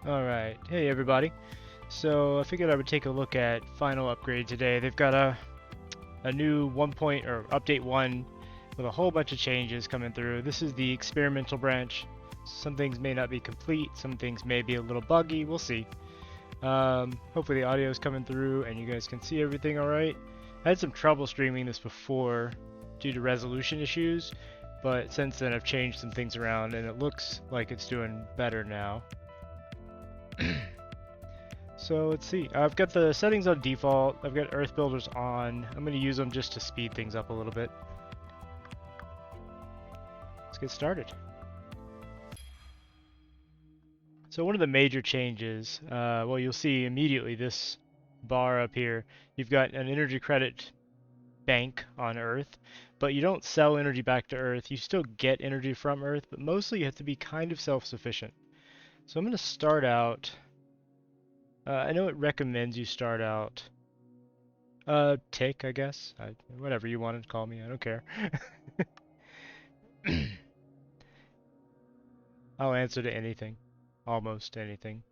Alright, hey everybody. So I figured I would take a look at Final Upgrade today. They've got a new 1 point or update 1 with a whole bunch of changes coming through. This is the experimental branch. Some things may not be complete, some things may be a little buggy, we'll see. Hopefully the audio is coming through and you guys can see everything alright. I had some trouble streaming this before due to resolution issues, but since then I've changed some things around and it looks like it's doing better now. So let's see. I've got the settings on default. I've got Earth Builders on. I'm going to use them just to speed things up a little bit. Let's get started. So one of the major changes, well, you'll see immediately this bar up here. You've got an energy credit bank on Earth, but you don't sell energy back to Earth. You still get energy from Earth, but mostly you have to be kind of self-sufficient. So I'm going to start out. I know it recommends you start out tick, I guess. Whatever you wanted to call me, I don't care. I'll answer to anything. Almost anything.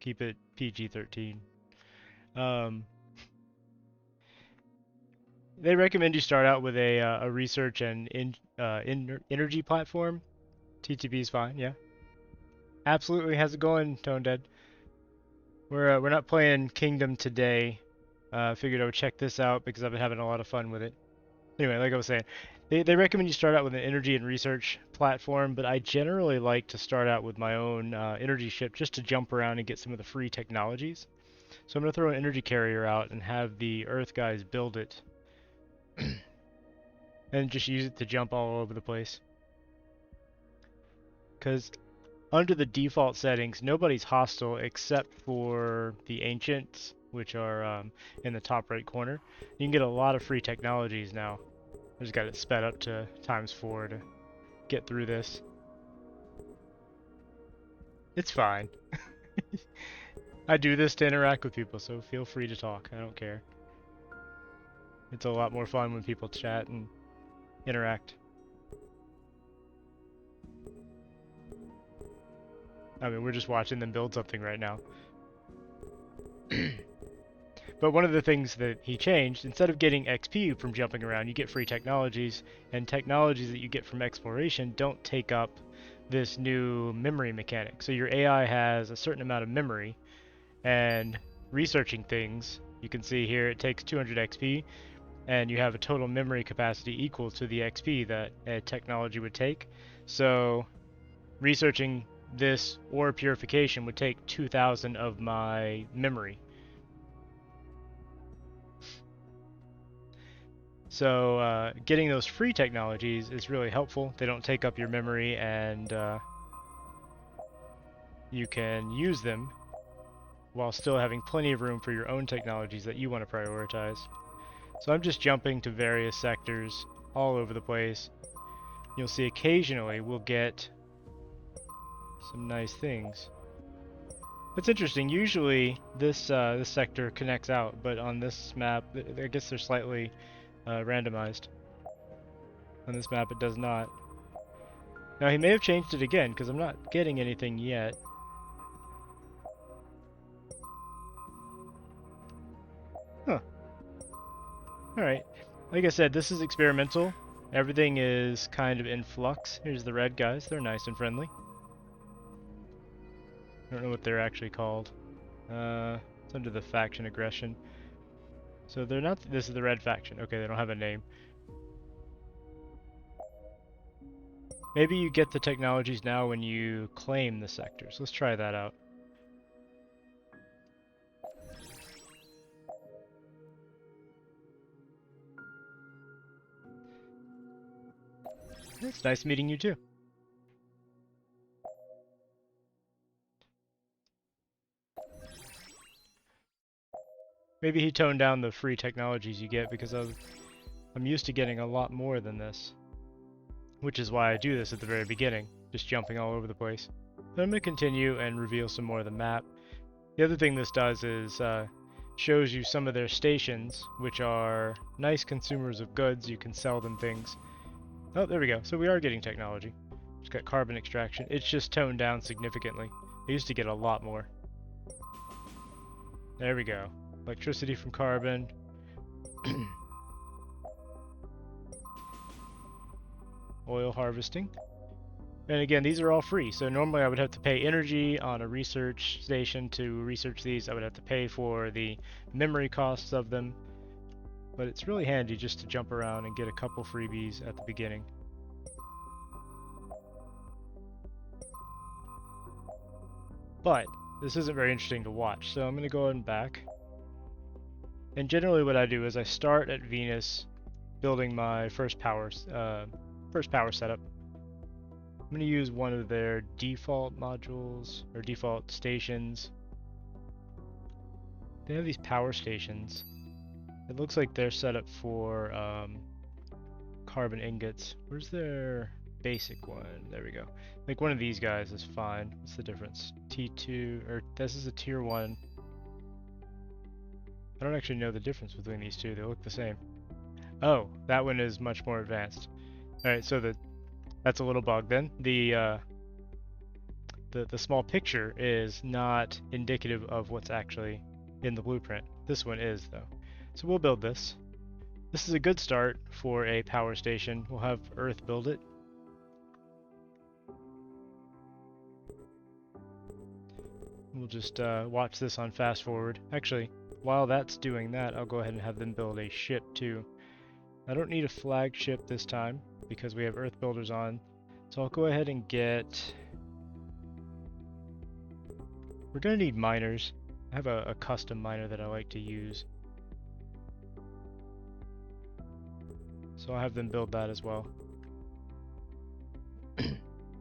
Keep it PG-13. Um, they recommend you start out with a research and energy platform. TTP is fine, yeah. Absolutely, how's it going, Tone Dead? We're not playing Kingdom today. Figured I would check this out because I've been having a lot of fun with it. Anyway, like I was saying, they recommend you start out with an energy and research platform, but I generally like to start out with my own energy ship just to jump around and get some of the free technologies. So I'm going to throw an energy carrier out and have the Earth guys build it. And just use it to jump all over the place. Because under the default settings, nobody's hostile except for the ancients, which are in the top right corner. You can get a lot of free technologies now. I just got it sped up to ×4 to get through this. It's fine. I do this to interact with people, so feel free to talk. I don't care. It's a lot more fun when people chat and interact. I mean, we're just watching them build something right now. But one of the things that he changed, instead of getting XP from jumping around, you get free technologies, and technologies that you get from exploration don't take up this new memory mechanic. So your AI has a certain amount of memory, and researching things, you can see here it takes 200 XP, and you have a total memory capacity equal to the XP that a technology would take. So researching this ore purification would take 2,000 of my memory. So getting those free technologies is really helpful. They don't take up your memory, and you can use them while still having plenty of room for your own technologies that you want to prioritize. So I'm just jumping to various sectors all over the place. You'll see occasionally we'll get some nice things. That's interesting. Usually this this sector connects out, but on this map, I guess they're slightly randomized. On this map it does not. Now he may have changed it again because I'm not getting anything yet. Huh. Alright. Like I said, this is experimental. Everything is kind of in flux. Here's the red guys. They're nice and friendly. I don't know what they're actually called. It's under the faction aggression. So they're not. This is the red faction. Okay, they don't have a name. Maybe you get the technologies now when you claim the sectors. Let's try that out. It's nice meeting you too. Maybe he toned down the free technologies you get because I'm used to getting a lot more than this. Which is why I do this at the very beginning, just jumping all over the place. Then I'm going to continue and reveal some more of the map. The other thing this does is shows you some of their stations, which are nice consumers of goods. You can sell them things. Oh, there we go. So we are getting technology. It's got carbon extraction. It's just toned down significantly. I used to get a lot more. There we go. Electricity from carbon. Oil harvesting. And again, these are all free. So normally I would have to pay energy on a research station to research these. I would have to pay for the memory costs of them. But it's really handy just to jump around and get a couple freebies at the beginning. But this isn't very interesting to watch, so I'm going to go ahead and back. And generally what I do is I start at Venus building my first power setup. I'm going to use one of their default modules, or default stations. They have these power stations. It looks like they're set up for carbon ingots. Where's their basic one? There we go. Like one of these guys is fine. What's the difference? T2, or this is a tier 1. I don't actually know the difference between these two. They look the same. Oh, that one is much more advanced. Alright, so that's a little bug then. The small picture is not indicative of what's actually in the blueprint. This one is, though. So we'll build this. This is a good start for a power station. We'll have Earth build it. We'll just watch this on fast forward. Actually, while that's doing that, I'll go ahead and have them build a ship too. I don't need a flagship this time because we have Earth builders on. So I'll go ahead and get... We're going to need miners. I have a custom miner that I like to use. So I'll have them build that as well.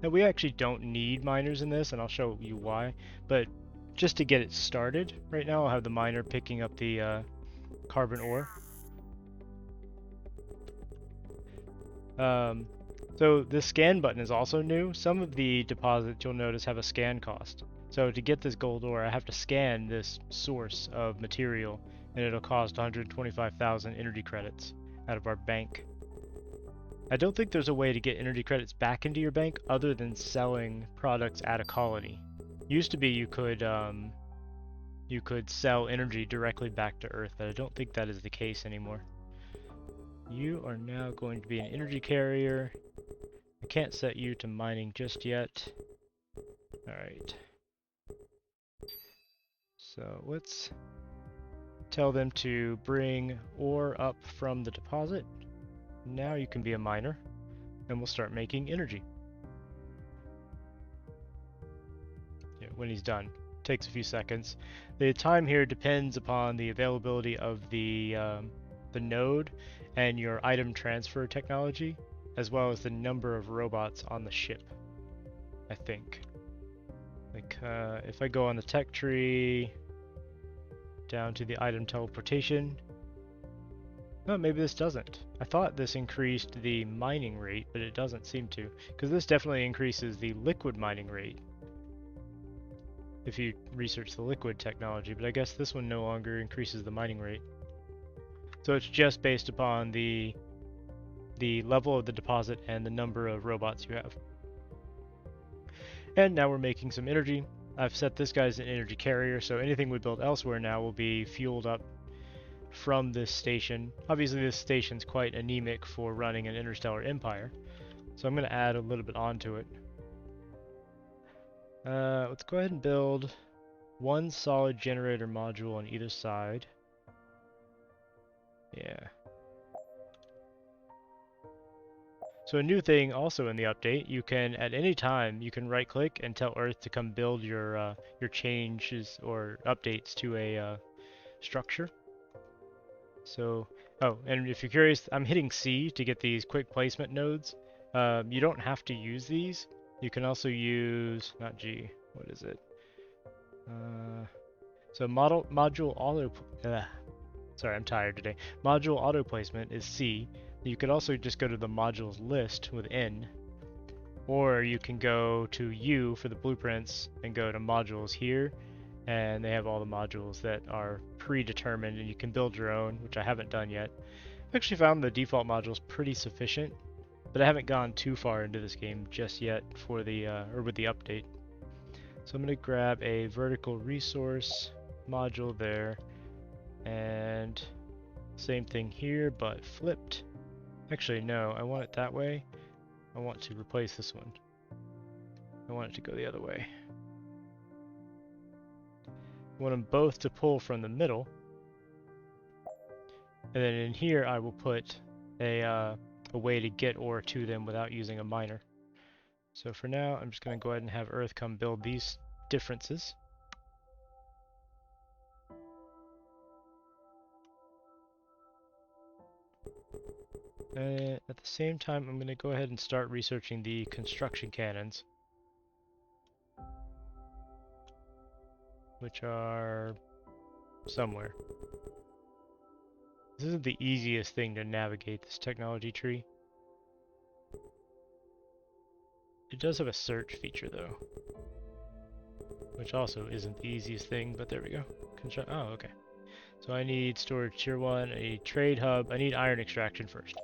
Now we actually don't need miners in this, and I'll show you why. But just to get it started, right now I'll have the miner picking up the carbon ore. So the scan button is also new. Some of the deposits you'll notice have a scan cost. So to get this gold ore, I have to scan this source of material, and it'll cost 125,000 energy credits out of our bank. I don't think there's a way to get energy credits back into your bank other than selling products at a colony. Used to be you could sell energy directly back to Earth, but I don't think that is the case anymore. You are now going to be an energy carrier. I can't set you to mining just yet. Alright. So let's tell them to bring ore up from the deposit. Now you can be a miner, and we'll start making energy. Yeah, when he's done. Takes a few seconds. The time here depends upon the availability of the node and your item transfer technology, as well as the number of robots on the ship, I think. Like, if I go on the tech tree, down to the item teleportation, oh, maybe this doesn't. I thought this increased the mining rate, but it doesn't seem to, because this definitely increases the liquid mining rate if you research the liquid technology, but I guess this one no longer increases the mining rate. So it's just based upon the level of the deposit and the number of robots you have. And now we're making some energy. I've set this guy as an energy carrier, so anything we build elsewhere now will be fueled up from this station. Obviously this station's quite anemic for running an interstellar empire, so I'm going to add a little bit onto it. Let's go ahead and build one solid generator module on either side. Yeah. So a new thing also in the update, you can at any time you can right click and tell Earth to come build your changes or updates to a structure. So, oh, and if you're curious, I'm hitting C to get these quick placement nodes. You don't have to use these. You can also use, not G, what is it? So module auto, sorry, I'm tired today. Module auto placement is C. You could also just go to the modules list with N, or you can go to U for the blueprints and go to modules here, and they have all the modules that are predetermined, and you can build your own, which I haven't done yet. I've actually found the default modules pretty sufficient, but I haven't gone too far into this game just yet for the or with the update. So I'm going to grab a vertical resource module there, and same thing here, but flipped. Actually, no, I want it that way. I want to replace this one. I want it to go the other way. I want them both to pull from the middle. And then in here, I will put a way to get ore to them without using a miner. So for now, I'm just going to go ahead and have Earth come build these differences. At the same time, I'm going to go ahead and start researching the construction cannons, which are somewhere. This isn't the easiest thing to navigate, this technology tree. It does have a search feature though, which also isn't the easiest thing, but there we go. Oh, okay. So I need storage tier 1, a trade hub. I need iron extraction first.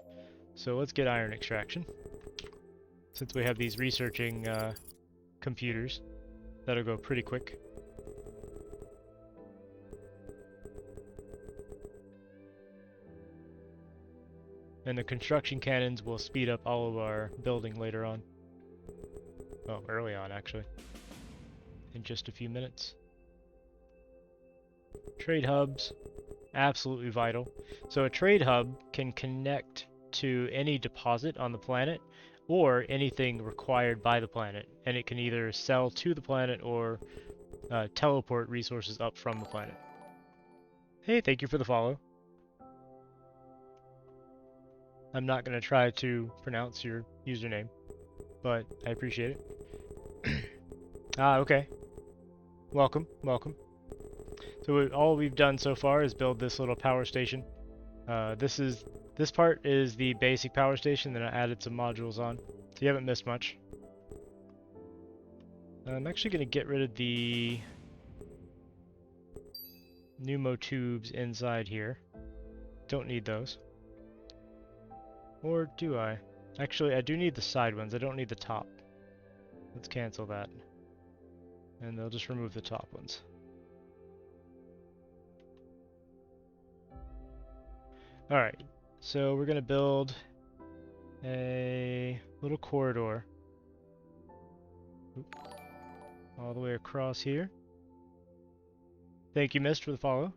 So let's get iron extraction. Since we have these researching computers, that'll go pretty quick. And the construction cannons will speed up all of our building later on. Well, early on actually. In just a few minutes. Trade hubs, absolutely vital. So a trade hub can connect to any deposit on the planet or anything required by the planet, and it can either sell to the planet or teleport resources up from the planet. Hey, thank you for the follow. I'm not going to try to pronounce your username, but I appreciate it. Okay. Welcome, welcome. So all we've done so far is build this little power station. This part is the basic power station, then I added some modules on. So you haven't missed much. I'm actually going to get rid of the pneumo tubes inside here. Don't need those. Or do I? Actually, I do need the side ones. I don't need the top. Let's cancel that. And they'll just remove the top ones. Alright, so we're going to build a little corridor all the way across here. Thank you, Mist, for the follow.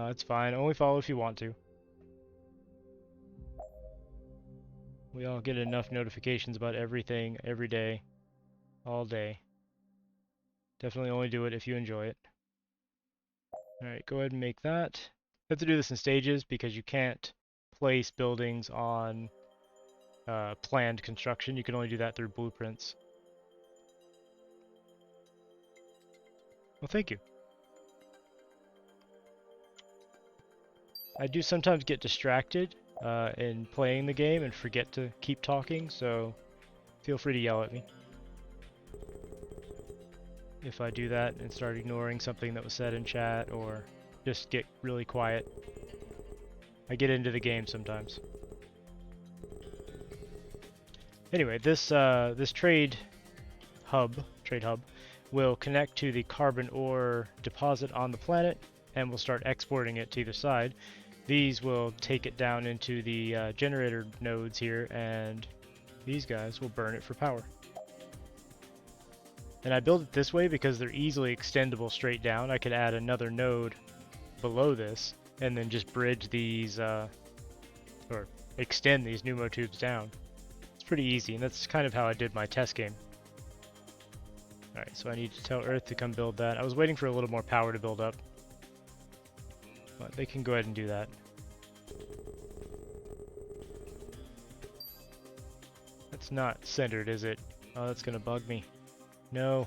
It's fine. Only follow if you want to. We all get enough notifications about everything, every day, all day. Definitely only do it if you enjoy it. Alright, go ahead and make that. You have to do this in stages because you can't place buildings on planned construction. You can only do that through blueprints. Well, thank you. I do sometimes get distracted in playing the game and forget to keep talking, so feel free to yell at me if I do that and start ignoring something that was said in chat or just get really quiet. I get into the game sometimes. Anyway, this trade hub will connect to the carbon ore deposit on the planet, and we'll start exporting it to either side. These will take it down into the generator nodes here, and these guys will burn it for power. And I built it this way because they're easily extendable straight down. I could add another node below this, and then just bridge these, or extend these pneumo tubes down. It's pretty easy, and that's kind of how I did my test game. Alright, so I need to tell Earth to come build that. I was waiting for a little more power to build up, but they can go ahead and do that. That's not centered, is it? Oh, that's gonna bug me. No.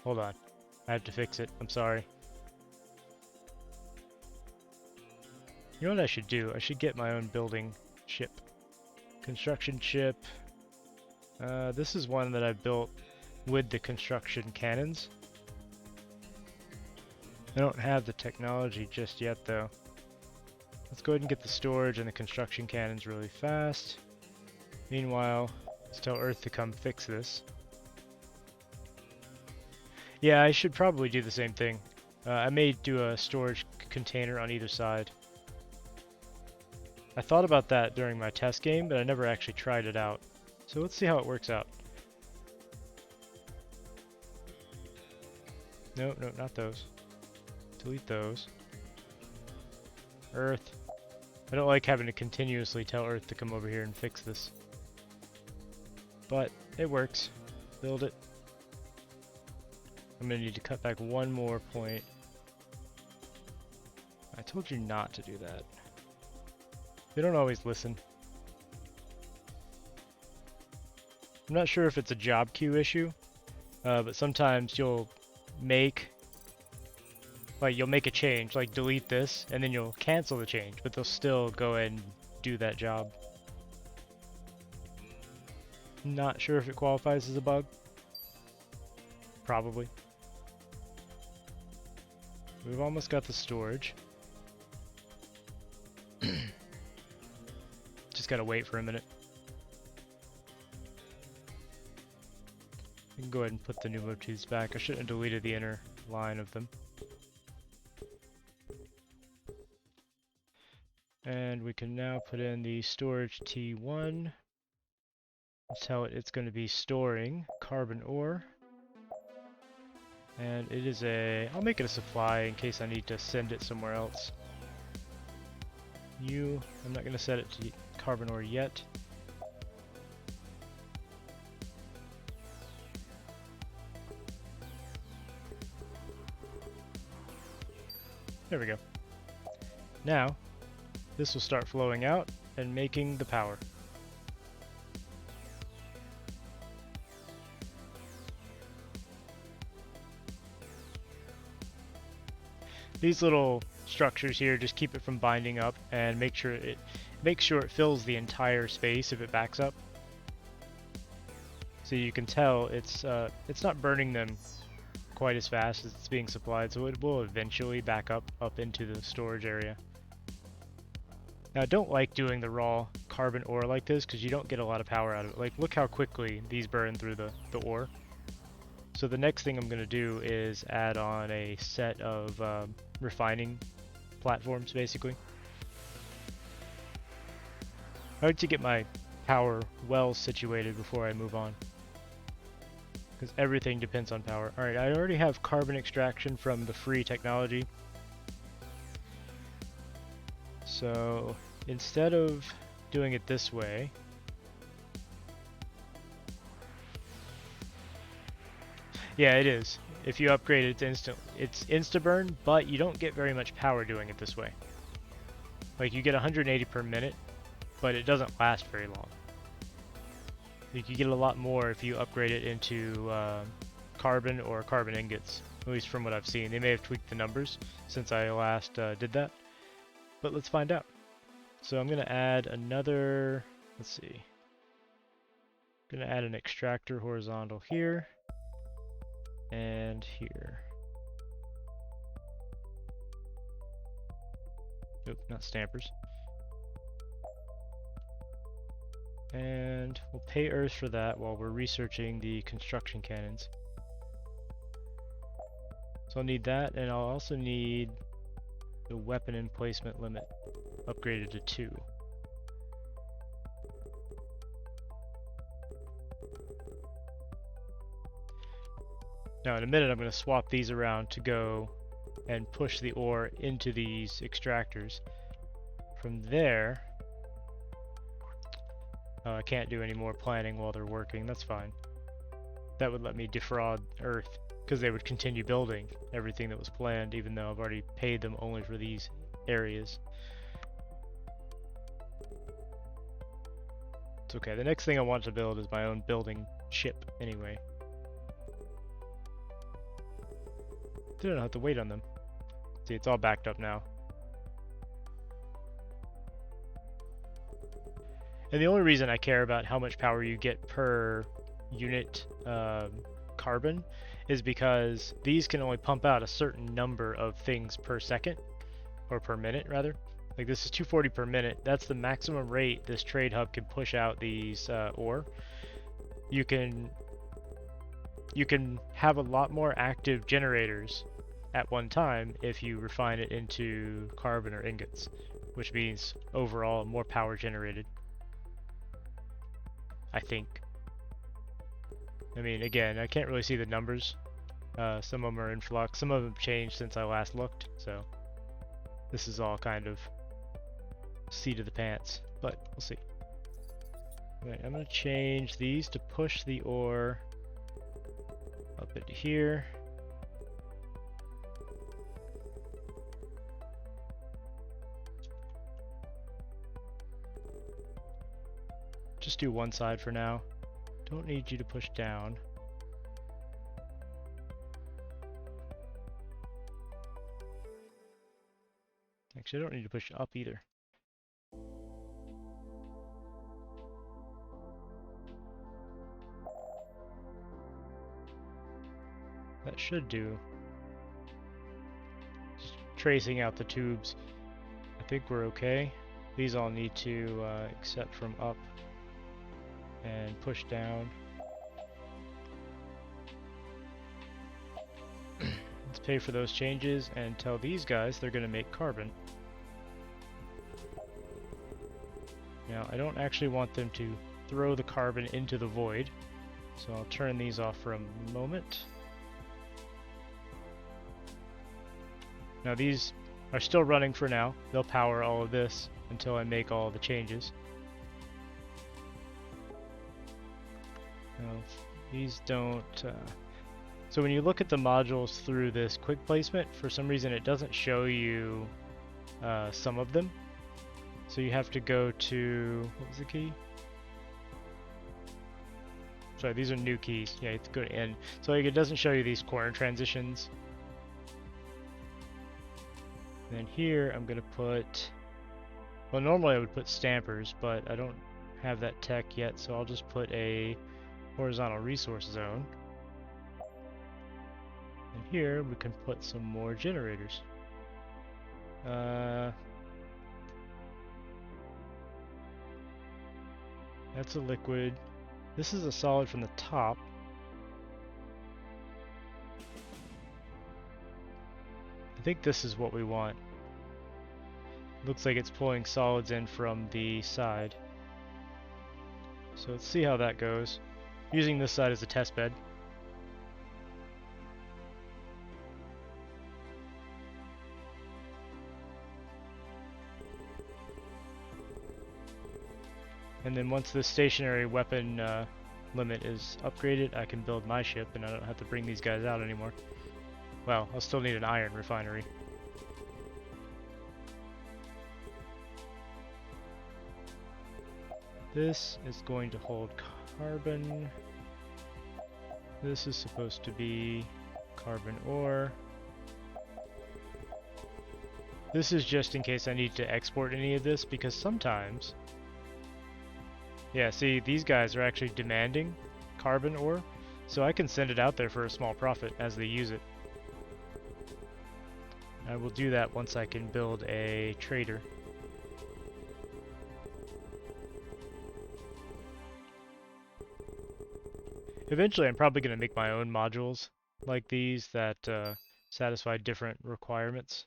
Hold on. I have to fix it. I'm sorry. You know what I should do? I should get my own building ship. Construction ship. This is one that I built with the construction cannons. I don't have the technology just yet, though. Let's go ahead and get the storage and the construction cannons really fast. Meanwhile, let's tell Earth to come fix this. Yeah, I should probably do the same thing. I may do a storage container on either side. I thought about that during my test game, but I never actually tried it out. So let's see how it works out. No, not those. Delete those. Earth. I don't like having to continuously tell Earth to come over here and fix this. But it works. Build it. I'm gonna need to cut back one more point. I told you not to do that. They don't always listen. I'm not sure if it's a job queue issue, but sometimes you'll make a change, like delete this, and then you'll cancel the change, but they'll still go ahead and do that job. Not sure if it qualifies as a bug. Probably. We've almost got the storage. Just gotta wait for a minute. We can go ahead and put the pneumotubes back. I shouldn't have deleted the inner line of them. And we can now put in the storage T1. That's how it's going to be storing carbon ore. And it is I'll make it a supply in case I need to send it somewhere else. I'm not going to set it to carbon ore yet. There we go. Now, this will start flowing out and making the power. These little structures here just keep it from binding up and make sure it fills the entire space if it backs up. So you can tell it's not burning them quite as fast as it's being supplied, so it will eventually back up into the storage area. Now I don't like doing the raw carbon ore like this because you don't get a lot of power out of it. Like, look how quickly these burn through the ore. So the next thing I'm going to do is add on a set of refining platforms, basically. I like to get my power well situated before I move on, because everything depends on power. Alright, I already have carbon extraction from the free technology. So instead of doing it this way, yeah, it is. If you upgrade it, it's insta-burn, but you don't get very much power doing it this way. Like, you get 180 per minute, but it doesn't last very long. You can get a lot more if you upgrade it into carbon or carbon ingots, at least from what I've seen. They may have tweaked the numbers since I last did that, but let's find out. So I'm going to add another, let's see, I'm going to add an extractor horizontal here and here. Nope, not stampers. And we'll pay Earth for that while we're researching the construction cannons. So I'll need that, and I'll also need the weapon emplacement limit upgraded to 2. Now in a minute I'm going to swap these around to go and push the ore into these extractors. From there, I can't do any more planning while they're working, that's fine. That would let me defraud Earth, because they would continue building everything that was planned, even though I've already paid them only for these areas. It's okay, the next thing I want to build is my own building ship anyway. Don't have to wait on them. See, it's all backed up now. And the only reason I care about how much power you get per unit carbon is because these can only pump out a certain number of things per second, or per minute rather. Like this is 240 per minute. That's the maximum rate this trade hub can push out these ore. You can have a lot more active generators at one time if you refine it into carbon or ingots, which means overall more power generated, I think. I mean, again, I can't really see the numbers. Some of them are in flux. Some of them changed since I last looked, so this is all kind of seat of the pants, but we'll see. Right, I'm going to change these to push the ore up into here. Just do one side for now. Don't need you to push down. Actually, I don't need to push up either. That should do. Just tracing out the tubes. I think we're okay. These all need to accept from up and push down. Let's pay for those changes and tell these guys they're going to make carbon. Now, I don't actually want them to throw the carbon into the void, so I'll turn these off for a moment. Now these are still running for now. They'll power all of this until I make all the changes. Now, these don't... So when you look at the modules through this quick placement, for some reason it doesn't show you some of them. So you have to go to... What was the key? Sorry, these are new keys. Yeah, you have to go to N. So like, it doesn't show you these corner transitions. And then here I'm going to put... Well, normally I would put stampers, but I don't have that tech yet, so I'll just put a horizontal resource zone. And here we can put some more generators. That's a liquid. This is a solid from the top. I think this is what we want. Looks like it's pulling solids in from the side. So let's see how that goes. Using this side as a test bed. And then once the stationary weapon limit is upgraded, I can build my ship and I don't have to bring these guys out anymore. Well, I'll still need an iron refinery. This is going to hold carbon. This is supposed to be carbon ore. This is just in case I need to export any of this, because sometimes... Yeah, see, these guys are actually demanding carbon ore, so I can send it out there for a small profit as they use it. I will do that once I can build a trader. Eventually I'm probably going to make my own modules like these that satisfy different requirements.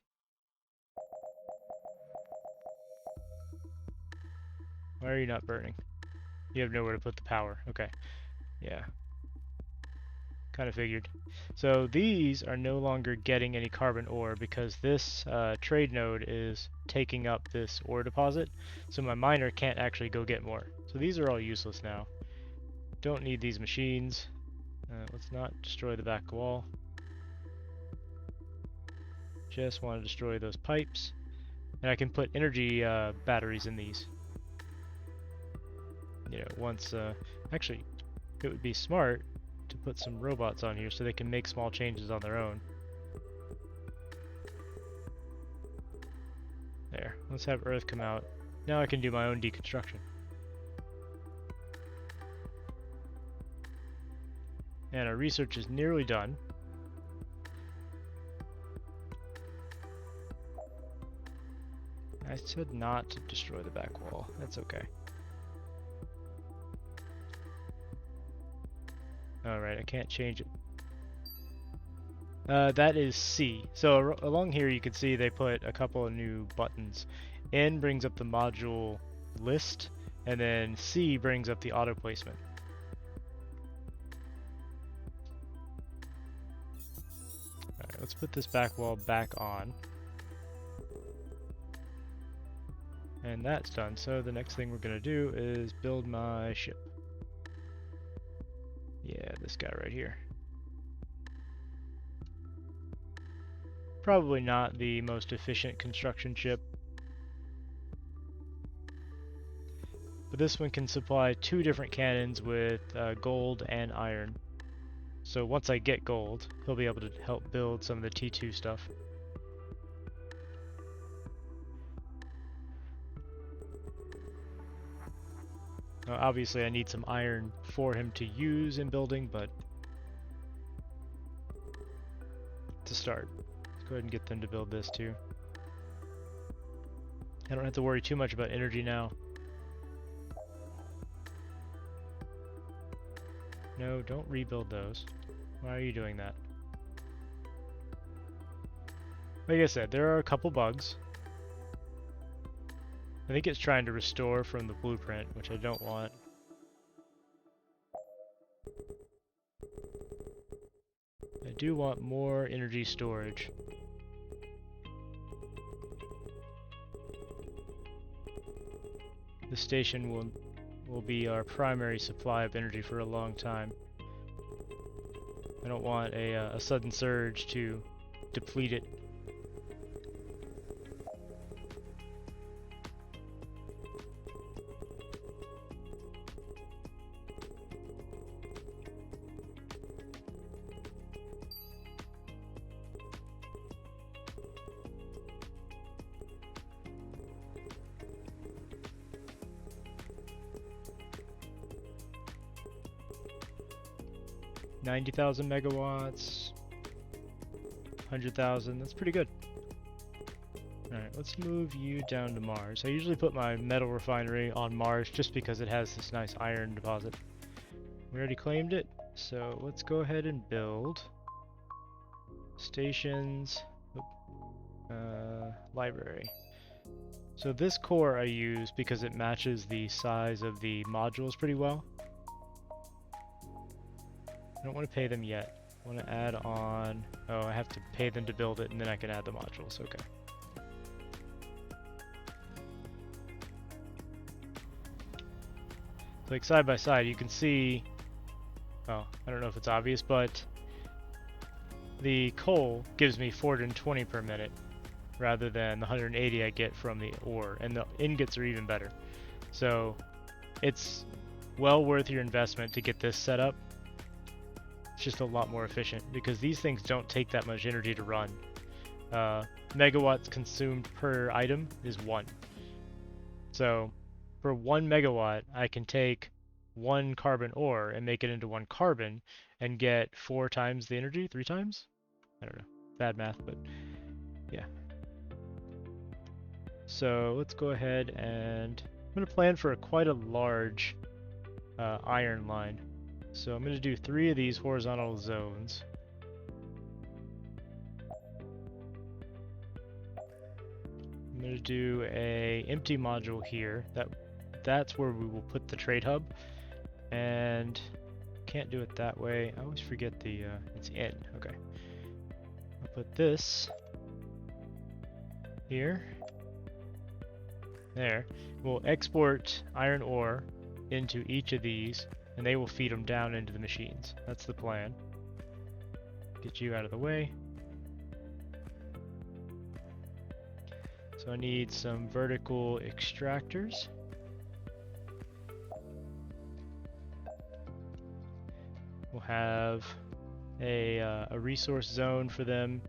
Why are you not burning? You have nowhere to put the power. Okay. Yeah. Kind of figured. So these are no longer getting any carbon ore because this trade node is taking up this ore deposit. So my miner can't actually go get more. So these are all useless now. Don't need these machines. Let's not destroy the back wall. Just want to destroy those pipes. And I can put energy batteries in these. You know, once... actually, it would be smart to put some robots on here so they can make small changes on their own. There. Let's have Earth come out. Now I can do my own deconstruction. And our research is nearly done. I said not to destroy the back wall. That's okay. Alright, I can't change it. That is C. So along here you can see they put a couple of new buttons. N brings up the module list, and then C brings up the auto placement. Alright, let's put this back wall back on. And that's done. So the next thing we're going to do is build my ship. Yeah, this guy right here. Probably not the most efficient construction ship. But this one can supply 2 different cannons with gold and iron. So once I get gold, he'll be able to help build some of the T2 stuff. Obviously I need some iron for him to use in building, but to start, let's go ahead and get them to build this too. I don't have to worry too much about energy now. No, don't rebuild those. Why are you doing that? Like I said, there are a couple bugs. I think it's trying to restore from the blueprint, which I don't want. I do want more energy storage. The station will be our primary supply of energy for a long time. I don't want a sudden surge to deplete it. $90,000 megawatts, 100,000, that's pretty good. Alright, let's move you down to Mars. I usually put my metal refinery on Mars just because it has this nice iron deposit. We already claimed it, so let's go ahead and build stations, library. So this core I use because it matches the size of the modules pretty well. I don't want to pay them yet. I want to add on... Oh, I have to pay them to build it, and then I can add the modules. Okay. Like side by side, you can see... Oh, I don't know if it's obvious, but... The coal gives me 420 per minute, rather than the 180 I get from the ore, and the ingots are even better. So, it's well worth your investment to get this set up. Just a lot more efficient because these things don't take that much energy to run. Megawatts consumed per item is 1. So for 1 megawatt I can take 1 carbon ore and make it into 1 carbon and get 4 times the energy, 3 times? I don't know, bad math, but yeah. So let's go ahead and I'm going to plan for quite a large iron line. So I'm going to do 3 of these horizontal zones. I'm going to do a empty module here. That's where we will put the trade hub. And can't do it that way. I always forget the it's in. Okay. I'll put this here. There. We'll export iron ore into each of these, and they will feed them down into the machines. That's the plan. Get you out of the way. So I need some vertical extractors. We'll have a resource zone for them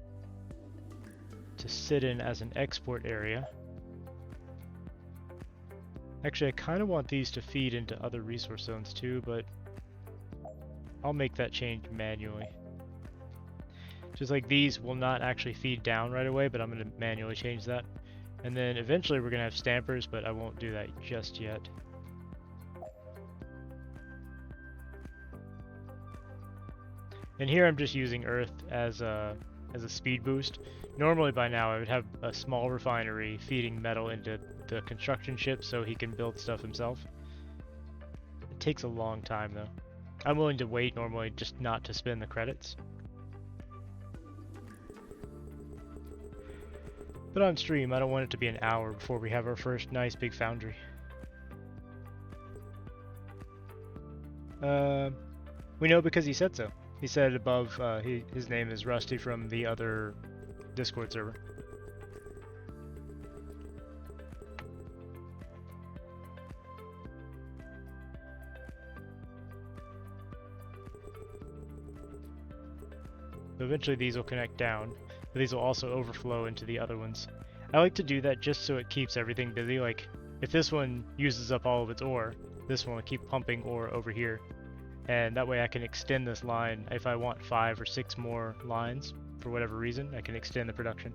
to sit in as an export area. Actually, I kind of want these to feed into other resource zones too, but I'll make that change manually. Just like these will not actually feed down right away, but I'm going to manually change that. And then eventually we're gonna have stampers, but I won't do that just yet. And here I'm just using earth as a speed boost. Normally by now I would have a small refinery feeding metal into the construction ship so he can build stuff himself. It takes a long time though. I'm willing to wait normally just not to spend the credits. But on stream, I don't want it to be an hour before we have our first nice big foundry. We know because he said so. He said above, his name is Rusty from the other Discord server. So eventually these will connect down, but these will also overflow into the other ones. I like to do that just so it keeps everything busy. Like, if this one uses up all of its ore, this one will keep pumping ore over here. And that way I can extend this line. If I want 5 or 6 more lines, for whatever reason, I can extend the production.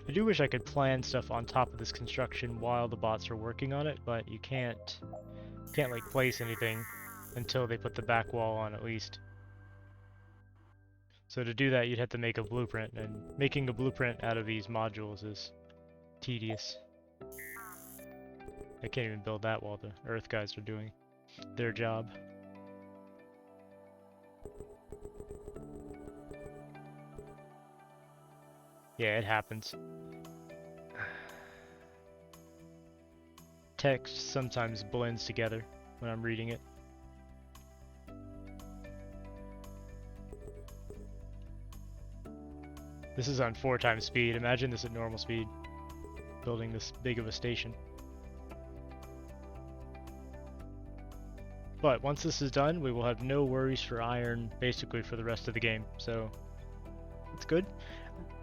I do wish I could plan stuff on top of this construction while the bots are working on it, but you can't like place anything until they put the back wall on at least. So to do that you'd have to make a blueprint, and making a blueprint out of these modules is tedious. I can't even build that while the earth guys are doing their job. Yeah, it happens. Text sometimes blends together when I'm reading it. This is on 4 times speed. Imagine this at normal speed, building this big of a station. But once this is done, we will have no worries for iron basically for the rest of the game, so it's good.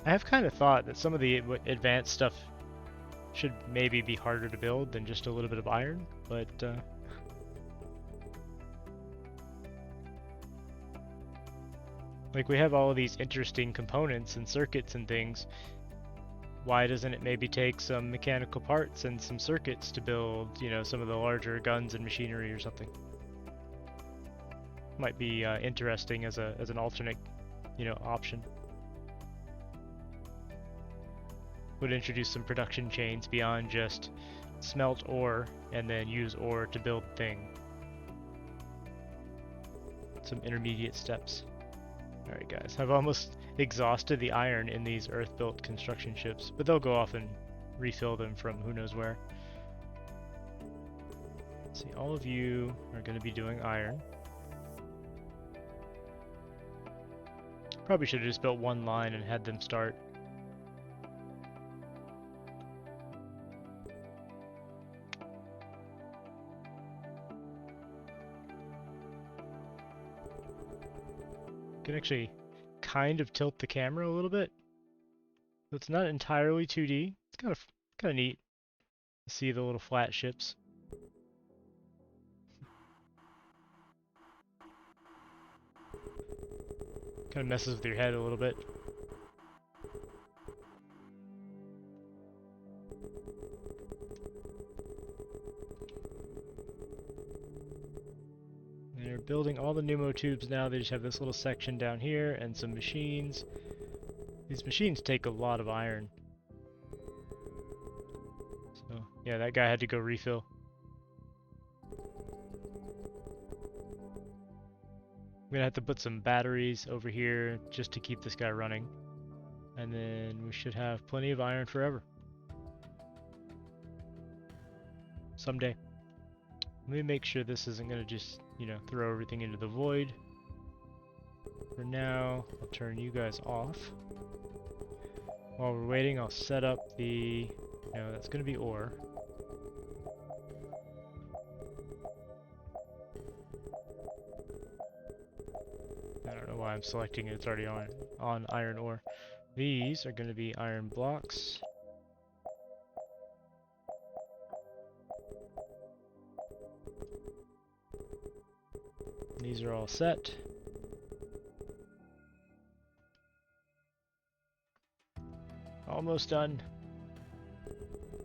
I have kind of thought that some of the advanced stuff should maybe be harder to build than just a little bit of iron, but like we have all of these interesting components and circuits and things. Why doesn't it maybe take some mechanical parts and some circuits to build, you know, some of the larger guns and machinery or something? Might be interesting as an alternate, you know, option. Would introduce some production chains beyond just smelt ore and then use ore to build thing. Some intermediate steps. Alright guys, I've almost exhausted the iron in these earth-built construction ships, but they'll go off and refill them from who knows where. Let's see, all of you are going to be doing iron. Probably should have just built one line and had them start. Can actually kind of tilt the camera a little bit, so it's not entirely 2D. It's kind of neat to see the little flat ships. Kind of messes with your head a little bit. They're building all the pneumo tubes now. They just have this little section down here and some machines. These machines take a lot of iron. So yeah, that guy had to go refill. I'm gonna have to put some batteries over here just to keep this guy running. And then we should have plenty of iron forever. Someday. Let me make sure this isn't gonna just, you know, throw everything into the void. For now, I'll turn you guys off. While we're waiting, I'll set up the... No, that's gonna be ore. I don't know why I'm selecting it, it's already on iron ore. These are gonna be iron blocks. These are all set. Almost done.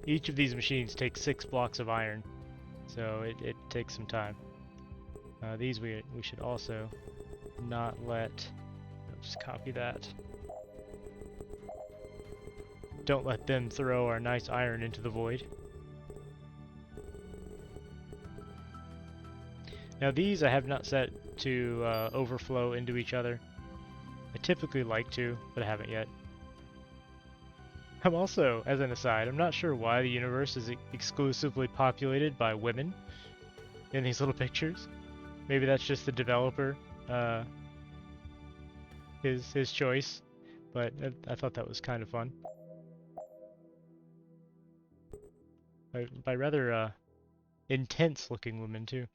Each of these machines takes 6 blocks of iron, so it takes some time. These we should also not let... Just copy that. Don't let them throw our nice iron into the void. Now these I have not set to overflow into each other. I typically like to, but I haven't yet. I'm also, as an aside, I'm not sure why the universe is exclusively populated by women in these little pictures. Maybe that's just the developer, his choice, but I thought that was kind of fun. By rather intense looking women too.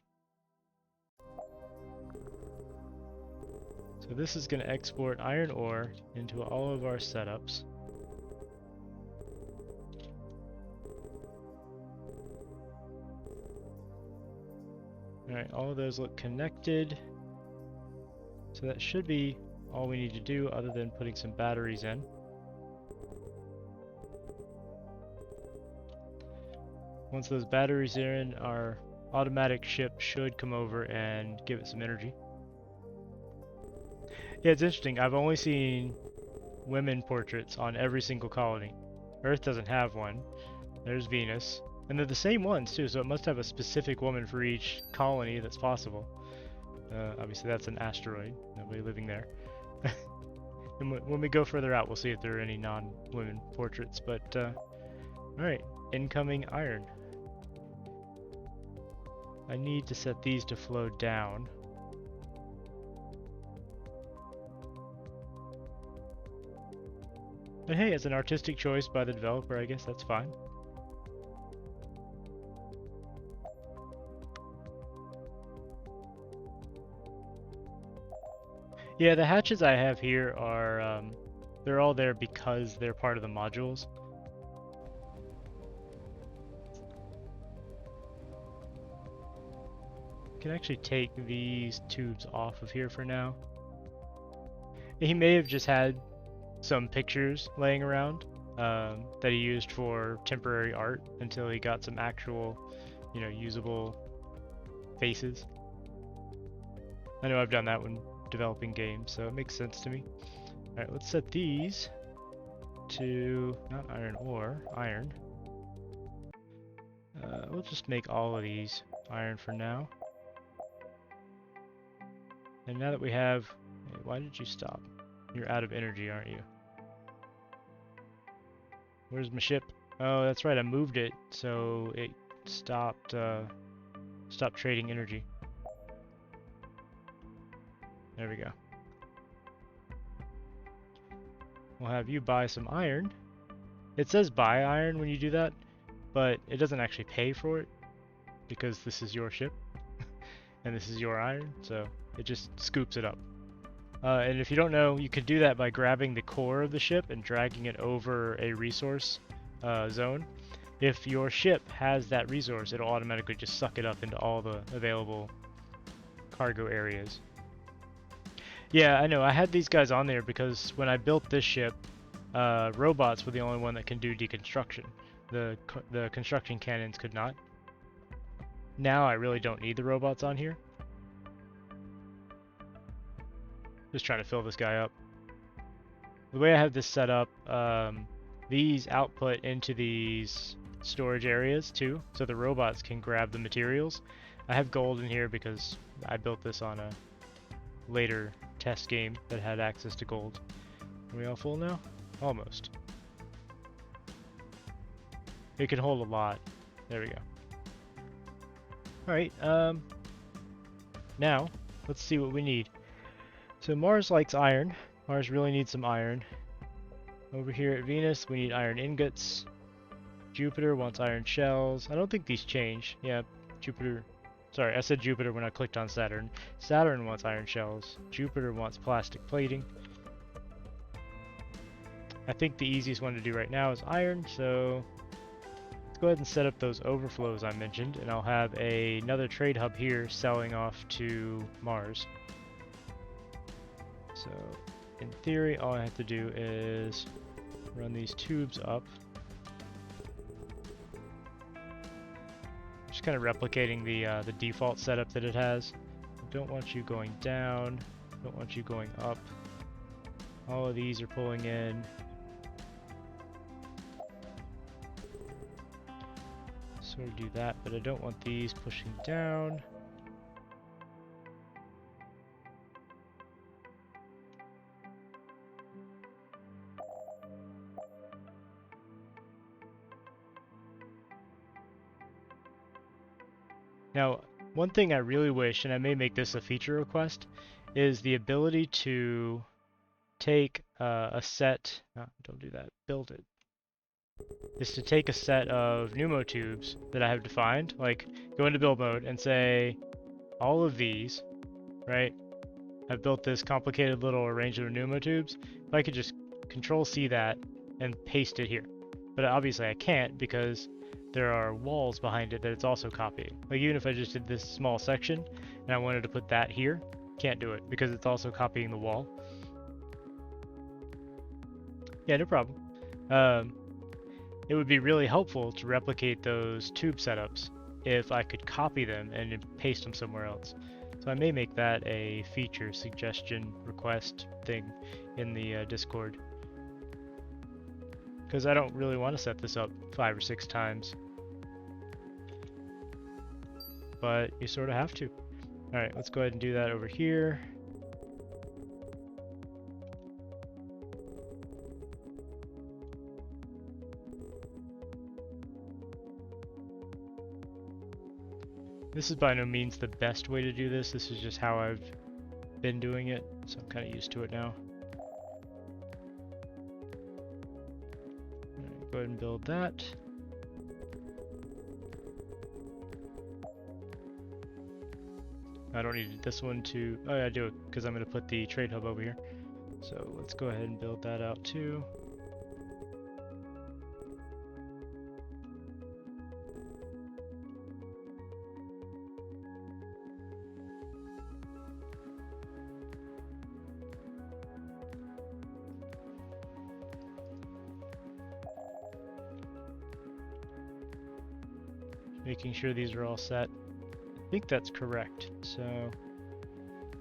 So this is going to export iron ore into all of our setups. Alright, all of those look connected. So that should be all we need to do other than putting some batteries in. Once those batteries are in, our automatic ship should come over and give it some energy. Yeah, it's interesting. I've only seen women portraits on every single colony. Earth doesn't have one. There's Venus. And they're the same ones too, so it must have a specific woman for each colony that's possible. Obviously that's an asteroid. Nobody living there. And when we go further out, we'll see if there are any non-women portraits. But, alright. Incoming iron. I need to set these to flow down. But hey, it's an artistic choice by the developer, I guess that's fine. Yeah, the hatches I have here are, they're all there because they're part of the modules. I can actually take these tubes off of here for now. He may have just had some pictures laying around that he used for temporary art until he got some actual, you know, usable faces. I know I've done that when developing games, so it makes sense to me. Alright, let's set these to, not iron ore, iron. We'll just make all of these iron for now. And now that we have... Why did you stop? You're out of energy, aren't you? Where's my ship? Oh, that's right, I moved it, so it stopped trading energy. There we go. We'll have you buy some iron. It says buy iron when you do that, but it doesn't actually pay for it because this is your ship and this is your iron, so it just scoops it up. And if you don't know, you could do that by grabbing the core of the ship and dragging it over a resource zone. If your ship has that resource, it'll automatically just suck it up into all the available cargo areas. Yeah, I know. I had these guys on there because when I built this ship, robots were the only one that can do deconstruction. The construction cannons could not. Now I really don't need the robots on here. Just trying to fill this guy up. The way I have this set up, these output into these storage areas too, so the robots can grab the materials. I have gold in here because I built this on a later test game that had access to gold. Are we all full now? Almost. It can hold a lot. There we go. Alright, now, let's see what we need. So Mars likes iron. Mars really needs some iron. Over here at Venus, we need iron ingots. Jupiter wants iron shells. I don't think these change. Yeah, Jupiter... Sorry, I said Jupiter when I clicked on Saturn. Saturn wants iron shells. Jupiter wants plastic plating. I think the easiest one to do right now is iron, so... Let's go ahead and set up those overflows I mentioned, and I'll have another trade hub here selling off to Mars. So in theory, all I have to do is run these tubes up. Just kind of replicating the default setup that it has. I don't want you going down, don't want you going up. All of these are pulling in. Sort of do that, but I don't want these pushing down. Now, one thing I really wish, and I may make this a feature request, is the ability to take a set, don't do that, build it, is to take a set of pneumotubes that I have defined, like go into build mode and say all of these, right? I've built this complicated little arrangement of pneumotubes. If I could just control C that and paste it here. But obviously I can't because there are walls behind it that it's also copying. Like even if I just did this small section and I wanted to put that here, can't do it because it's also copying the wall. Yeah, no problem. It would be really helpful to replicate those tube setups if I could copy them and paste them somewhere else. So I may make that a feature suggestion request thing in the Discord. Because I don't really want to set this up 5 or 6 times. But you sort of have to. Alright, let's go ahead and do that over here. This is by no means the best way to do this. This is just how I've been doing it, so I'm kind of used to it now. Alright, go ahead and build that. I don't need this one to... Oh yeah, I do it because I'm going to put the trade hub over here. So let's go ahead and build that out too. Making sure these are all set. I think that's correct. So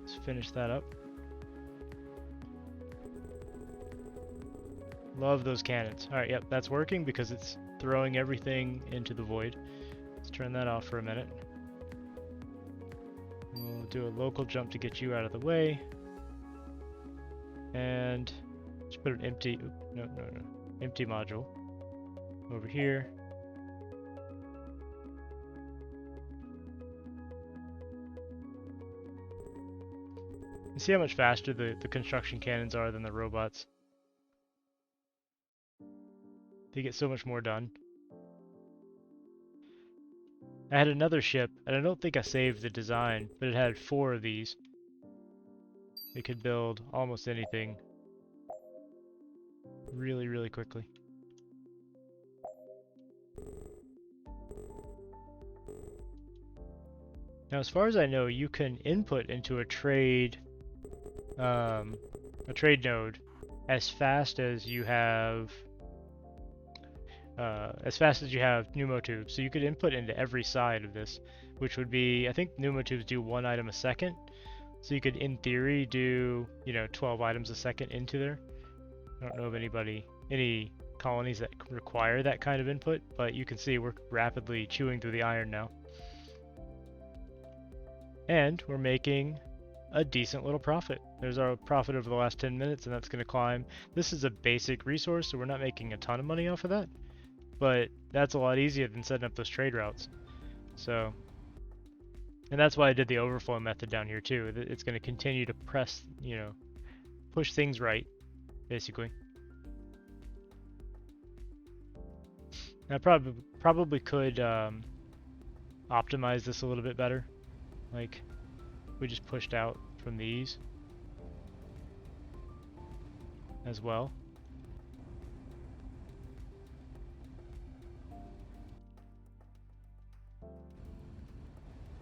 let's finish that up. Love those cannons. Alright, yep, that's working because it's throwing everything into the void. Let's turn that off for a minute. We'll do a local jump to get you out of the way. And just put an empty, empty module over here. You see how much faster the construction cannons are than the robots? They get so much more done. I had another ship, and I don't think I saved the design, but it had 4 of these. It could build almost anything really, really quickly. Now, as far as I know, you can input into a trade node as fast as you have pneumotubes. So you could input into every side of this, which would be, I think pneumotubes do 1 item a second. So you could, in theory, do 12 items a second into there. I don't know of any colonies that require that kind of input, but you can see we're rapidly chewing through the iron now. And we're making a decent little profit. There's our profit over the last 10 minutes, and that's going to climb. This is a basic resource, so we're not making a ton of money off of that, but that's a lot easier than setting up those trade routes. So, and that's why I did the overflow method down here too. It's going to continue to press, push things right, basically. I probably could optimize this a little bit better. Like, we just pushed out from these as well.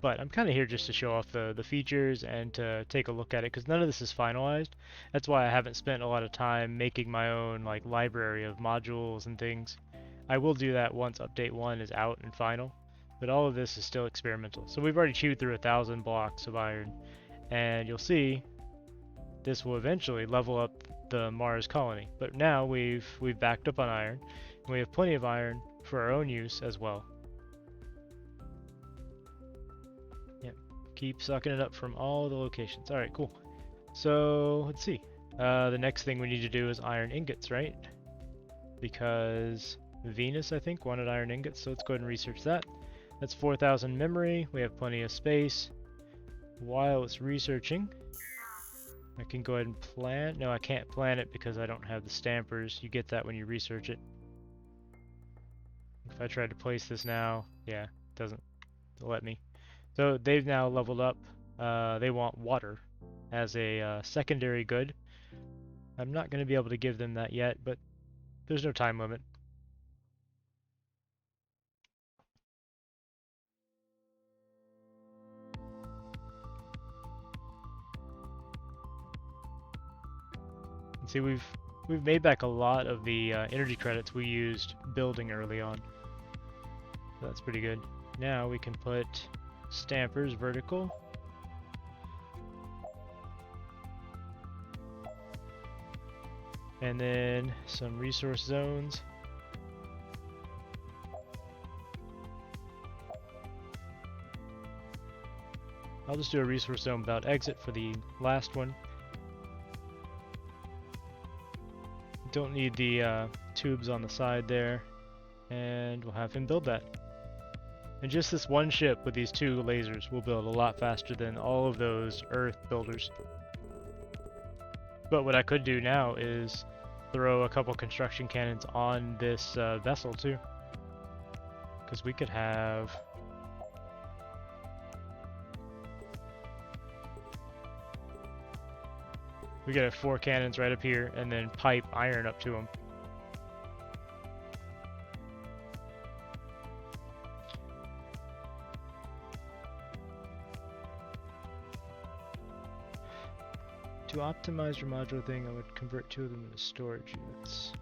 But I'm kind of here just to show off the features and to take a look at it because none of this is finalized. That's why I haven't spent a lot of time making my own like library of modules and things. I will do that once update 1 is out and final, but all of this is still experimental. So we've already chewed through 1,000 blocks of iron, and you'll see this will eventually level up the Mars colony. But now we've backed up on iron, and we have plenty of iron for our own use as well. Keep sucking it up from all the locations. Alright, cool. So, let's see. The next thing we need to do is iron ingots, right? Because Venus, I think, wanted iron ingots, so let's go ahead and research that. That's 4,000 memory. We have plenty of space. While it's researching, I can go ahead and plant. No, I can't plant it because I don't have the stampers. You get that when you research it. If I tried to place this now, yeah, it doesn't let me. So they've now leveled up. They want water as a secondary good. I'm not going to be able to give them that yet, but there's no time limit. And see, we've made back a lot of the energy credits we used building early on. So that's pretty good. Now we can put stampers vertical. And then some resource zones. I'll just do a resource zone without exit for the last one. Don't need the tubes on the side there. And we'll have him build that. And just this one ship with these 2 lasers will build a lot faster than all of those Earth builders. But what I could do now is throw a couple construction cannons on this vessel too. Because we could have... we could have 4 cannons right up here and then pipe iron up to them. To optimize your modular thing, I would convert 2 of them into storage units.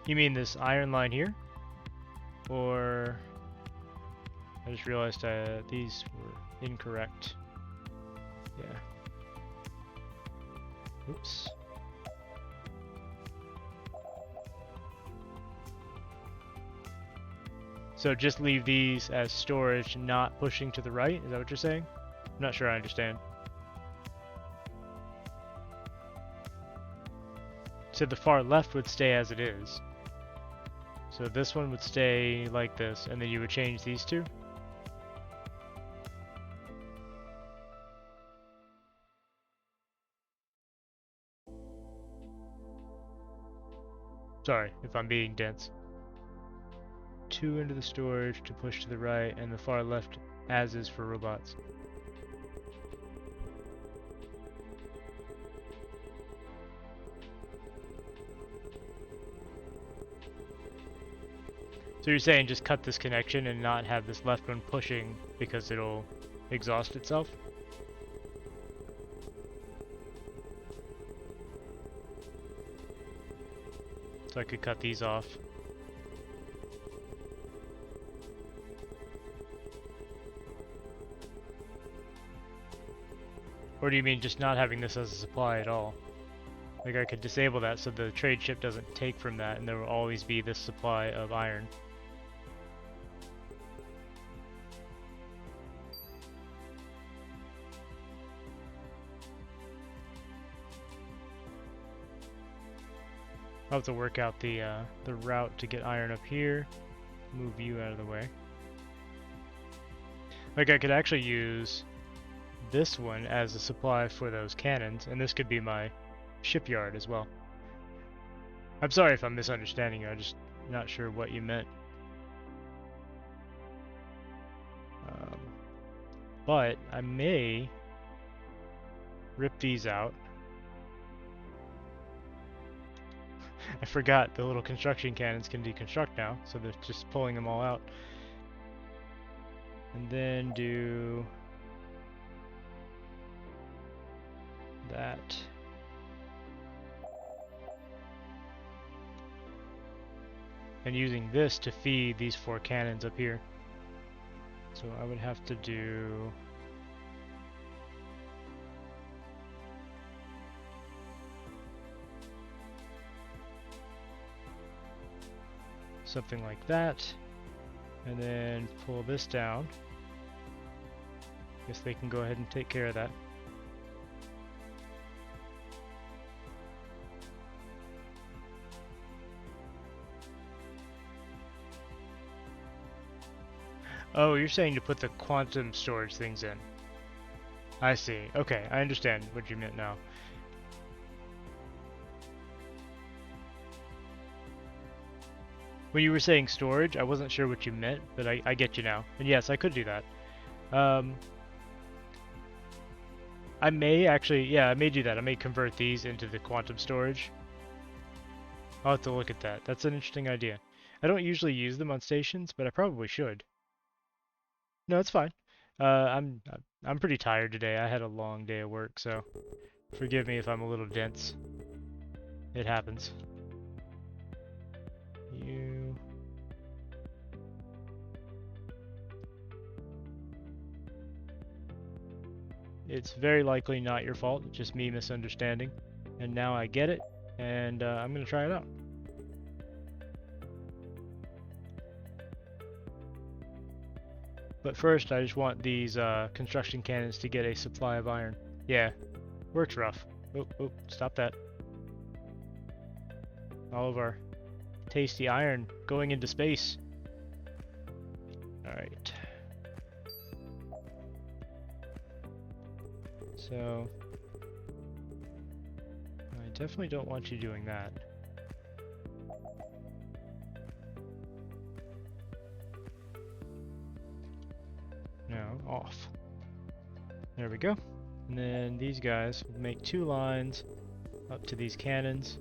You mean this iron line here? Or... I just realized these were incorrect. Yeah. Oops. So just leave these as storage, not pushing to the right? Is that what you're saying? I'm not sure I understand. So the far left would stay as it is. So this one would stay like this, and then you would change these 2? Sorry if I'm being dense. 2 into the storage to push to the right, and the far left as is for robots. So you're saying just cut this connection and not have this left one pushing because it'll exhaust itself? So I could cut these off. Or do you mean just not having this as a supply at all? Like I could disable that so the trade ship doesn't take from that and there will always be this supply of iron. I'll have to work out the route to get iron up here. Move you out of the way. Like I could actually use this one as a supply for those cannons, and this could be my shipyard as well. I'm sorry if I'm misunderstanding you, I'm just not sure what you meant. But I may rip these out. I forgot the little construction cannons can deconstruct now, so they're just pulling them all out. And then do that. And using this to feed these 4 cannons up here. So I would have to do something like that, and then pull this down. Guess they can go ahead and take care of that. Oh, you're saying to put the quantum storage things in. I see. Okay, I understand what you meant now. When you were saying storage, I wasn't sure what you meant, but I get you now. And yes, I could do that. I may actually, yeah, I may do that. I may convert these into the quantum storage. I'll have to look at that. That's an interesting idea. I don't usually use them on stations, but I probably should. No, it's fine. I'm pretty tired today. I had a long day of work, so forgive me if I'm a little dense. It happens. You. It's very likely not your fault, just me misunderstanding. And now I get it, and I'm gonna try it out. But first, I just want these construction cannons to get a supply of iron. Yeah, works rough. Oh, stop that. All of our tasty iron going into space. Alright. So, I definitely don't want you doing that. No, off. There we go. And then these guys will make 2 lines up to these cannons.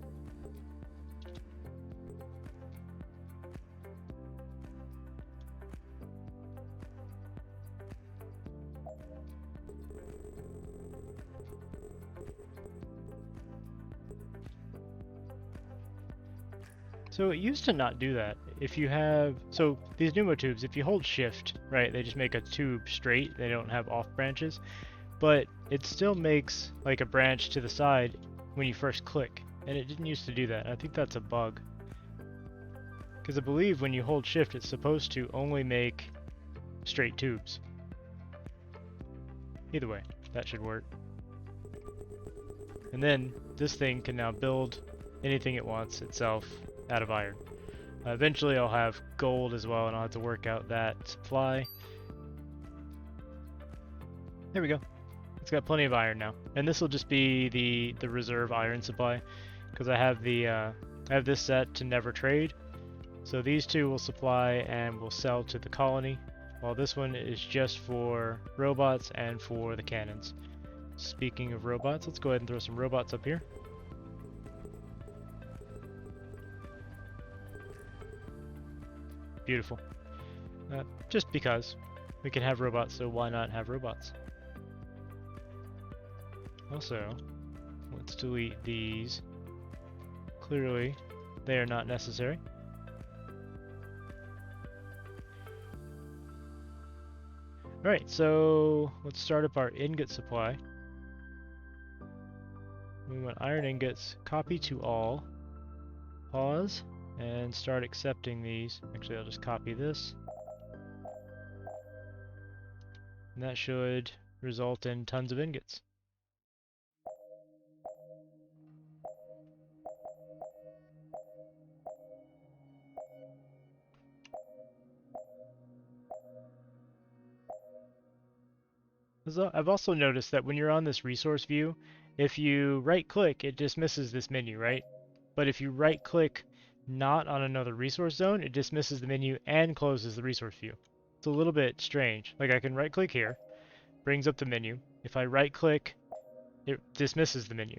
So it used to not do that. If you have, so these pneumotubes, if you hold shift, right, they just make a tube straight, they don't have off branches, but it still makes like a branch to the side when you first click, and it didn't used to do that. I think that's a bug. Because I believe when you hold shift, it's supposed to only make straight tubes. Either way, that should work. And then this thing can now build anything it wants itself out of iron. Eventually I'll have gold as well, and I'll have to work out that supply. There we go. It's got plenty of iron now, and this will just be the reserve iron supply, because I have the I have this set to never trade. So these 2 will supply and will sell to the colony, while this one is just for robots and for the cannons. Speaking of robots, let's go ahead and throw some robots up here. Beautiful. Just because we can have robots, so why not have robots? Also, let's delete these. Clearly, they are not necessary. Alright, so let's start up our ingot supply. We want iron ingots, copy to all, pause, and start accepting these. Actually, I'll just copy this. And that should result in tons of ingots. I've also noticed that when you're on this resource view, if you right click, it dismisses this menu, right? But if you right click not on another resource zone, it dismisses the menu and closes the resource view. It's a little bit strange. Like I can right click here, brings up the menu. If I right click, it dismisses the menu.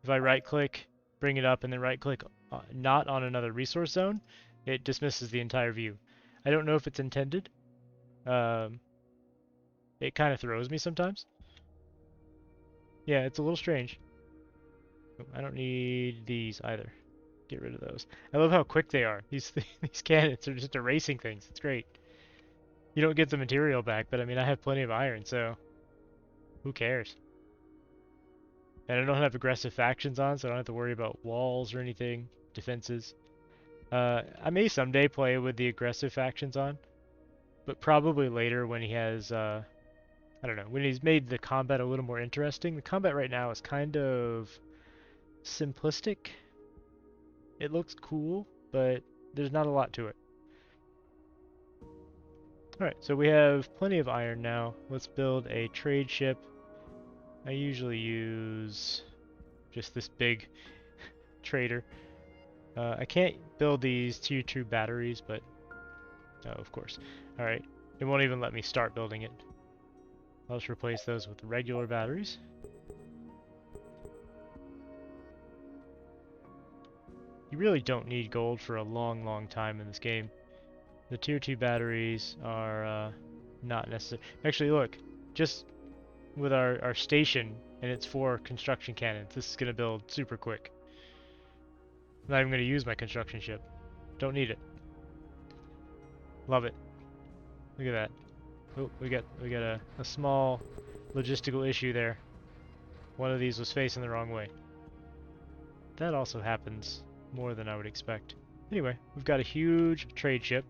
If I right click, bring it up, and then right click not on another resource zone, it dismisses the entire view. I don't know if it's intended. It kind of throws me sometimes. Yeah, it's a little strange. I don't need these either. Get rid of those. I love how quick they are. These these cannons are just erasing things. It's great. You don't get the material back, but I mean, I have plenty of iron, so who cares? And I don't have aggressive factions on, so I don't have to worry about walls or anything, defenses. I may someday play with the aggressive factions on, but probably later when he has, I don't know, when he's made the combat a little more interesting. The combat right now is kind of simplistic. It looks cool, but there's not a lot to it. Alright, so we have plenty of iron now. Let's build a trade ship. I usually use just this big trader. I can't build these tier 2 batteries, but oh, of course. Alright, it won't even let me start building it. I'll just replace those with regular batteries. You really don't need gold for a long time in this game. The tier 2 batteries are not necessary. Actually, look, just with our station and its 4 construction cannons, this is going to build super quick. I'm not even going to use my construction ship. Don't need it. Love it. Look at that. Oh, we got a small logistical issue there. One of these was facing the wrong way. That also happens more than I would expect. Anyway, we've got a huge trade ship.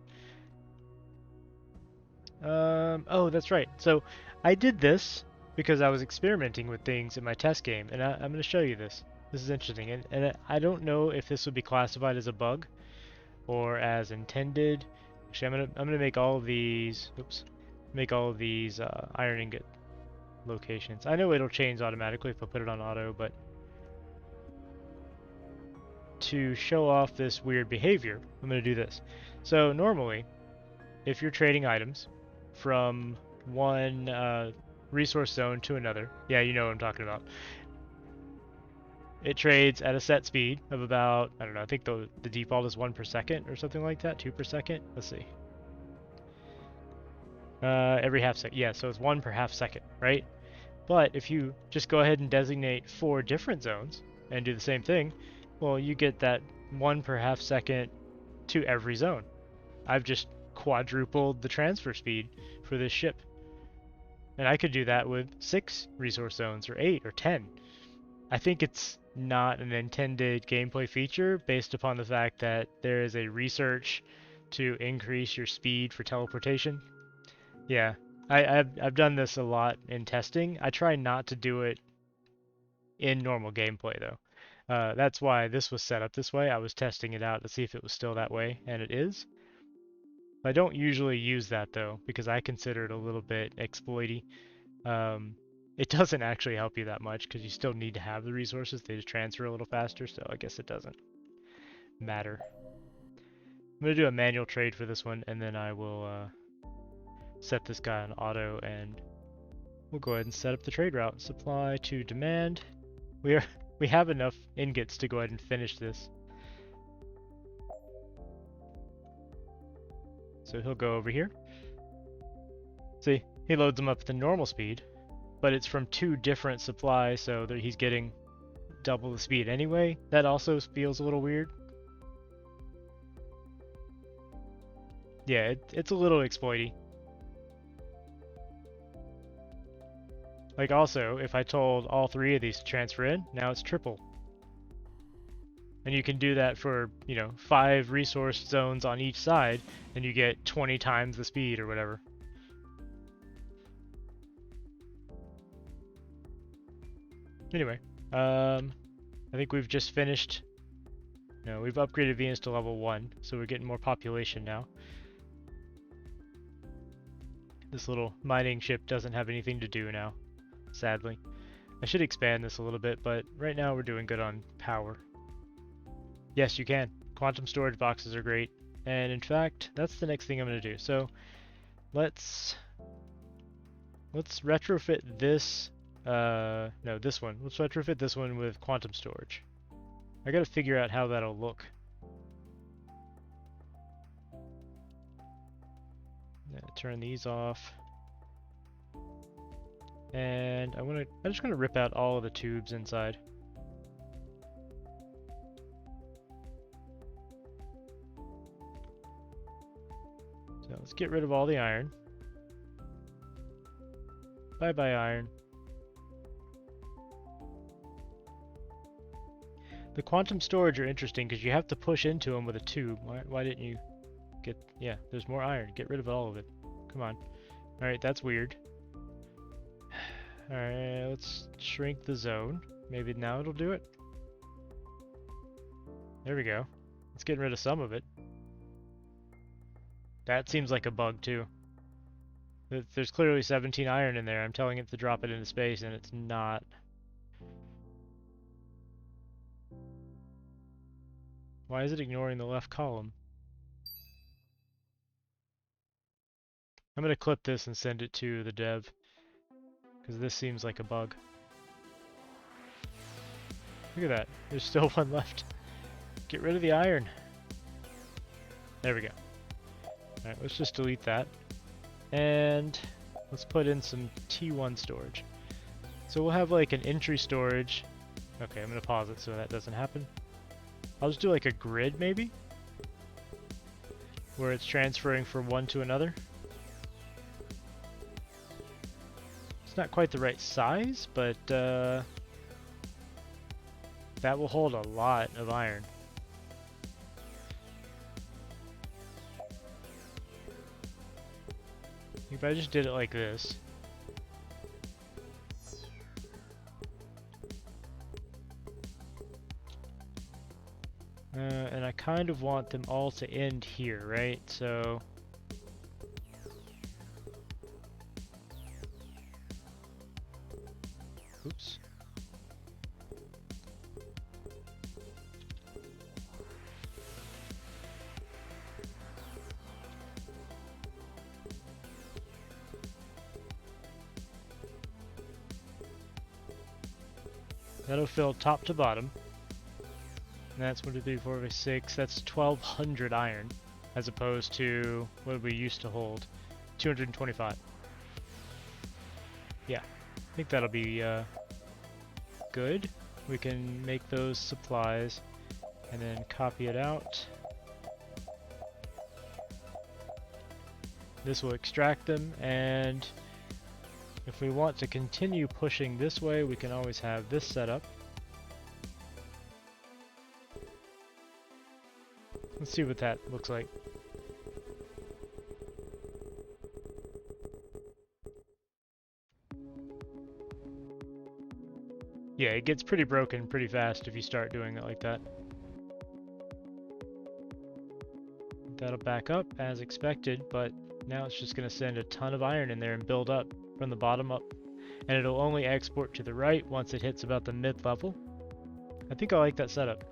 Oh, that's right. So I did this because I was experimenting with things in my test game, and I'm going to show you this. This is interesting, and I don't know if this would be classified as a bug or as intended. Actually, I'm gonna make all of these. Oops, make all of these iron ingot locations. I know it'll change automatically if I put it on auto, but to show off this weird behavior, I'm gonna do this. So normally, if you're trading items from one resource zone to another, yeah, you know what I'm talking about. It trades at a set speed of about, I don't know, I think the default is 1 per second or something like that, 2 per second. Let's see. Every half second. Yeah, so it's 1 per half second, right? But if you just go ahead and designate 4 different zones and do the same thing, well, you get that 1 per half second to every zone. I've just quadrupled the transfer speed for this ship. And I could do that with 6 resource zones, or 8, or 10. I think it's not an intended gameplay feature based upon the fact that there is a research to increase your speed for teleportation. Yeah, I've done this a lot in testing. I try not to do it in normal gameplay though. That's why this was set up this way. I was testing it out to see if it was still that way, and it is. I don't usually use that though, because I consider it a little bit exploity. It doesn't actually help you that much because you still need to have the resources. They just transfer a little faster, so I guess it doesn't matter. I'm going to do a manual trade for this one, and then I will set this guy on auto, and we'll go ahead and set up the trade route. Supply to demand. We have enough ingots to go ahead and finish this. So he'll go over here. See, he loads them up at the normal speed, but it's from 2 different supplies, so that he's getting double the speed anyway. That also feels a little weird. Yeah, it's a little exploity. Like also, if I told all 3 of these to transfer in, now it's triple. And you can do that for, 5 resource zones on each side, and you get 20 times the speed or whatever. Anyway, I think we've just finished. No, we've upgraded Venus to level 1, so we're getting more population now. This little mining ship doesn't have anything to do now, sadly. I should expand this a little bit, but right now we're doing good on power. Yes, you can. Quantum storage boxes are great. And in fact, that's the next thing I'm going to do. So let's retrofit this. No, this one. Let's retrofit this one with quantum storage. I got to figure out how that'll look. Turn these off. And I'm just gonna rip out all of the tubes inside. So let's get rid of all the iron. Bye bye iron. The quantum storage are interesting because you have to push into them with a tube. Why didn't you get... Yeah, there's more iron. Get rid of all of it. Come on. Alright, that's weird. Alright, let's shrink the zone. Maybe now it'll do it. There we go. It's getting rid of some of it. That seems like a bug too. There's clearly 17 iron in there. I'm telling it to drop it into space and it's not. Why is it ignoring the left column? I'm going to clip this and send it to the dev, because this seems like a bug. Look at that. There's still one left. Get rid of the iron. There we go. Alright, let's just delete that. And let's put in some T1 storage. So we'll have like an entry storage. Okay, I'm going to pause it so that doesn't happen. I'll just do like a grid maybe, where it's transferring from one to another. It's not quite the right size, but that will hold a lot of iron. If I just did it like this. And I kind of want them all to end here, right? So... Oops. That'll fill top to bottom. And that's 1, 2, 3, 4, 5, 6. That's 1,200 iron, as opposed to what we used to hold, 225. Yeah, I think that'll be good. We can make those supplies and then copy it out. This will extract them, and if we want to continue pushing this way, we can always have this set up. Let's see what that looks like. Yeah, it gets pretty broken pretty fast if you start doing it like that. That'll back up as expected, but now it's just going to send a ton of iron in there and build up from the bottom up. And it'll only export to the right once it hits about the mid-level. I think I like that setup.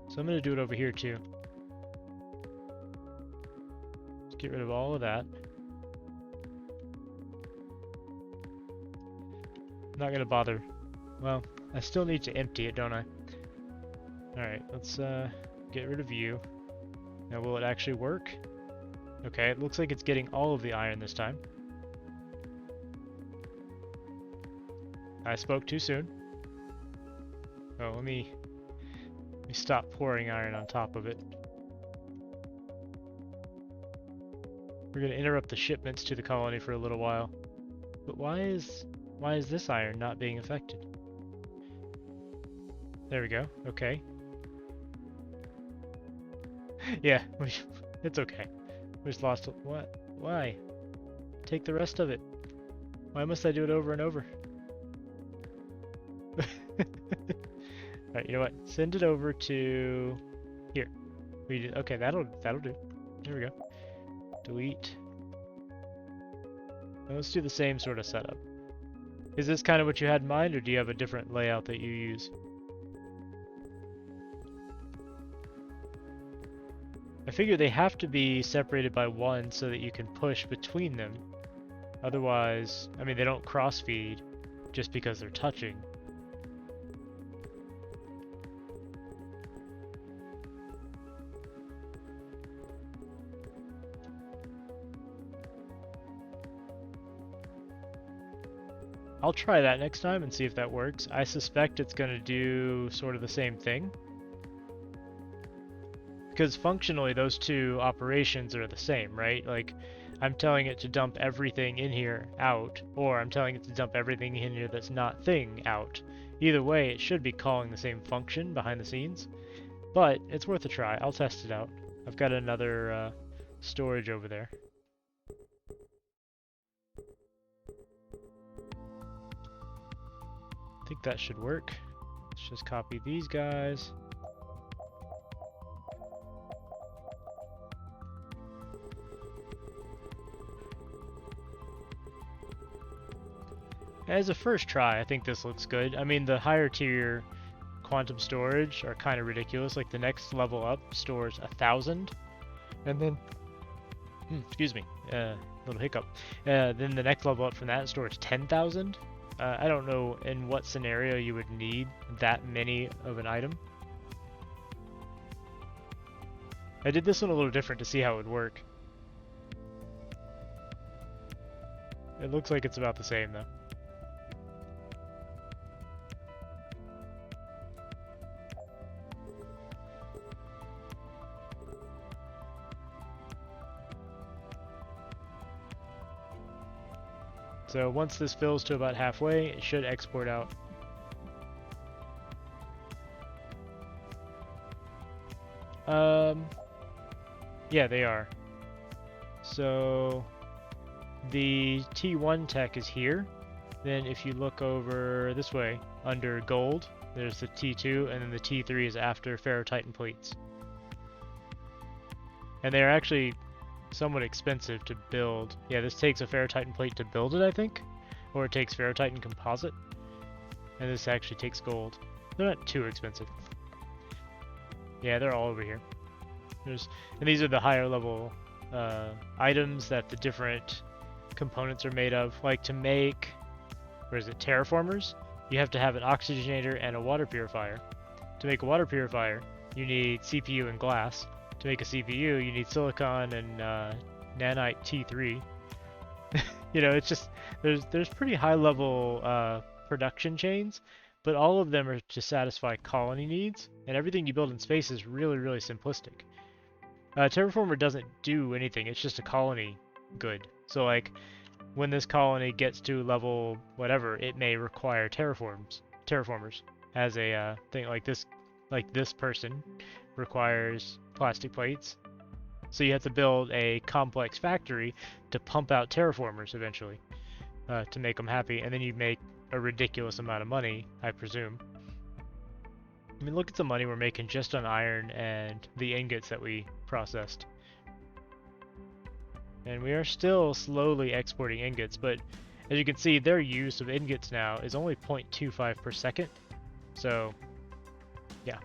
So I'm going to do it over here too. Get rid of all of that. Not going to bother. Well, I still need to empty it, don't I? Alright, let's get rid of you. Now will it actually work? Okay, it looks like it's getting all of the iron this time. I spoke too soon. Oh, let me stop pouring iron on top of it. We're going to interrupt the shipments to the colony for a little while. But why is this iron not being affected? There we go. Okay. Yeah, it's okay. We just lost... What? Why? Take the rest of it. Why must I do it over and over? Alright, you know what? Send it over to... Here. Okay, that'll do. There we go. Delete. And let's do the same sort of setup. Is this kind of what you had in mind, or do you have a different layout that you use? I figure they have to be separated by 1 so that you can push between them. Otherwise, I mean, they don't cross-feed just because they're touching. I'll try that next time and see if that works. I suspect it's going to do sort of the same thing. Because functionally, those two operations are the same, right? Like, I'm telling it to dump everything in here out, or I'm telling it to dump everything in here that's not thing out. Either way, it should be calling the same function behind the scenes. But it's worth a try. I'll test it out. I've got another storage over there. I think that should work. Let's just copy these guys. As a first try, I think this looks good. I mean, the higher tier quantum storage are kind of ridiculous. Like the next level up stores 1,000, and then, excuse me, little hiccup. Then the next level up from that stores 10,000. I don't know in what scenario you would need that many of an item. I did this one a little different to see how it would work. It looks like it's about the same though. So once this fills to about halfway, it should export out. Yeah, they are. So the T1 tech is here. Then if you look over this way, under gold, there's the T2, and then the T3 is after ferrotitan plates. And they're actually somewhat expensive to build. Yeah, this takes a ferrotitan plate to build it, I think. Or it takes ferrotitan composite. And this actually takes gold. They're not too expensive. Yeah, they're all over here. And these are the higher level items that the different components are made of. Like to make, terraformers, you have to have an oxygenator and a water purifier. To make a water purifier, you need CPU and glass. To make a CPU, you need silicon and nanite T3. You know, it's just there's pretty high level production chains, but all of them are to satisfy colony needs, and everything you build in space is really, really simplistic. Terraformer doesn't do anything; it's just a colony good. So like, when this colony gets to level whatever, it may require terraformers as a thing like this. Like this person requires plastic plates, so you have to build a complex factory to pump out terraformers eventually to make them happy, and then you make a ridiculous amount of money, I presume. I mean, look at the money we're making just on iron and the ingots that we processed. And we are still slowly exporting ingots, but as you can see, their use of ingots now is only 0.25 per second. So, yeah.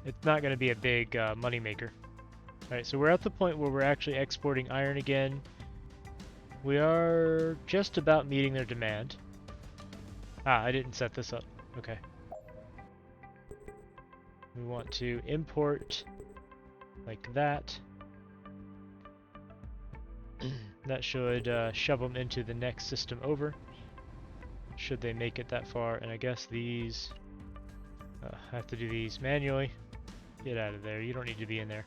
It's not going to be a big money maker. Alright, so we're at the point where we're actually exporting iron again. We are just about meeting their demand. Ah, I didn't set this up. Okay. We want to import like that. That should shove them into the next system over, should they make it that far. And I guess these, I have to do these manually. Get out of there, you don't need to be in there.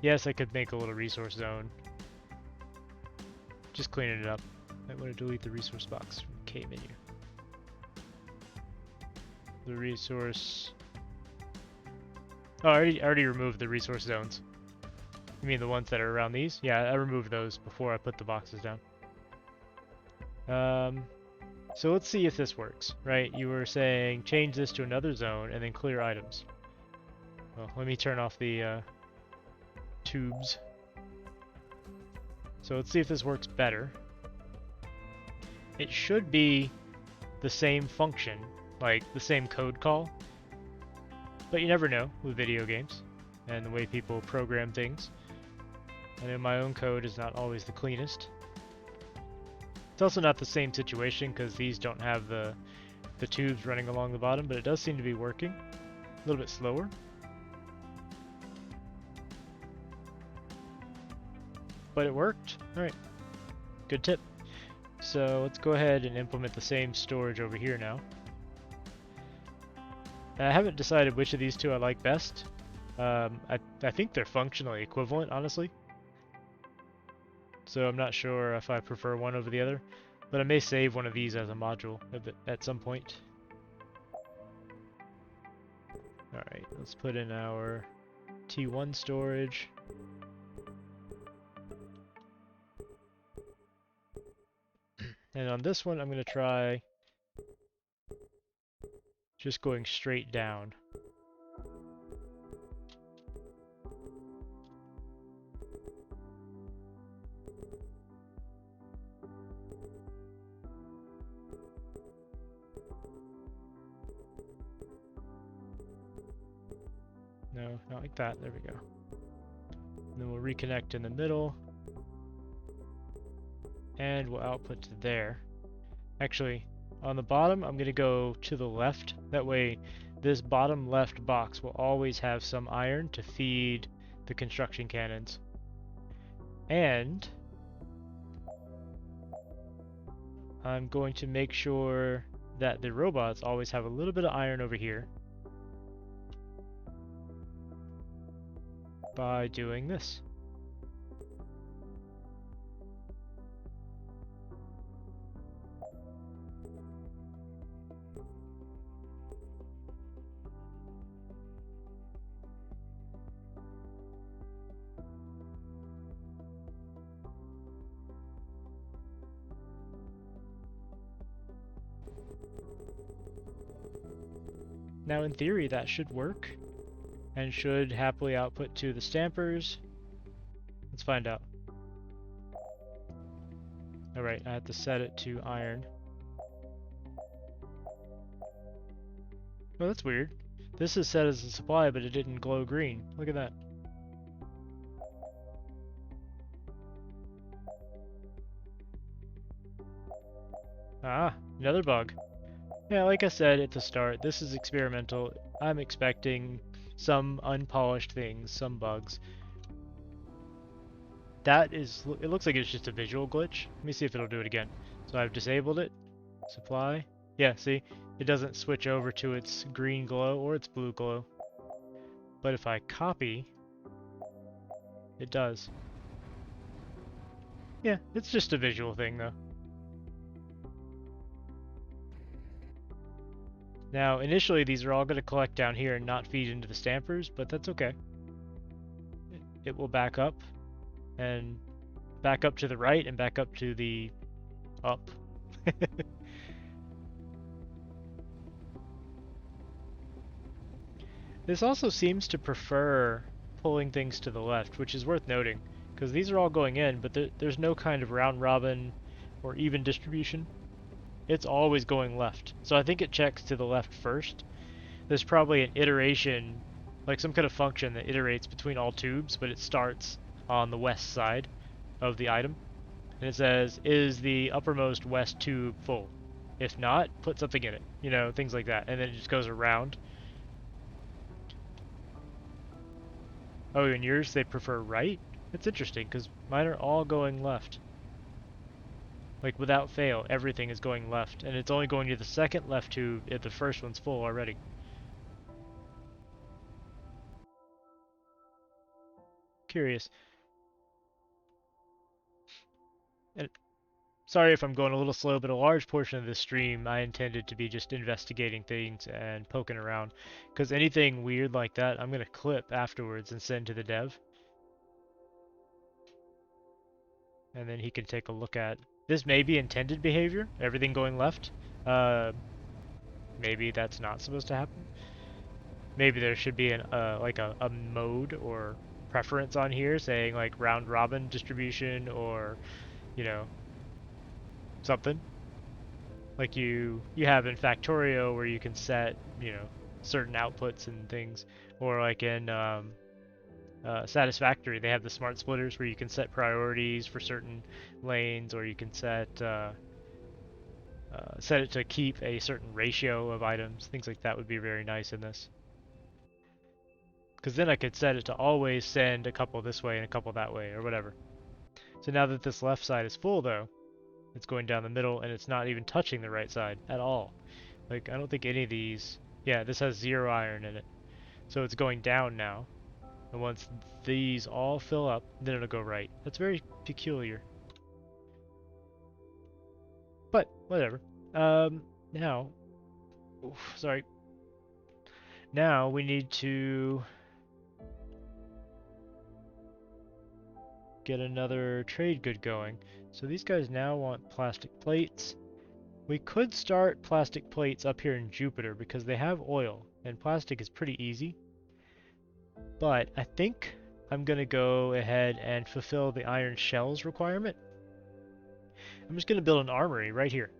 Yes, I could make a little resource zone. Just cleaning it up. I want to delete the resource box from K menu. The resource... Oh, I already removed the resource zones. You mean the ones that are around these? Yeah, I removed those before I put the boxes down. So let's see if this works, right? You were saying change this to another zone and then clear items. Well, let me turn off the tubes. So let's see if this works better. It should be the same function, like the same code call. But you never know with video games and the way people program things. I know my own code is not always the cleanest. It's also not the same situation because these don't have the tubes running along the bottom, but it does seem to be working. A little bit slower. But it worked. Alright. Good tip. So let's go ahead and implement the same storage over here now. I haven't decided which of these two I like best. I think they're functionally equivalent, honestly. So I'm not sure if I prefer one over the other, but I may save one of these as a module at some point. Alright, let's put in our T1 storage. And on this one, I'm going to try just going straight down. No, not like that. There we go. And then we'll reconnect in the middle. And we'll output to there. Actually, on the bottom, I'm going to go to the left. That way, this bottom left box will always have some iron to feed the construction cannons. And I'm going to make sure that the robots always have a little bit of iron over here by doing this. Now in theory that should work and should happily output to the stampers. Let's find out. Alright, I have to set it to iron. Oh, that's weird. This is set as a supply, but it didn't glow green. Look at that. Ah, another bug. Yeah, like I said at the start, this is experimental. I'm expecting some unpolished things, some bugs. That is, it looks like it's just a visual glitch. Let me see if it'll do it again. So I've disabled it. Supply. Yeah, see? It doesn't switch over to its green glow or its blue glow. But if I copy, it does. Yeah, it's just a visual thing though. Now, initially these are all going to collect down here and not feed into the stampers, but that's okay. It will back up, and back up to the right, and back up to the up. This also seems to prefer pulling things to the left, which is worth noting, because these are all going in, but there's no kind of round robin or even distribution. It's always going left. So I think it checks to the left first. There's probably an iteration, like some kind of function that iterates between all tubes, but it starts on the west side of the item. And it says, is the uppermost west tube full? If not, put something in it. You know, things like that. And then it just goes around. Oh, in yours they prefer right? It's interesting, because mine are all going left. Like, without fail, everything is going left, and it's only going to the second left tube if the first one's full already. Curious. And sorry if I'm going a little slow, but a large portion of this stream I intended to be just investigating things and poking around, because anything weird like that I'm going to clip afterwards and send to the dev. And then he can take a look at. This may be intended behavior, everything going left. Maybe that's not supposed to happen. Maybe there should be an like a mode or preference on here saying like round robin distribution, or you know, something like you have in Factorio where you can set, you know, certain outputs and things, or like in Satisfactory they have the smart splitters where you can set priorities for certain lanes, or you can set set it to keep a certain ratio of items. Things like that would be very nice in this. Because then I could set it to always send a couple this way and a couple that way, or whatever. So now that this left side is full, though, It's going down the middle, and it's not even touching the right side at all. Like, I don't think any of these... Yeah, this has 0 iron in it. So it's going down now. And once these all fill up, then it'll go right. That's very peculiar. But, whatever. Now... Oof, sorry. Now we need to... get another trade good going. So these guys now want plastic plates. We could start plastic plates up here in Jupiter because they have oil, and plastic is pretty easy. But I think I'm going to go ahead and fulfill the iron shells requirement. I'm just going to build an armory right here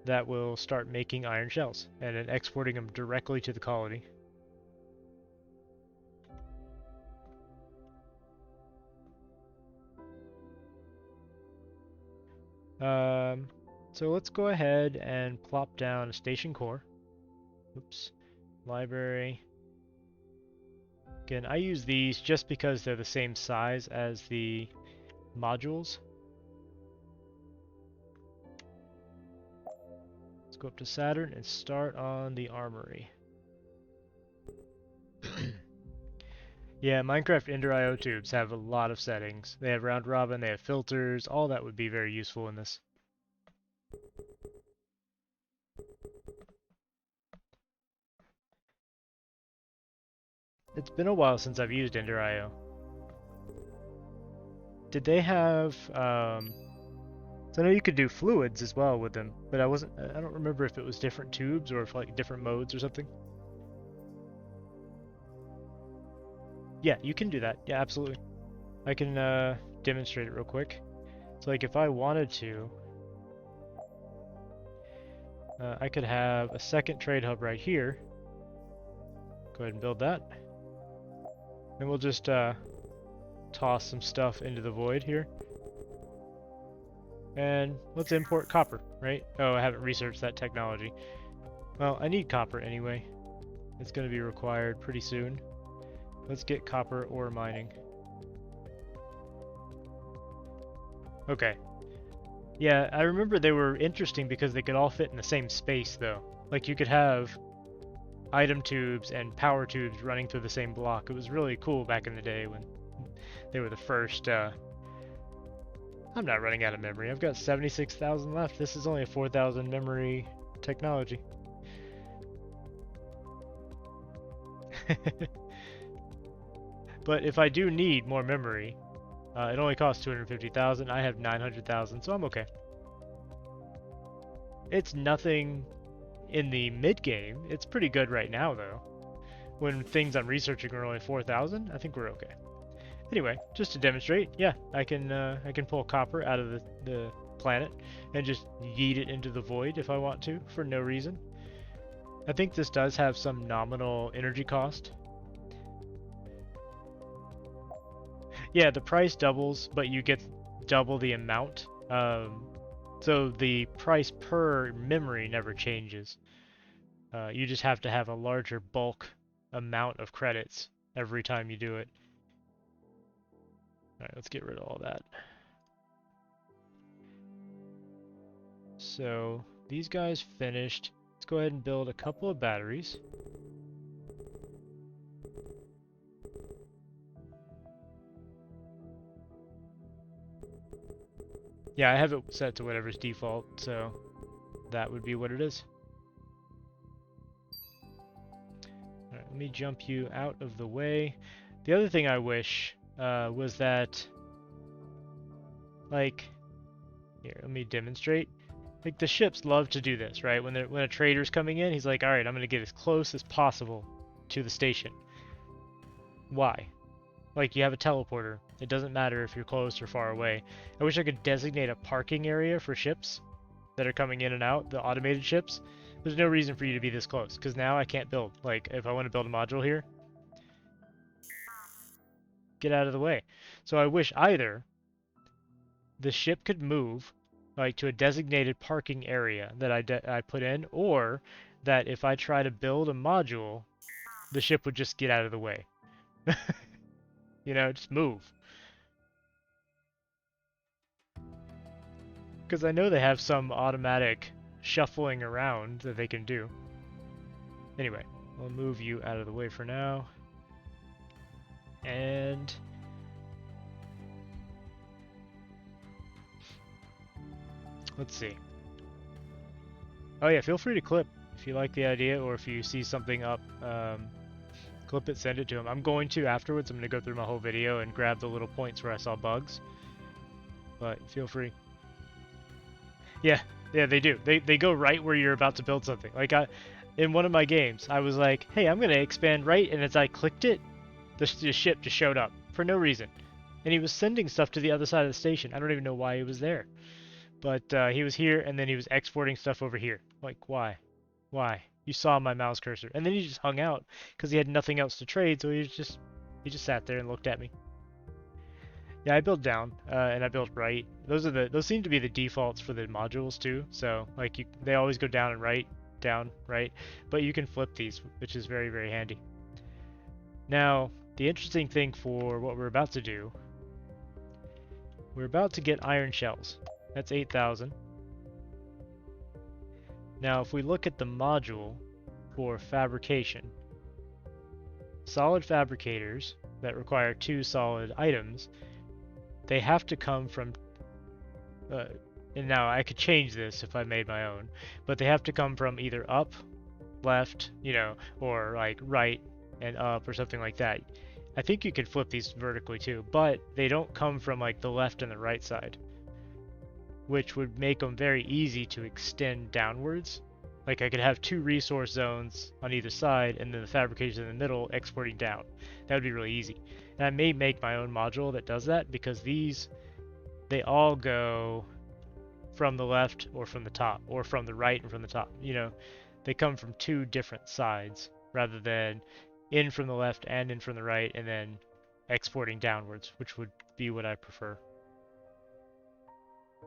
that will start making iron shells and then exporting them directly to the colony. So let's go ahead and plop down a station core. Oops. Library. Again, I use these just because they're the same size as the modules. Let's go up to Saturn and start on the armory. Yeah, Minecraft Ender IO tubes have a lot of settings. They have round robin, they have filters, all that would be very useful in this. It's been a while since I've used Ender IO. Did they have, so I know you could do fluids as well with them, but I don't remember if it was different tubes or if like different modes or something. Yeah, you can do that. Yeah, absolutely. I can demonstrate it real quick. So like if I wanted to, I could have a second trade hub right here. Go ahead and build that. And we'll just toss some stuff into the void here. And let's import copper, right? Oh, I haven't researched that technology. Well, I need copper anyway. It's going to be required pretty soon. Let's get copper ore mining. Okay. Yeah, I remember they were interesting because they could all fit in the same space, though. Like, you could have item tubes and power tubes running through the same block. It was really cool back in the day when they were the first. I'm not running out of memory. I've got 76,000 left. This is only a 4,000 memory technology. But if I do need more memory, it only costs 250,000. I have 900,000, so I'm okay. It's nothing in the mid-game. It's pretty good right now, though. When things I'm researching are only 4,000, I think we're okay. Anyway, just to demonstrate, yeah, I can pull copper out of the planet and just yeet it into the void if I want to, for no reason. I think this does have some nominal energy cost. Yeah, the price doubles, but you get double the amount. So the price per memory never changes. You just have to have a larger bulk amount of credits every time you do it. Alright, let's get rid of all that. So, these guys finished. Let's go ahead and build a couple of batteries. Yeah, I have it set to whatever's default, so that would be what it is. Alright, let me jump you out of the way. The other thing I wish was that, like, here, let me demonstrate. Like, the ships love to do this, right? When a trader's coming in, he's like, alright, I'm gonna get as close as possible to the station. Why? Like, you have a teleporter. It doesn't matter if you're close or far away. I wish I could designate a parking area for ships that are coming in and out, the automated ships. There's no reason for you to be this close, because now I can't build. Like, if I want to build a module here, get out of the way. So I wish either the ship could move, like, to a designated parking area that I put in, or that if I try to build a module, the ship would just get out of the way. You know, just move. Because I know they have some automatic shuffling around that they can do. Anyway, I'll move you out of the way for now. And let's see. Oh yeah, feel free to clip if you like the idea, or if you see something up, clip it, send it to him. I'm going to afterwards. I'm going to go through my whole video and grab the little points where I saw bugs. But feel free. Yeah, they do. They go right where you're about to build something. Like in one of my games, I was like, hey, I'm going to expand right, and as I clicked it, the ship just showed up for no reason. And he was sending stuff to the other side of the station. I don't even know why he was there. But he was here, and then he was exporting stuff over here. Like, why? Why? You saw my mouse cursor. And then he just hung out because he had nothing else to trade, so he just sat there and looked at me. Yeah, I built down, and I built right. Those seem to be the defaults for the modules too. So like they always go down and right, down, right. But you can flip these, which is very, very handy. Now, the interesting thing for what we're about to do, we're about to get iron shells. That's 8,000. Now, if we look at the module for fabrication, solid fabricators that require 2 solid items, they have to come from, and now I could change this if I made my own, but they have to come from either up, left, or like right and up or something like that. I think you could flip these vertically too, but they don't come from like the left and the right side, which would make them very easy to extend downwards. Like I could have 2 resource zones on either side and then the fabrication in the middle exporting down. That would be really easy. And I may make my own module that does that because they all go from the left or from the top, or from the right and from the top. They come from 2 different sides rather than in from the left and in from the right and then exporting downwards, which would be what I prefer.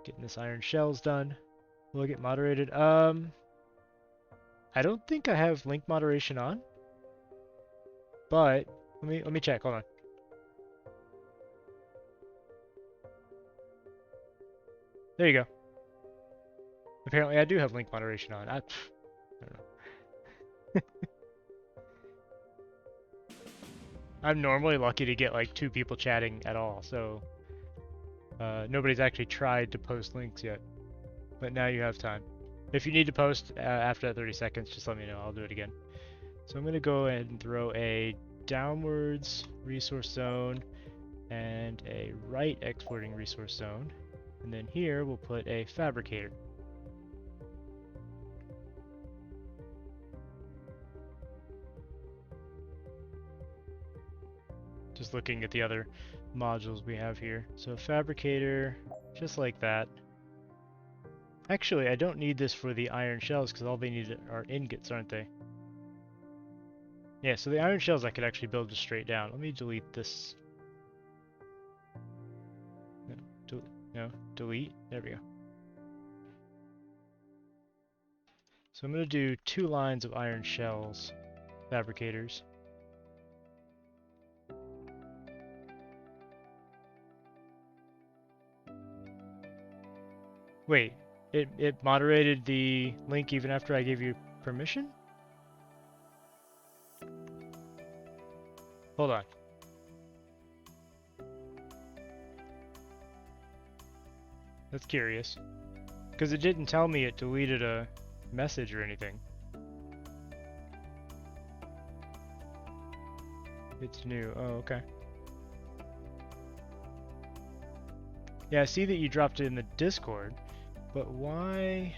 Getting this iron shells done. Will I get moderated? I don't think I have link moderation on, but let me check. Hold on. There you go. Apparently I do have link moderation on. I don't know. I'm normally lucky to get like 2 people chatting at all, so nobody's actually tried to post links yet. But now you have time. If you need to post after that 30 seconds, just let me know. I'll do it again. So I'm going to go ahead and throw a downwards resource zone and a right exporting resource zone. And then here we'll put a fabricator. Just looking at the other modules we have here. So a fabricator, just like that. Actually, I don't need this for the iron shells because all they need are ingots, aren't they? Yeah, so the iron shells I could actually build just straight down. Let me delete this. No, delete. There we go. So I'm going to do 2 lines of iron shells, fabricators. Wait, it moderated the link even after I gave you permission? Hold on. That's curious. Because it didn't tell me it deleted a message or anything. It's new. Oh, okay. Yeah, I see that you dropped it in the Discord, but why?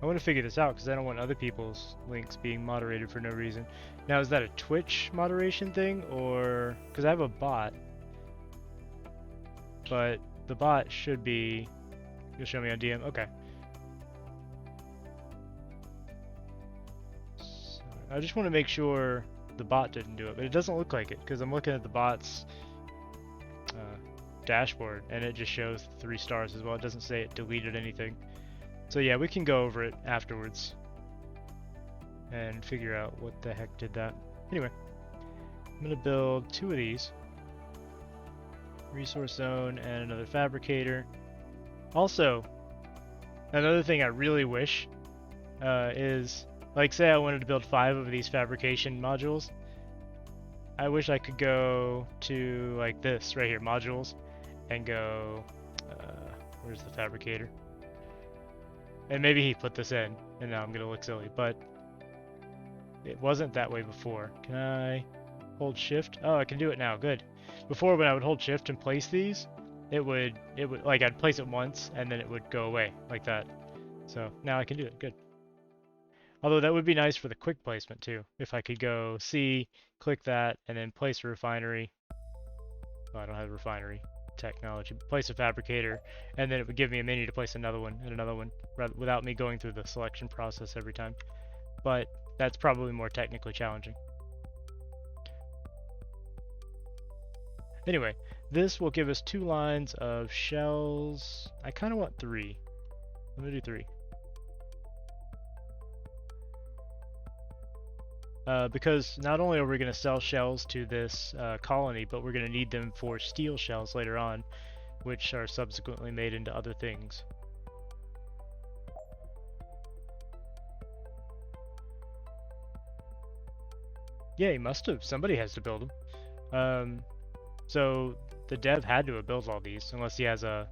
I want to figure this out because I don't want other people's links being moderated for no reason. Now, is that a Twitch moderation thing, or because I have a bot, but the bot should be. You'll show me on DM. Okay. So I just want to make sure the bot didn't do it, but it doesn't look like it because I'm looking at the bot's dashboard and it just shows 3 stars as well. It doesn't say it deleted anything. So yeah, we can go over it afterwards and figure out what the heck did that. Anyway, I'm gonna build 2 of these. Resource zone and another fabricator. Also, another thing I really wish is, like, say I wanted to build 5 of these fabrication modules. I wish I could go to, like, this right here, modules, and go, where's the fabricator? And maybe he put this in, and now I'm gonna look silly, but it wasn't that way before. Can I hold shift? Oh, I can do it now, good. Before, when I would hold shift and place these, it would, like, I'd place it once, and then it would go away, like that. So, now I can do it, good. Although that would be nice for the quick placement too. If I could go C, click that, and then place a refinery. Well, I don't have a refinery technology. Place a fabricator, and then it would give me a menu to place another one and another one, without me going through the selection process every time. But that's probably more technically challenging. Anyway, this will give us 2 lines of shells. I kind of want 3. I'm gonna do 3. Because not only are we going to sell shells to this colony, but we're going to need them for steel shells later on, which are subsequently made into other things. Yeah, he must have. Somebody has to build them. So the dev had to have built all these, unless he has a...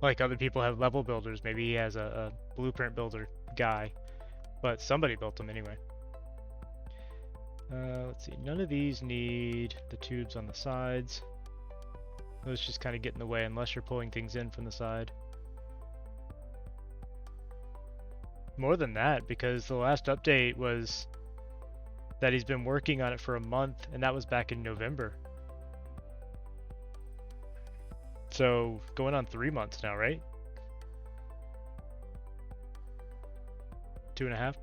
Like other people have level builders, maybe he has a blueprint builder guy. But somebody built them anyway. Let's see, none of these need the tubes on the sides. Those just kind of get in the way unless you're pulling things in from the side. More than that, because the last update was that he's been working on it for a month, and that was back in November. So, going on 3 months now, right? 2.5?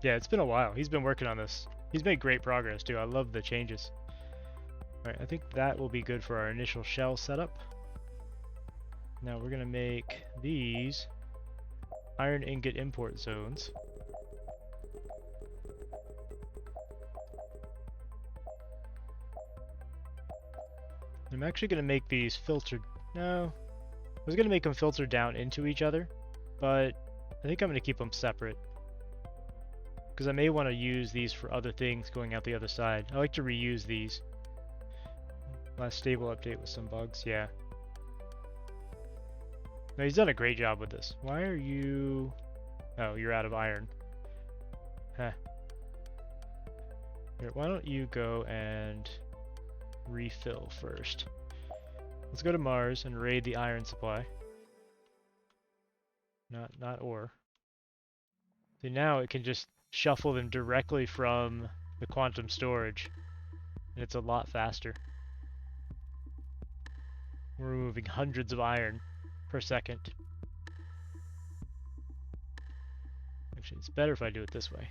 Yeah, it's been a while. He's been working on this. He's made great progress too. I love the changes. Alright, I think that will be good for our initial shell setup. Now we're going to make these iron ingot import zones. I'm actually going to make these filtered. No, I was going to make them filter down into each other, but I think I'm going to keep them separate. Because I may want to use these for other things going out the other side. I like to reuse these. Last stable update with some bugs, yeah. No, he's done a great job with this. Why are you... Oh, you're out of iron. Huh. Here, why don't you go and refill first. Let's go to Mars and raid the iron supply. Not ore. See, now it can just shuffle them directly from the quantum storage, and it's a lot faster. We're removing hundreds of iron per second. Actually, it's better if I do it this way.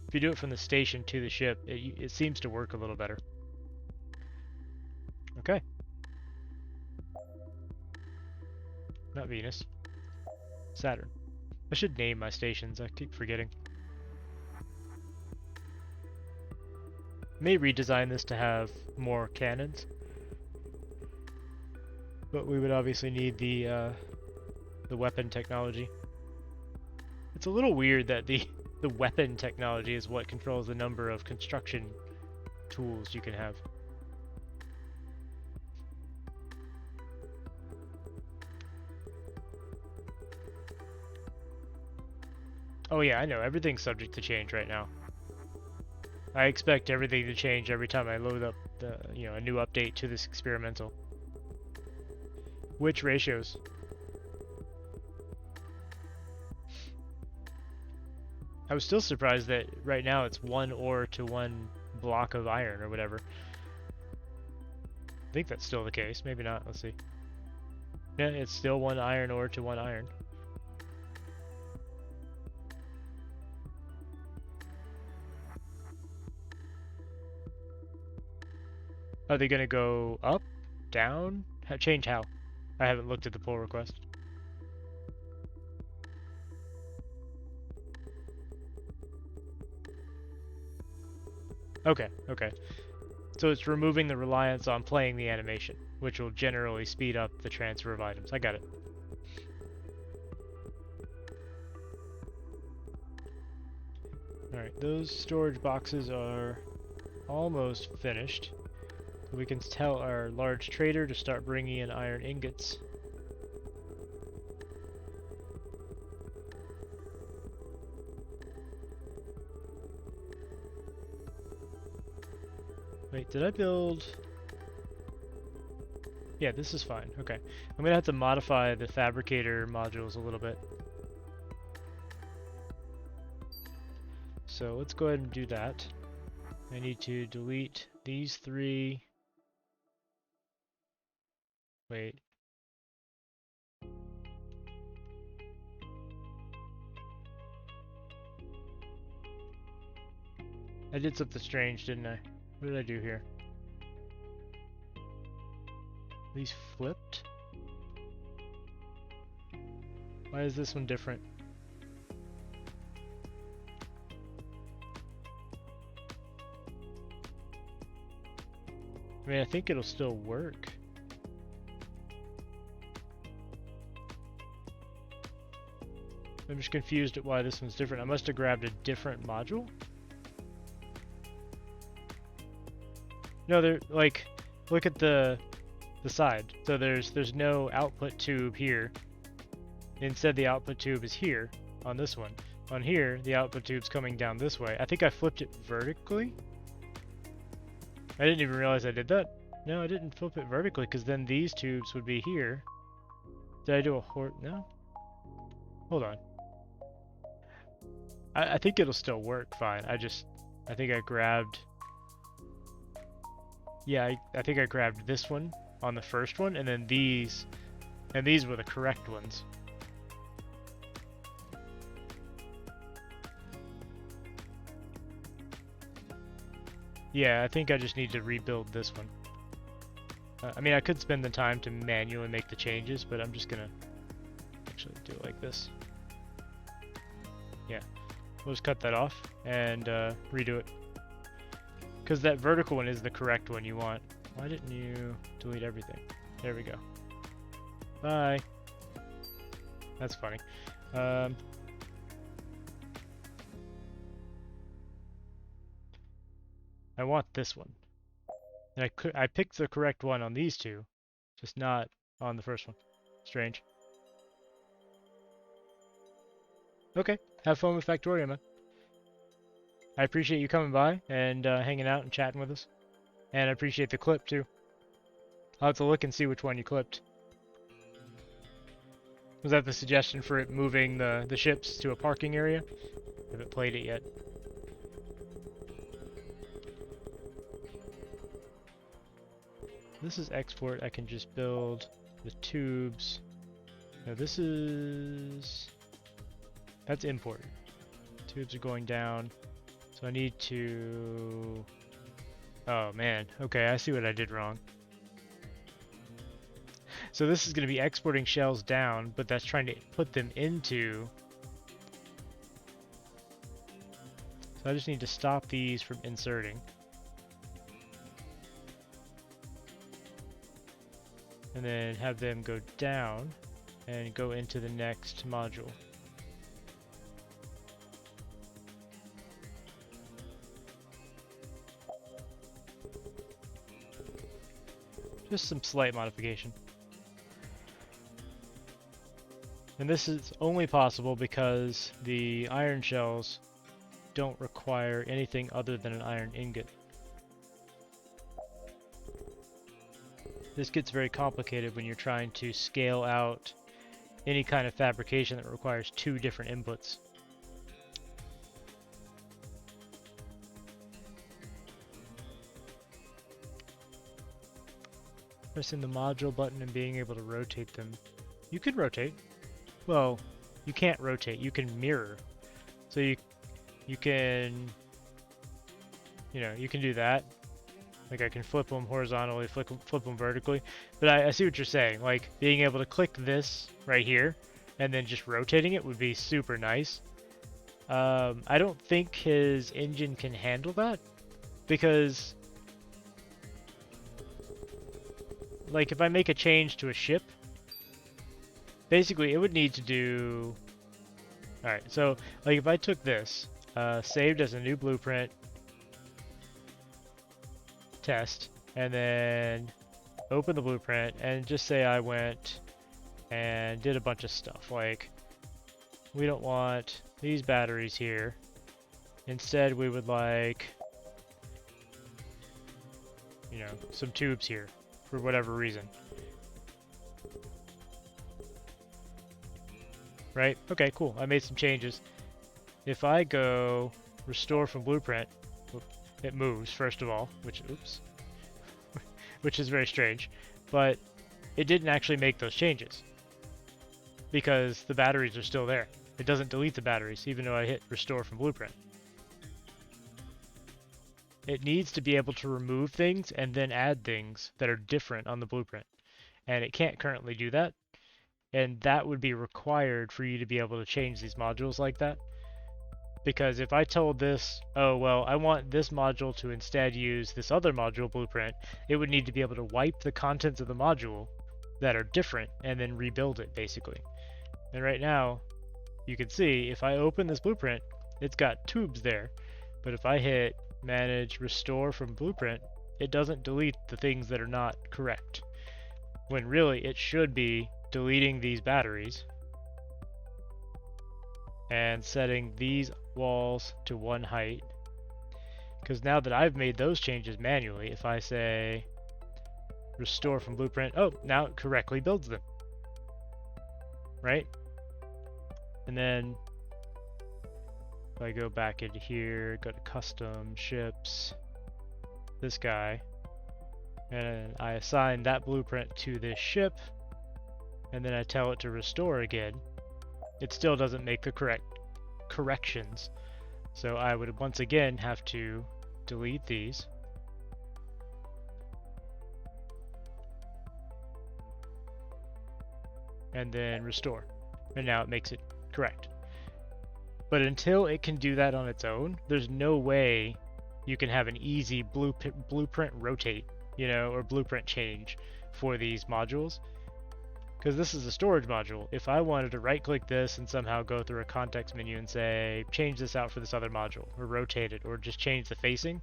If you do it from the station to the ship, it seems to work a little better. Okay. Not Venus. Saturn. I should name my stations, I keep forgetting. May redesign this to have more cannons, but we would obviously need the weapon technology. It's a little weird that the weapon technology is what controls the number of construction tools you can have. Oh yeah, I know, everything's subject to change right now. I expect everything to change every time I load up the, a new update to this experimental. Which ratios? I was still surprised that right now it's 1 ore to 1 block of iron or whatever. I think that's still the case, maybe not, let's see. Yeah, it's still 1 iron ore to 1 iron. Are they gonna go up? Down? Change how? I haven't looked at the pull request. Okay, okay. So it's removing the reliance on playing the animation. which will generally speed up the transfer of items. I got it. Alright, those storage boxes are almost finished. We can tell our large trader to start bringing in iron ingots. Wait, did I build... Yeah, this is fine. Okay. I'm gonna have to modify the fabricator modules a little bit. So let's go ahead and do that. I need to delete these three. Wait. I did something strange, didn't I? What did I do here? These flipped? Why is this one different? I mean, I think it'll still work. I'm just confused at why this one's different. I must have grabbed a different module? No, they're like, look at the side. So there's no output tube here. Instead, the output tube is here on this one. On here, the output tube's coming down this way. I think I flipped it vertically. I didn't even realize I did that. No, I didn't flip it vertically because then these tubes would be here. Did I do a no? Hold on. I think it'll still work fine. I think I grabbed... Yeah, I think I grabbed this one on the first one, and then these, and these were the correct ones. Yeah, I think I just need to rebuild this one. I mean, I could spend the time to manually make the changes, but I'm just gonna actually do it like this. Yeah, we'll just cut that off and redo it. Because that vertical one is the correct one you want. Why didn't you delete everything? There we go. Bye. That's funny. I want this one. And I picked the correct one on these two, just not on the first one. Strange. Okay, have fun with Factorio, man. I appreciate you coming by and hanging out and chatting with us. And I appreciate the clip, too. I'll have to look and see which one you clipped. Was that the suggestion for it moving the ships to a parking area? I haven't played it yet. This is export. I can just build the tubes. No, this is... That's import. Tubes are going down. So I need to... Oh man, okay, I see what I did wrong. So this is going to be exporting shells down, but that's trying to put them into... So I just need to stop these from inserting. And then have them go down and go into the next module. Just some slight modification. And this is only possible because the iron shells don't require anything other than an iron ingot. This gets very complicated when you're trying to scale out any kind of fabrication that requires two different inputs. Pressing the module button and being able to rotate them. You could rotate. Well, you can't rotate. You can mirror. So you can, you can do that. Like I can flip them horizontally, flip them vertically. But I see what you're saying. Like being able to click this right here and then just rotating it would be super nice. I don't think his engine can handle that because like if I make a change to a ship, basically it would need to do... Alright, so like if I took this, saved as a new blueprint, test, and then open the blueprint, and just say I went and did a bunch of stuff, like we don't want these batteries here. Instead, we would like, you know, some tubes here for whatever reason. Right? Okay, cool. I made some changes. If I go restore from blueprint, it moves first of all, which, oops, which is very strange, but it didn't actually make those changes because the batteries are still there. It doesn't delete the batteries, even though I hit restore from blueprint. It needs to be able to remove things and then add things that are different on the blueprint. And it can't currently do that. And that would be required for you to be able to change these modules like that. Because if I told this, oh, well, I want this module to instead use this other module blueprint, it would need to be able to wipe the contents of the module that are different and then rebuild it, basically. And right now, you can see, if I open this blueprint, it's got tubes there. But if I hit manage restore from blueprint, it doesn't delete the things that are not correct. When really, it should be deleting these batteries and setting these walls to 1 height. Because now that I've made those changes manually, if I say restore from blueprint, oh, now it correctly builds them. Right? And then if I go back into here, go to custom ships, this guy, and I assign that blueprint to this ship, and then I tell it to restore again, it still doesn't make the correct corrections. So I would once again have to delete these. And then restore. And now it makes it correct. But until it can do that on its own, there's no way you can have an easy blueprint rotate, you know, or blueprint change for these modules. Because this is a storage module. If I wanted to right-click this and somehow go through a context menu and say, change this out for this other module, or rotate it, or just change the facing,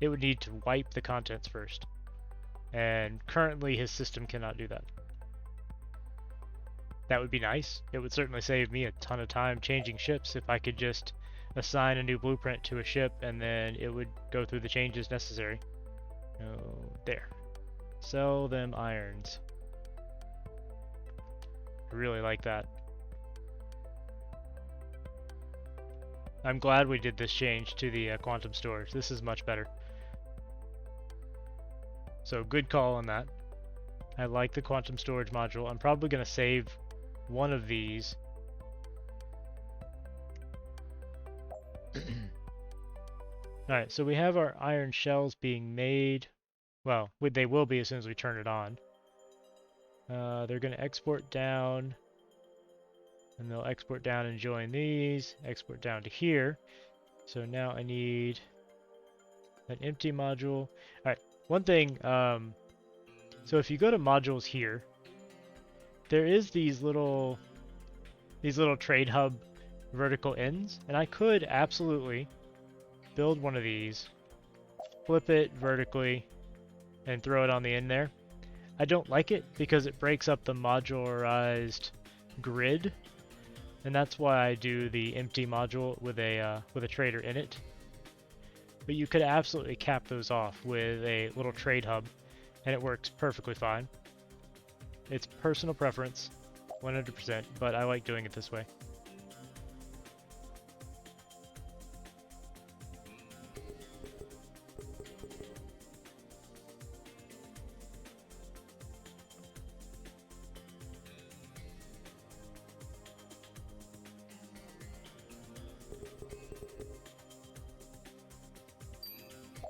it would need to wipe the contents first. And currently his system cannot do that. That would be nice. It would certainly save me a ton of time changing ships if I could just assign a new blueprint to a ship and then it would go through the changes necessary. Oh, there. Sell them irons. I really like that. I'm glad we did this change to the quantum storage. This is much better. So good call on that. I like the quantum storage module. I'm probably going to save one of these. Alright, so we have our iron shells being made. Well, they will be as soon as we turn it on. They're going to export down, and they'll export down and join these, export down to here. So now I need an empty module. Alright, one thing, so if you go to modules here, there is these little trade hub vertical ends, and I could absolutely build one of these, flip it vertically, and throw it on the end there. I don't like it because it breaks up the modularized grid, and that's why I do the empty module with a trader in it. But you could absolutely cap those off with a little trade hub, and it works perfectly fine. It's personal preference, 100%, but I like doing it this way.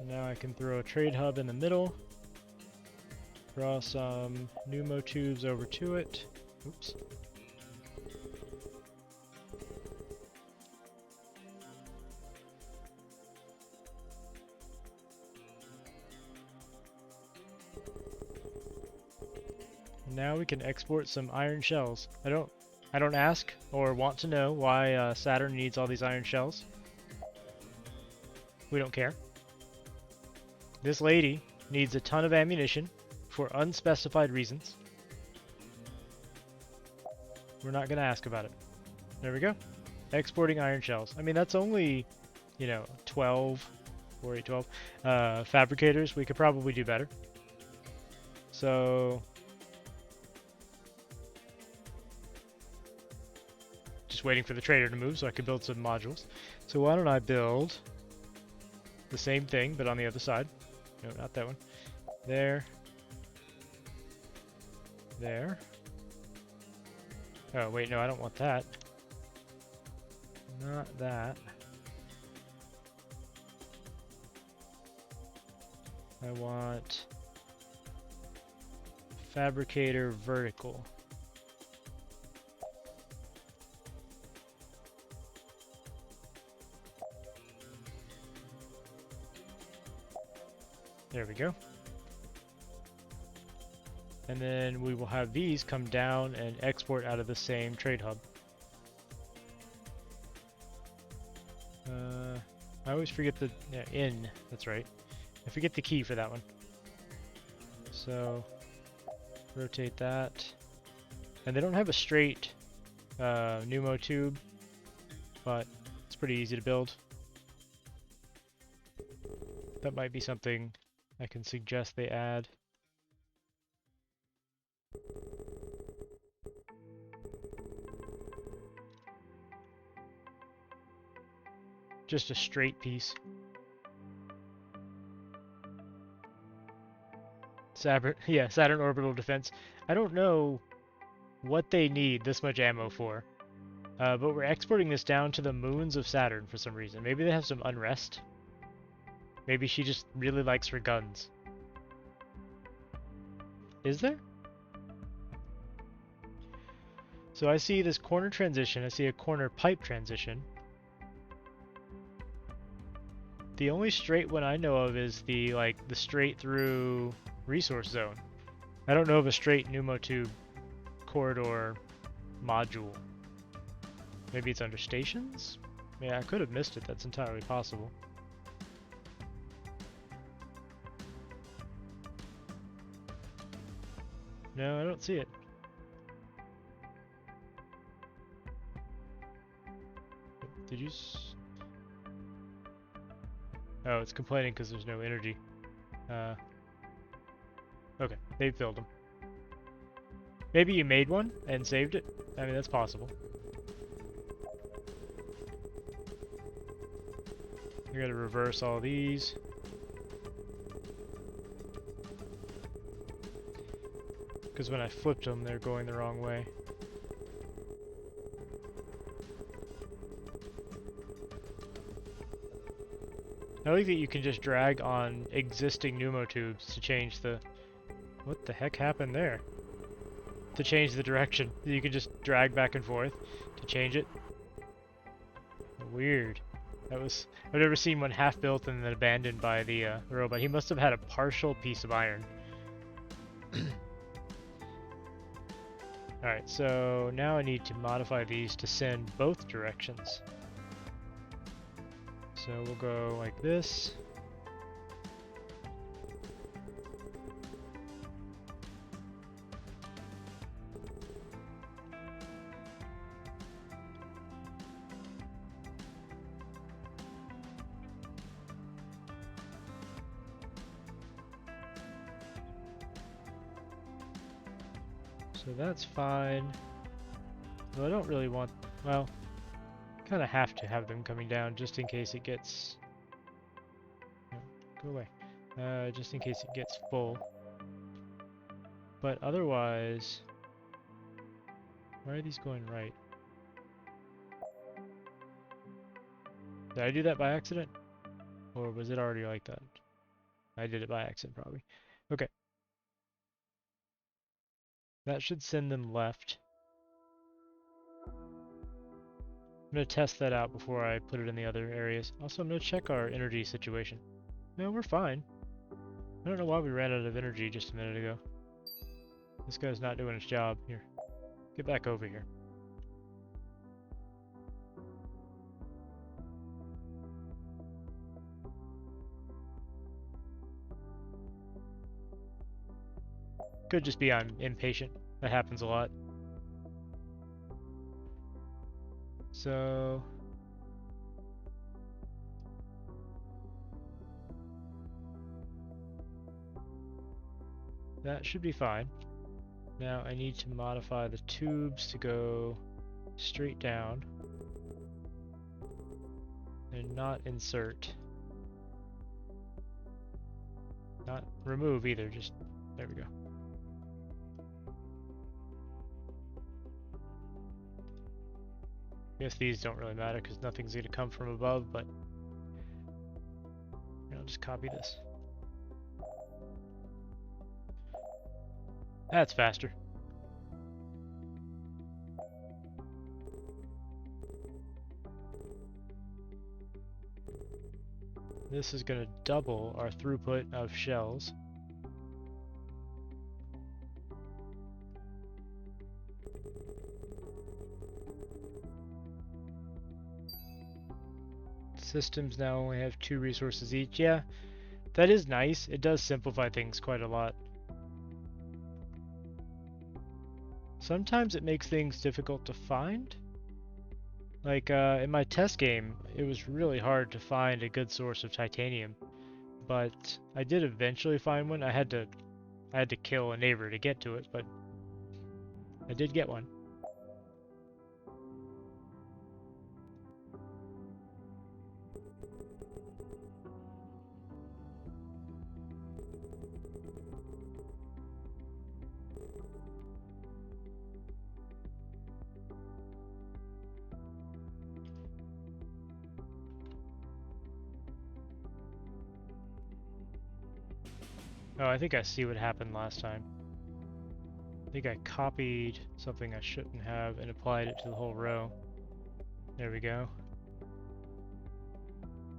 Now I can throw a trade hub in the middle, draw some pneumo tubes over to it. Oops. now we can export some iron shells. I don't ask or want to know why Saturn needs all these iron shells. We don't care. This lady needs a ton of ammunition for unspecified reasons. We're not going to ask about it. There we go. Exporting iron shells. I mean, that's only, you know, 12, 4, 8, 12 fabricators. We could probably do better. So, just waiting for the trader to move so I can build some modules. So why don't I build the same thing, but on the other side. No, not that one. There. There. Oh, wait, no, I don't want that. Not that. I want fabricator vertical. There we go. And then we will have these come down and export out of the same trade hub. I always forget the in. That's right. I forget the key for that one. So rotate that. And they don't have a straight pneumo tube, but it's pretty easy to build. That might be something I can suggest they add. Just a straight piece. Saturn Orbital Defense. I don't know what they need this much ammo for, but we're exporting this down to the moons of Saturn for some reason. Maybe they have some unrest. Maybe she just really likes her guns. Is there? So I see this corner transition. I see a corner pipe transition. The only straight one I know of is the straight through resource zone. I don't know of a straight pneumotube corridor module. Maybe it's under stations? Yeah, I could have missed it. That's entirely possible. No, I don't see it. Did you Oh, it's complaining because there's no energy. Okay, they filled them. Maybe you made one and saved it? I mean, that's possible. I gotta reverse all these. Because when I flipped them, they're going the wrong way. I like that you can just drag on existing pneumotubes to change the... What the heck happened there? To change the direction. You can just drag back and forth to change it. Weird. That was... I've never seen one half built and then abandoned by the robot. He must have had a partial piece of iron. Alright, so now I need to modify these to send both directions. So we'll go like this. So that's fine. Well, I don't really want, well, kind of have to have them coming down just in case it gets, no, go away, just in case it gets full. But otherwise, why are these going right? Did I do that by accident? Or was it already like that? I did it by accident probably. Okay. That should send them left. I'm going to test that out before I put it in the other areas. Also, I'm going to check our energy situation. No, we're fine. I don't know why we ran out of energy just a minute ago. This guy's not doing his job. Here, get back over here. Could just be I'm impatient. That happens a lot. So that should be fine. Now I need to modify the tubes to go straight down and not insert. Not remove either, just there we go. I guess these don't really matter because nothing's going to come from above, but I'll just copy this. That's faster. This is going to double our throughput of shells. Systems now only have 2 resources each. Yeah, that is nice. It does simplify things quite a lot. Sometimes it makes things difficult to find. Like in my test game, it was really hard to find a good source of titanium, but I did eventually find one. I had to kill a neighbor to get to it, but I did get one. Oh, I think I see what happened last time. I think I copied something I shouldn't have and applied it to the whole row. There we go.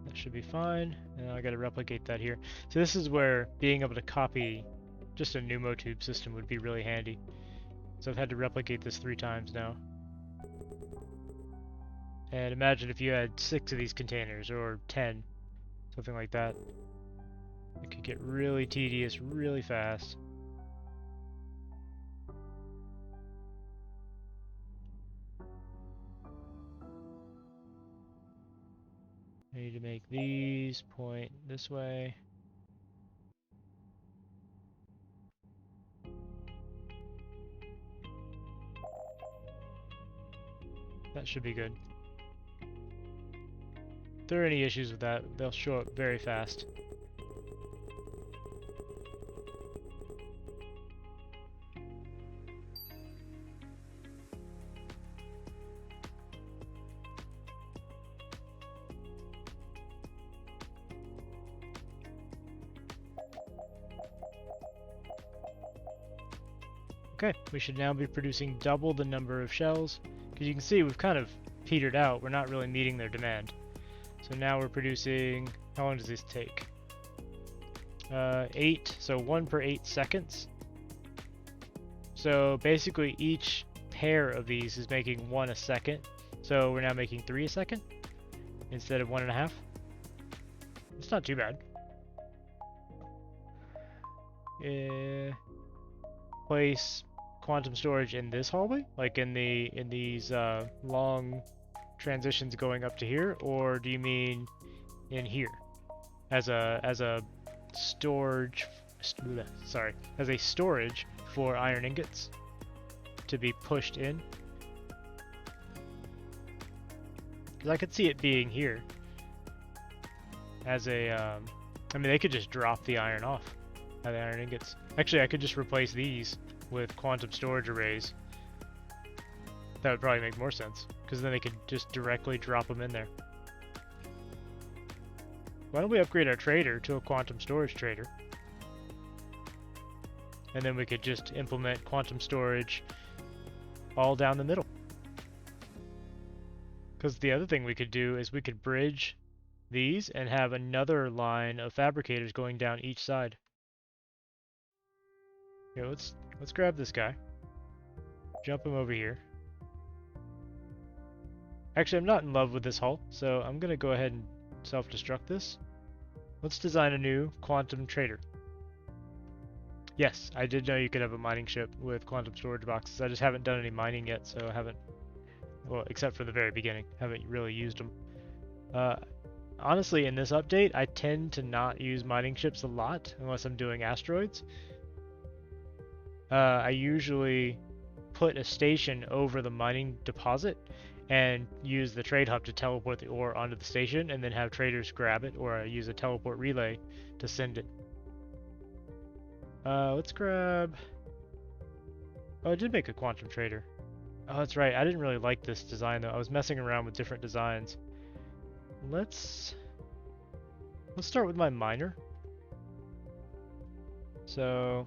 That should be fine. And I gotta replicate that here. So this is where being able to copy just a pneumotube system would be really handy. So I've had to replicate this 3 times now. And imagine if you had 6 of these containers, or 10, something like that. It could get really tedious really fast. I need to make these point this way. That should be good. If there are any issues with that, they'll show up very fast. Okay, we should now be producing double the number of shells, because you can see we've kind of petered out. We're not really meeting their demand. So now we're producing, how long does this take? 8, so 1 per 8 seconds. So basically each pair of these is making 1 a second. So we're now making 3 a second instead of 1.5. It's not too bad. Place quantum storage in this hallway, like in these long transitions going up to here, or do you mean in here as a storage? Sorry, as a storage for iron ingots to be pushed in? Because I could see it being here as a. I mean, they could just drop the iron off. The iron ingots. Actually, I could just replace these with quantum storage arrays. That would probably make more sense, because then they could just directly drop them in there. Why don't we upgrade our trader to a quantum storage trader? And then we could just implement quantum storage all down the middle. Because the other thing we could do is we could bridge these and have another line of fabricators going down each side. Okay, let's grab this guy. Jump him over here. Actually, I'm not in love with this hull, so I'm gonna go ahead and self-destruct this. Let's design a new quantum trader. Yes, I did know you could have a mining ship with quantum storage boxes. I just haven't done any mining yet, so I haven't, well, except for the very beginning, haven't really used them. Honestly, in this update, I tend to not use mining ships a lot unless I'm doing asteroids. I usually put a station over the mining deposit and use the trade hub to teleport the ore onto the station and then have traders grab it, or use a teleport relay to send it. Let's grab... Oh, I did make a quantum trader. Oh, that's right. I didn't really like this design though. I was messing around with different designs. Let's start with my miner. So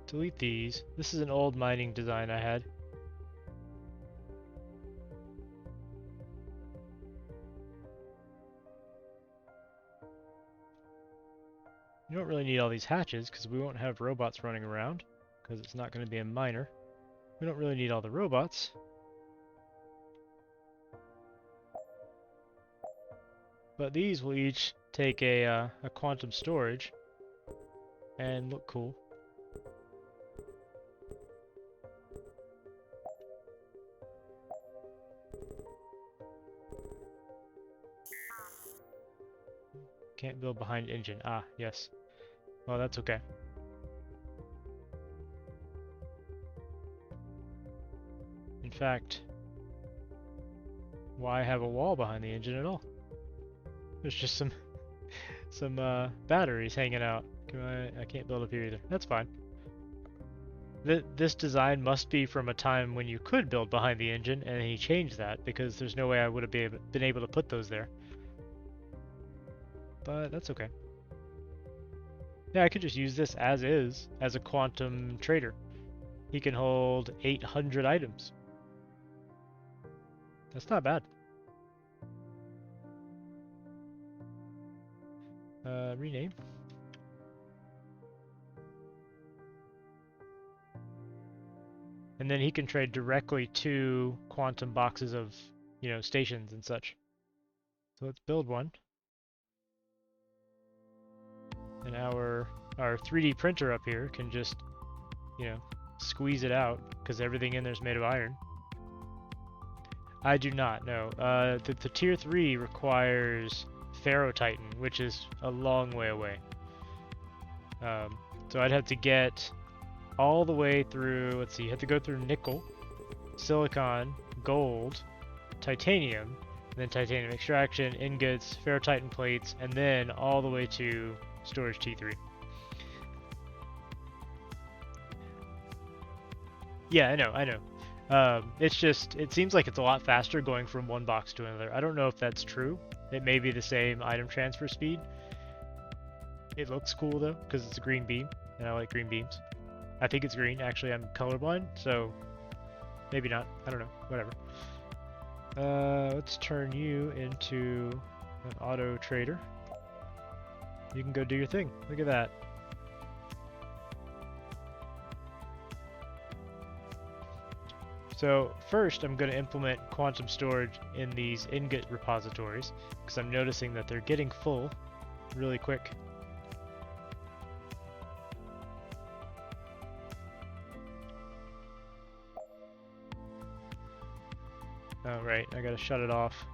delete these. This is an old mining design I had. You don't really need all these hatches because we won't have robots running around because it's not going to be a miner. We don't really need all the robots. But these will each take a quantum storage and look cool. Can't build behind engine. Ah, yes. Well, that's okay. In fact, why have a wall behind the engine at all? There's just some batteries hanging out. I can't build up here either. That's fine. This design must be from a time when you could build behind the engine, and he changed that because there's no way I would have been able to put those there. But that's okay. Yeah, I could just use this as is, as a quantum trader. He can hold 800 items. That's not bad. Rename. And then he can trade directly to quantum boxes of, stations and such. So let's build one. And our 3D printer up here can just, squeeze it out because everything in there is made of iron. I do not know. The tier 3 requires Ferrotitan, which is a long way away. So I'd have to get all the way through, let's see, you have to go through nickel, silicon, gold, titanium, then titanium extraction, ingots, Ferrotitan plates, and then all the way to storage T3. Yeah, I know. It's just, it seems like it's a lot faster going from one box to another. I don't know if that's true. It may be the same item transfer speed. It looks cool though, because it's a green beam, and I like green beams. I think it's green. Actually, I'm colorblind, so maybe not. I don't know. Whatever. Let's turn you into an auto trader. You can go do your thing. Look at that. So first, I'm going to implement quantum storage in these ingot repositories because I'm noticing that they're getting full really quick. Oh, right, I gotta shut it off.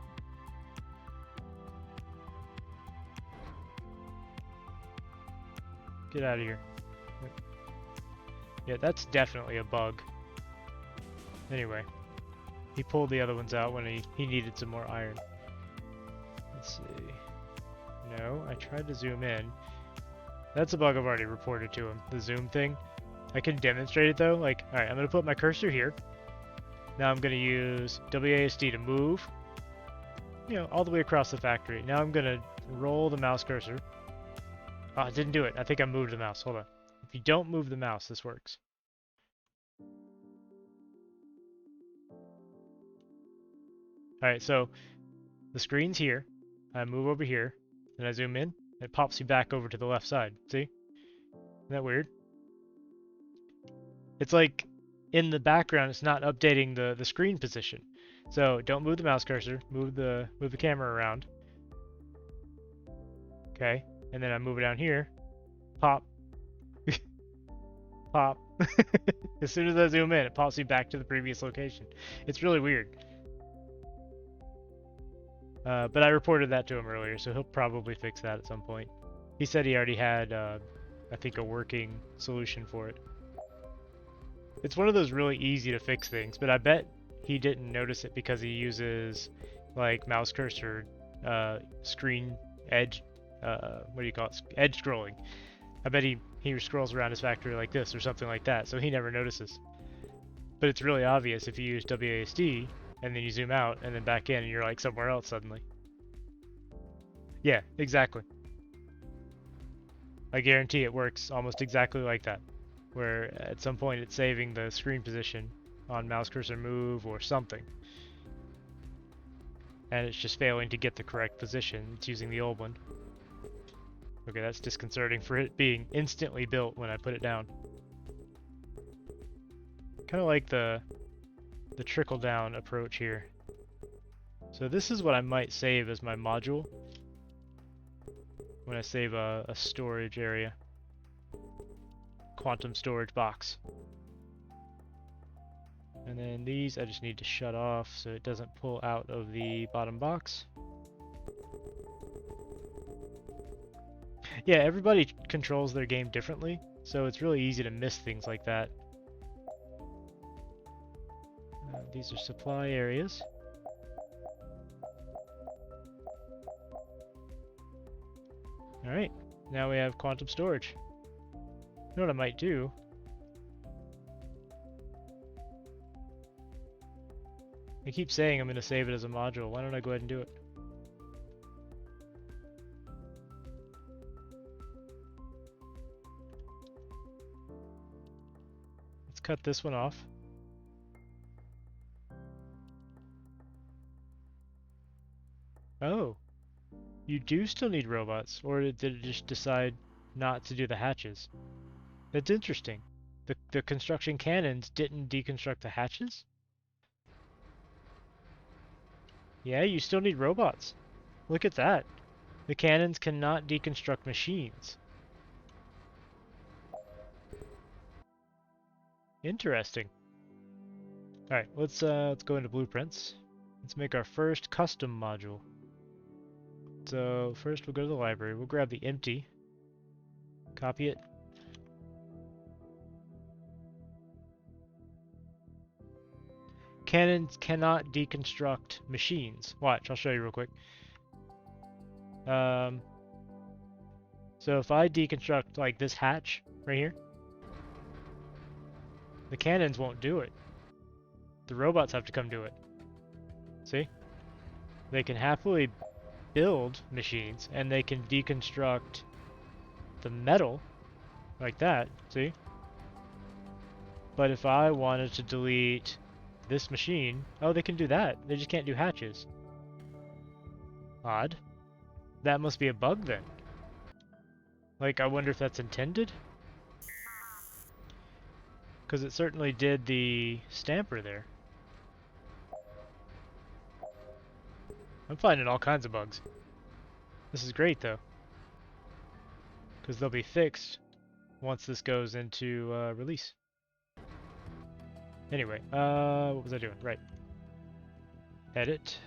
Get out of here. Yeah, that's definitely a bug. Anyway, he pulled the other ones out when he needed some more iron. Let's see. No, I tried to zoom in. That's a bug I've already reported to him, the zoom thing. I can demonstrate it though. Like, alright, I'm gonna put my cursor here. Now I'm gonna use WASD to move, all the way across the factory. Now I'm gonna roll the mouse cursor. Oh, it didn't do it. I think I moved the mouse. Hold on. If you don't move the mouse, this works. Alright, so the screen's here. I move over here, and I zoom in. It pops you back over to the left side. See? that weird? It's like in the background, it's not updating the screen position. So don't move the mouse cursor. Move the camera around. Okay, and then I move it down here. Pop, pop. As soon as I zoom in, it pops me back to the previous location. It's really weird. But I reported that to him earlier, so he'll probably fix that at some point. He said he already had, I think, a working solution for it. It's one of those really easy to fix things, but I bet he didn't notice it because he uses like mouse cursor, screen edge, what do you call it? Edge scrolling. I bet he scrolls around his factory like this or something like that, so he never notices. But it's really obvious if you use WASD and then you zoom out and then back in and you're like somewhere else suddenly. Yeah, exactly. I guarantee it works almost exactly like that, where at some point it's saving the screen position on mouse cursor move or something. And it's just failing to get the correct position. It's using the old one. Okay, that's disconcerting for it being instantly built when I put it down. Kind of like the trickle down approach here. So this is what I might save as my module when I save a storage area. Quantum storage box. And then these I just need to shut off so it doesn't pull out of the bottom box. Yeah, everybody controls their game differently, so it's really easy to miss things like that. These are supply areas. Alright, now we have quantum storage. You know what I might do? I keep saying I'm going to save it as a module. Why don't I go ahead and do it? Let's cut this one off. Oh, you do still need robots, or did it just decide not to do the hatches? That's interesting. The construction cannons didn't deconstruct the hatches? Yeah, you still need robots. Look at that. The cannons cannot deconstruct machines. Interesting. Alright, let's go into blueprints. Let's make our first custom module. So first we'll go to the library. We'll grab the empty. Copy it. Cannons cannot deconstruct machines. Watch, I'll show you real quick. So if I deconstruct like this hatch right here, the cannons won't do it. The robots have to come do it. See? They can happily build machines and they can deconstruct the metal like that, see? But if I wanted to delete this machine, oh, they can do that. They just can't do hatches. Odd. That must be a bug then. Like, I wonder if that's intended? Because it certainly did the stamper there. I'm finding all kinds of bugs. This is great though. Because they'll be fixed once this goes into release. Anyway, what was I doing? Right. Edit.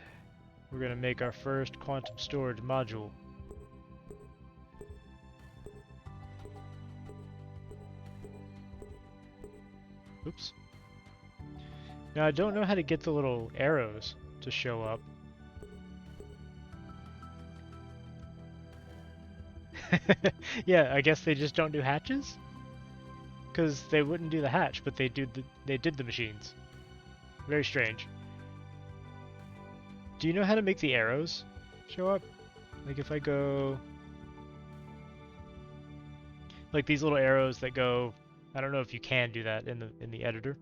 We're going to make our first quantum storage module. Oops. Now I don't know how to get the little arrows to show up. Yeah, I guess they just don't do hatches? Because they wouldn't do the hatch, but they did the machines. Very strange. Do you know how to make the arrows show up? Like if I go... like these little arrows that go... I don't know if you can do that in the editor.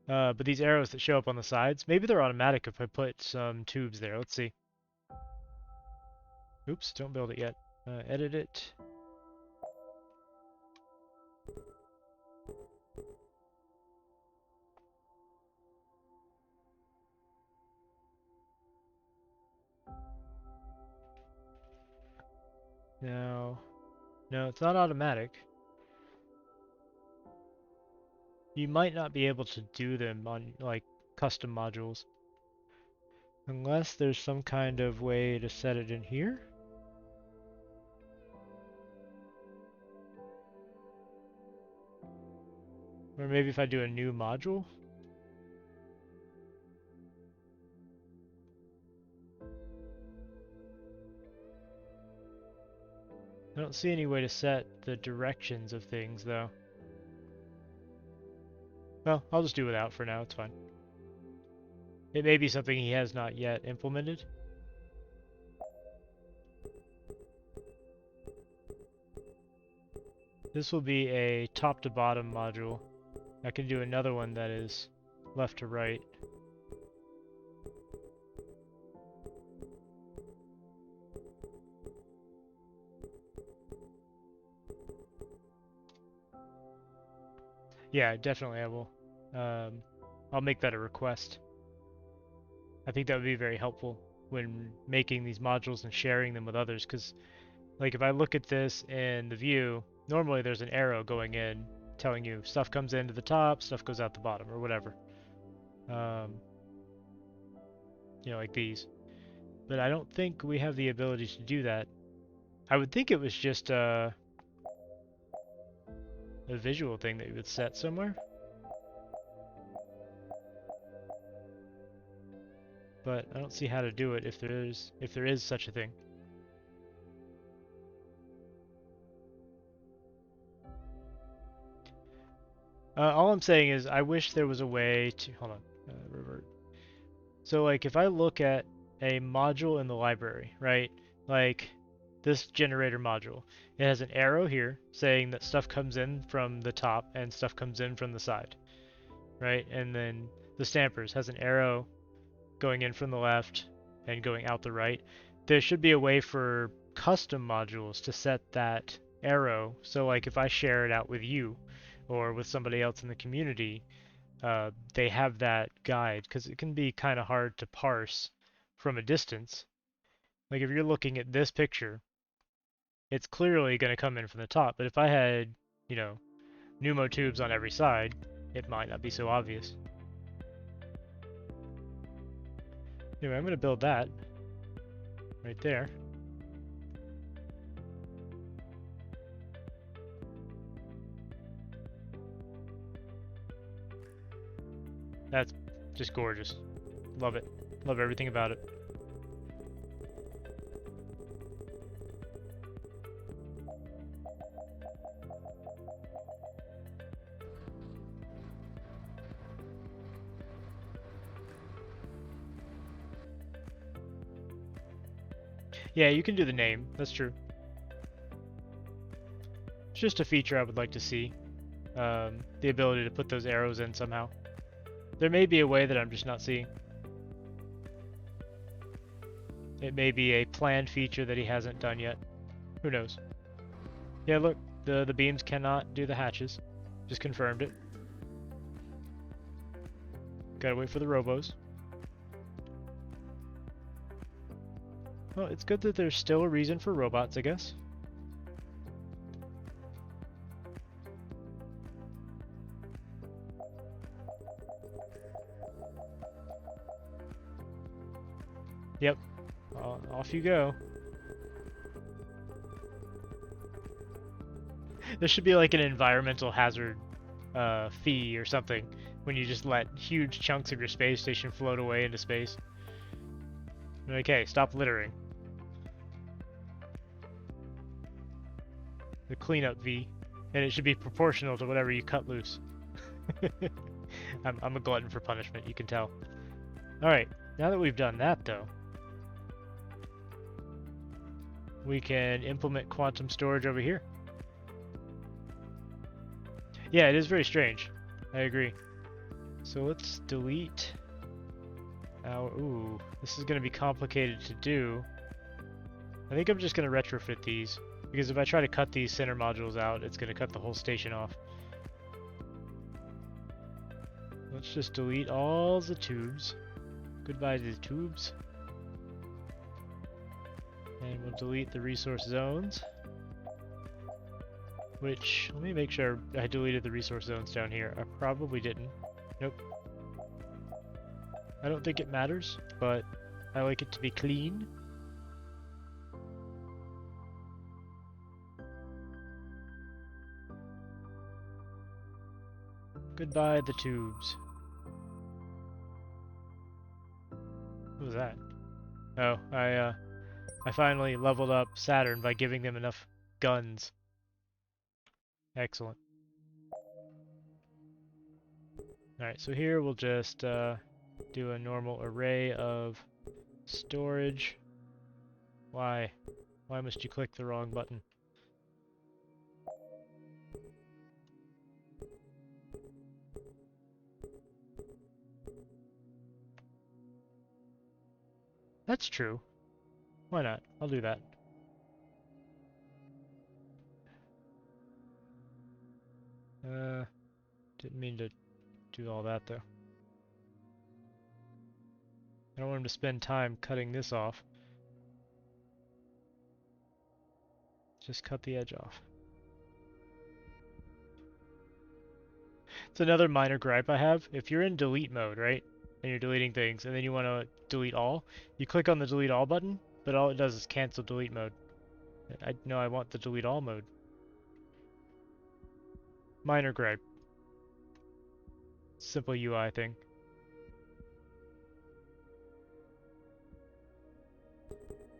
But these arrows that show up on the sides, maybe they're automatic if I put some tubes there. Let's see. Oops, don't build it yet. Edit it. No, it's not automatic. You might not be able to do them on like custom modules unless there's some kind of way to set it in here. Or maybe if I do a new module. I don't see any way to set the directions of things though. Well, I'll just do without for now, it's fine. It may be something he has not yet implemented. This will be a top to bottom module. I can do another one that is left to right. Yeah, definitely I will. I'll make that a request. I think that would be very helpful when making these modules and sharing them with others, because like if I look at this in the view, normally there's an arrow going in telling you stuff comes into the top, stuff goes out the bottom, or whatever. You know, like these. But I don't think we have the ability to do that. I would think it was just a visual thing that you would set somewhere. But I don't see how to do it if there is such a thing. All I'm saying is I wish there was a way to hold on, revert. So like if I look at a module in the library, right? Like this generator module, it has an arrow here saying that stuff comes in from the top and stuff comes in from the side, right? And then the stampers has an arrow going in from the left and going out the right. There should be a way for custom modules to set that arrow. So like if I share it out with you or with somebody else in the community, they have that guide, because it can be kind of hard to parse from a distance. Like if you're looking at this picture, it's clearly going to come in from the top, but if I had, you know, pneumo tubes on every side, it might not be so obvious. Anyway, I'm going to build that right there. That's just gorgeous. Love it. Love everything about it. Yeah, you can do the name. That's true. It's just a feature I would like to see. The ability to put those arrows in somehow. There may be a way that I'm just not seeing. It may be a planned feature that he hasn't done yet. Who knows? Yeah, look, the beams cannot do the hatches. Just confirmed it. Gotta wait for the robos. Well, it's good that there's still a reason for robots, I guess. Yep. Off you go. There should be like an environmental hazard fee or something when you just let huge chunks of your space station float away into space. Like, hey, stop littering. The cleanup fee, and it should be proportional to whatever you cut loose. I'm a glutton for punishment, you can tell. Alright, now that we've done that though, we can implement quantum storage over here. Yeah, it is very strange. I agree. So let's delete our... Ooh, this is going to be complicated to do. I think I'm just going to retrofit these, because if I try to cut these center modules out, it's going to cut the whole station off. Let's just delete all the tubes. Goodbye to the tubes. And we'll delete the resource zones. Which, let me make sure I deleted the resource zones down here. I probably didn't. Nope. I don't think it matters, but I like it to be clean. Goodbye the tubes. What was that? Oh, I finally leveled up Saturn by giving them enough guns. Excellent. Alright, so here we'll just do a normal array of storage. Why? Why must you click the wrong button? That's true. Why not? I'll do that. Didn't mean to do all that though. I don't want him to spend time cutting this off. Just cut the edge off. It's another minor gripe I have. If you're in delete mode, right? And you're deleting things, and then you want to delete all, you click on the delete all button, but all it does is cancel delete mode. I want the delete all mode. Minor gripe. Simple UI thing.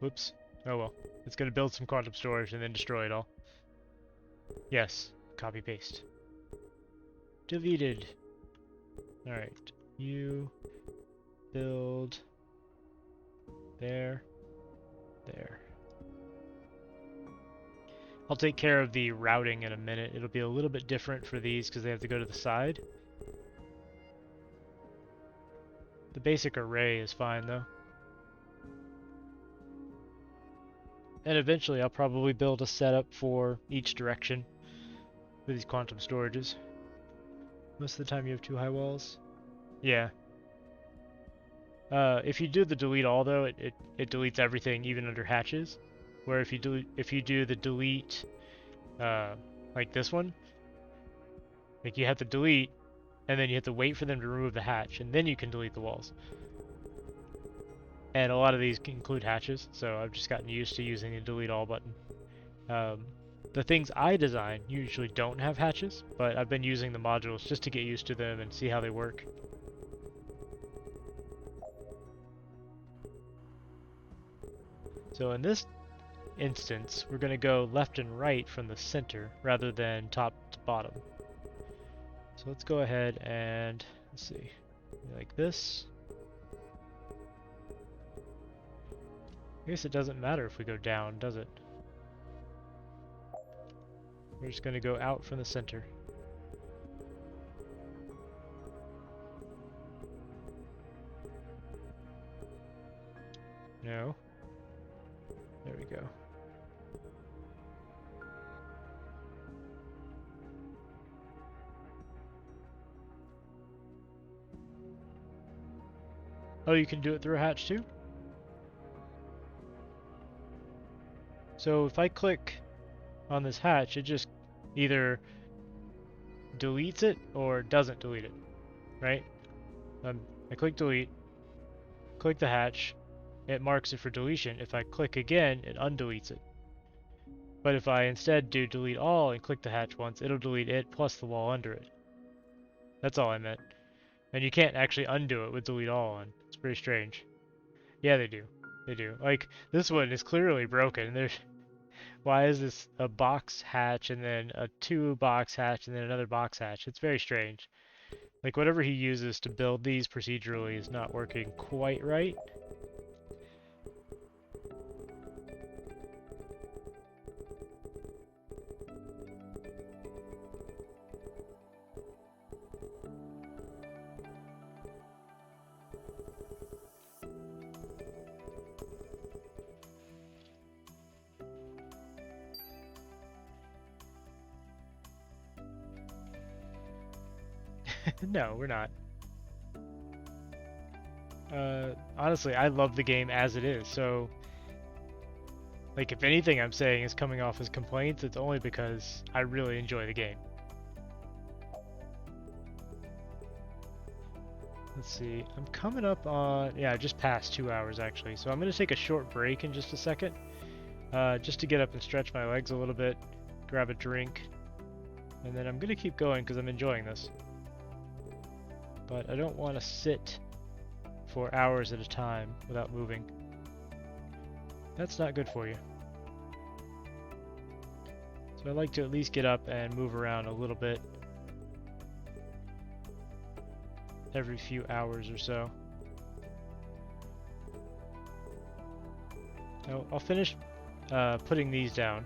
Whoops. Oh well. It's gonna build some quantum storage and then destroy it all. Yes. Copy paste. Deleted. Alright. You build there. There. I'll take care of the routing in a minute. It'll be a little bit different for these because they have to go to the side. The basic array is fine though. And eventually I'll probably build a setup for each direction with these quantum storages. Most of the time you have two high walls. Yeah. If you do the delete all though, it deletes everything even under hatches. Where if you do the delete like this one, like you have to delete and then you have to wait for them to remove the hatch and then you can delete the walls. And a lot of these include hatches, so I've just gotten used to using the delete all button. The things I design usually don't have hatches, but I've been using the modules just to get used to them and see how they work. So in this instance, we're going to go left and right from the center rather than top to bottom. So let's go ahead and, let's see, like this. I guess it doesn't matter if we go down, does it? We're just going to go out from the center. No. There we go. Oh, you can do it through a hatch too? So if I click on this hatch, it just either deletes it or doesn't delete it, right? I click delete, click the hatch, it marks it for deletion. If I click again, it undeletes it. But if I instead do delete all and click the hatch once, it'll delete it plus the wall under it. That's all I meant. And you can't actually undo it with delete all on. It's pretty strange. Yeah, they do. They do. Like, this one is clearly broken. Why is this a box hatch and then a two box hatch and then another box hatch? It's very strange. Like, whatever he uses to build these procedurally is not working quite right. No, we're not. Honestly, I love the game as it is, so like if anything I'm saying is coming off as complaints, it's only because I really enjoy the game. Let's see, I'm coming up on, yeah, just past 2 hours actually, so I'm going to take a short break in just a second, just to get up and stretch my legs a little bit, grab a drink, and then I'm going to keep going because I'm enjoying this. But I don't want to sit for hours at a time without moving. That's not good for you. So I like to at least get up and move around a little bit every few hours or so. Now, I'll finish putting these down.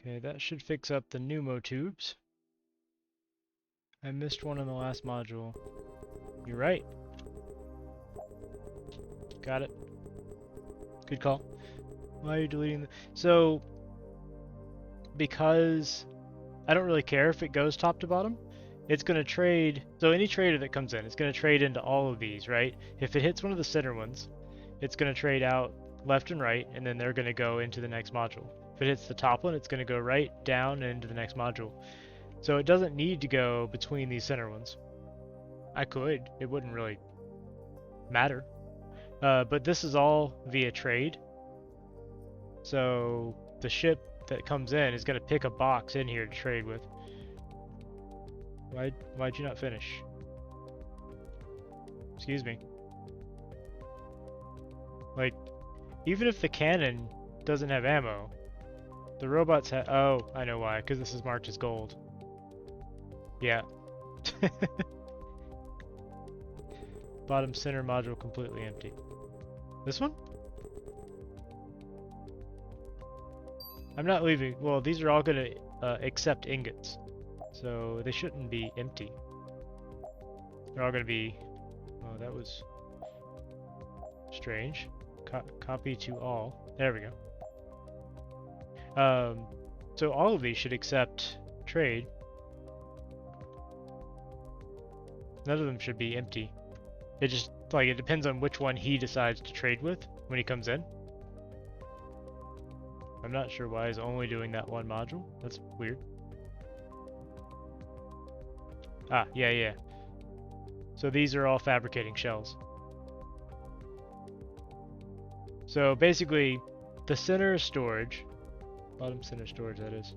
Okay, that should fix up the pneumo tubes. I missed one in the last module. You're right. Got it. Good call. Why are you deleting the... So, because I don't really care if it goes top to bottom, it's going to trade... So any trader that comes in, it's going to trade into all of these, right? If it hits one of the center ones, it's going to trade out left and right, and then they're going to go into the next module. If it hits the top one, it's going to go right, down, and into the next module. So it doesn't need to go between these center ones. I could. It wouldn't really matter. But this is all via trade. So the ship that comes in is going to pick a box in here to trade with. Why'd you not finish? Excuse me. Like, even if the cannon doesn't have ammo, the robots have... Oh, I know why. Because this is marked as gold. Yeah. Bottom center module completely empty. This one? I'm not leaving. Well, these are all going to accept ingots. So they shouldn't be empty. They're all going to be... Oh, that was strange. Copy to all. There we go. So all of these should accept trade. None of them should be empty. It just, like, it depends on which one he decides to trade with when he comes in. I'm not sure why he's only doing that one module. That's weird. Ah, yeah. So these are all fabricating shells. So basically, the center storage, bottom center storage that is.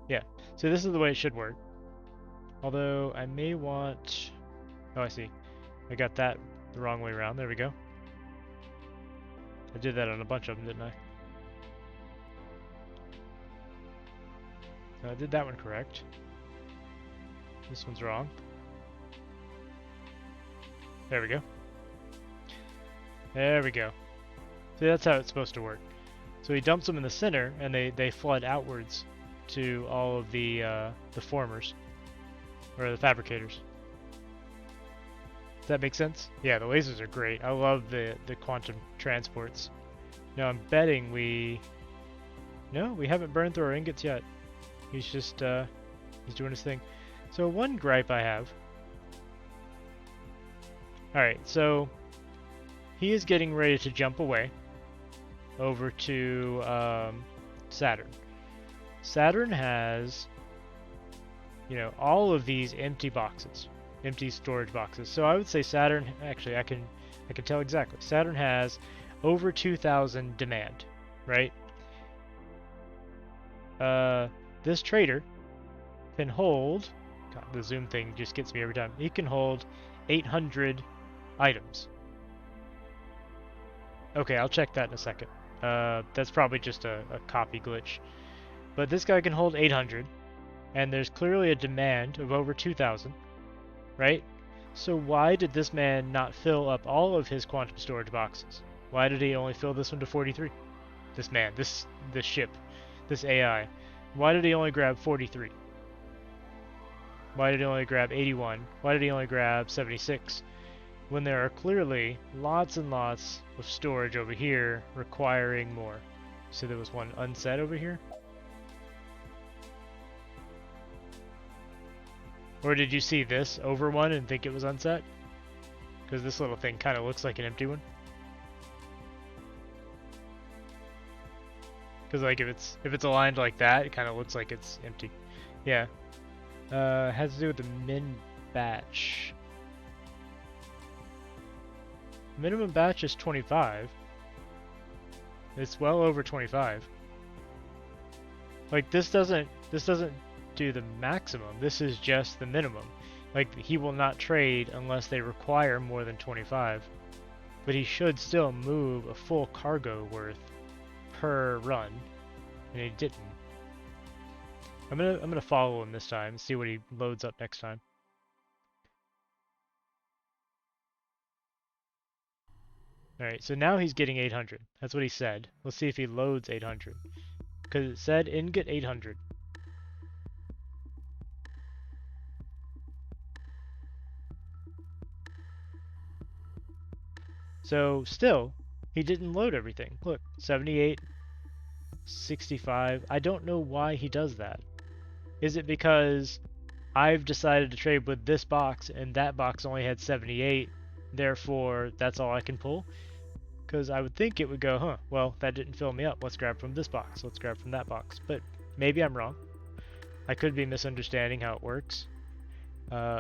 Yeah, so this is the way it should work. Although I may want... Oh, I see. I got that the wrong way around. There we go. I did that on a bunch of them, didn't I? So I did that one correct. This one's wrong. There we go. There we go. See, that's how it's supposed to work. So he dumps them in the center, and they flood outwards to all of the formers. Or the fabricators. Does that make sense? Yeah, the lasers are great. I love the quantum transports. Now I'm betting we... No, we haven't burned through our ingots yet. He's just, he's doing his thing. So one gripe I have... Alright, so... He is getting ready to jump away over to Saturn. Saturn has... you know, all of these empty boxes, empty storage boxes. So I would say Saturn, actually I can tell exactly. Saturn has over 2,000 demand, right? This trader can hold, God, the zoom thing just gets me every time. He can hold 800 items. Okay, I'll check that in a second. That's probably just a copy glitch. But this guy can hold 800, and there's clearly a demand of over 2,000, right? So why did this man not fill up all of his quantum storage boxes? Why did he only fill this one to 43? This man, this ship, this AI. Why did he only grab 43? Why did he only grab 81? Why did he only grab 76? When there are clearly lots and lots of storage over here requiring more. So there was one unset over here? Or did you see this over one and think it was unset? Because this little thing kind of looks like an empty one. Because like if it's aligned like that, it kind of looks like it's empty. Yeah. Has to do with the min batch. Minimum batch is 25. It's well over 25. Like this doesn't do the maximum. This is just the minimum. Like he will not trade unless they require more than 25. But he should still move a full cargo worth per run, and he didn't. I'm gonna follow him this time and see what he loads up next time. Alright, so now he's getting 800. That's what he said. Let's see if he loads 800. Because it said ingot 800. So, still, he didn't load everything. Look, 78, 65. I don't know why he does that. Is it because I've decided to trade with this box and that box only had 78, therefore that's all I can pull? Because I would think it would go, huh, well, that didn't fill me up. Let's grab from this box. Let's grab from that box. But maybe I'm wrong. I could be misunderstanding how it works.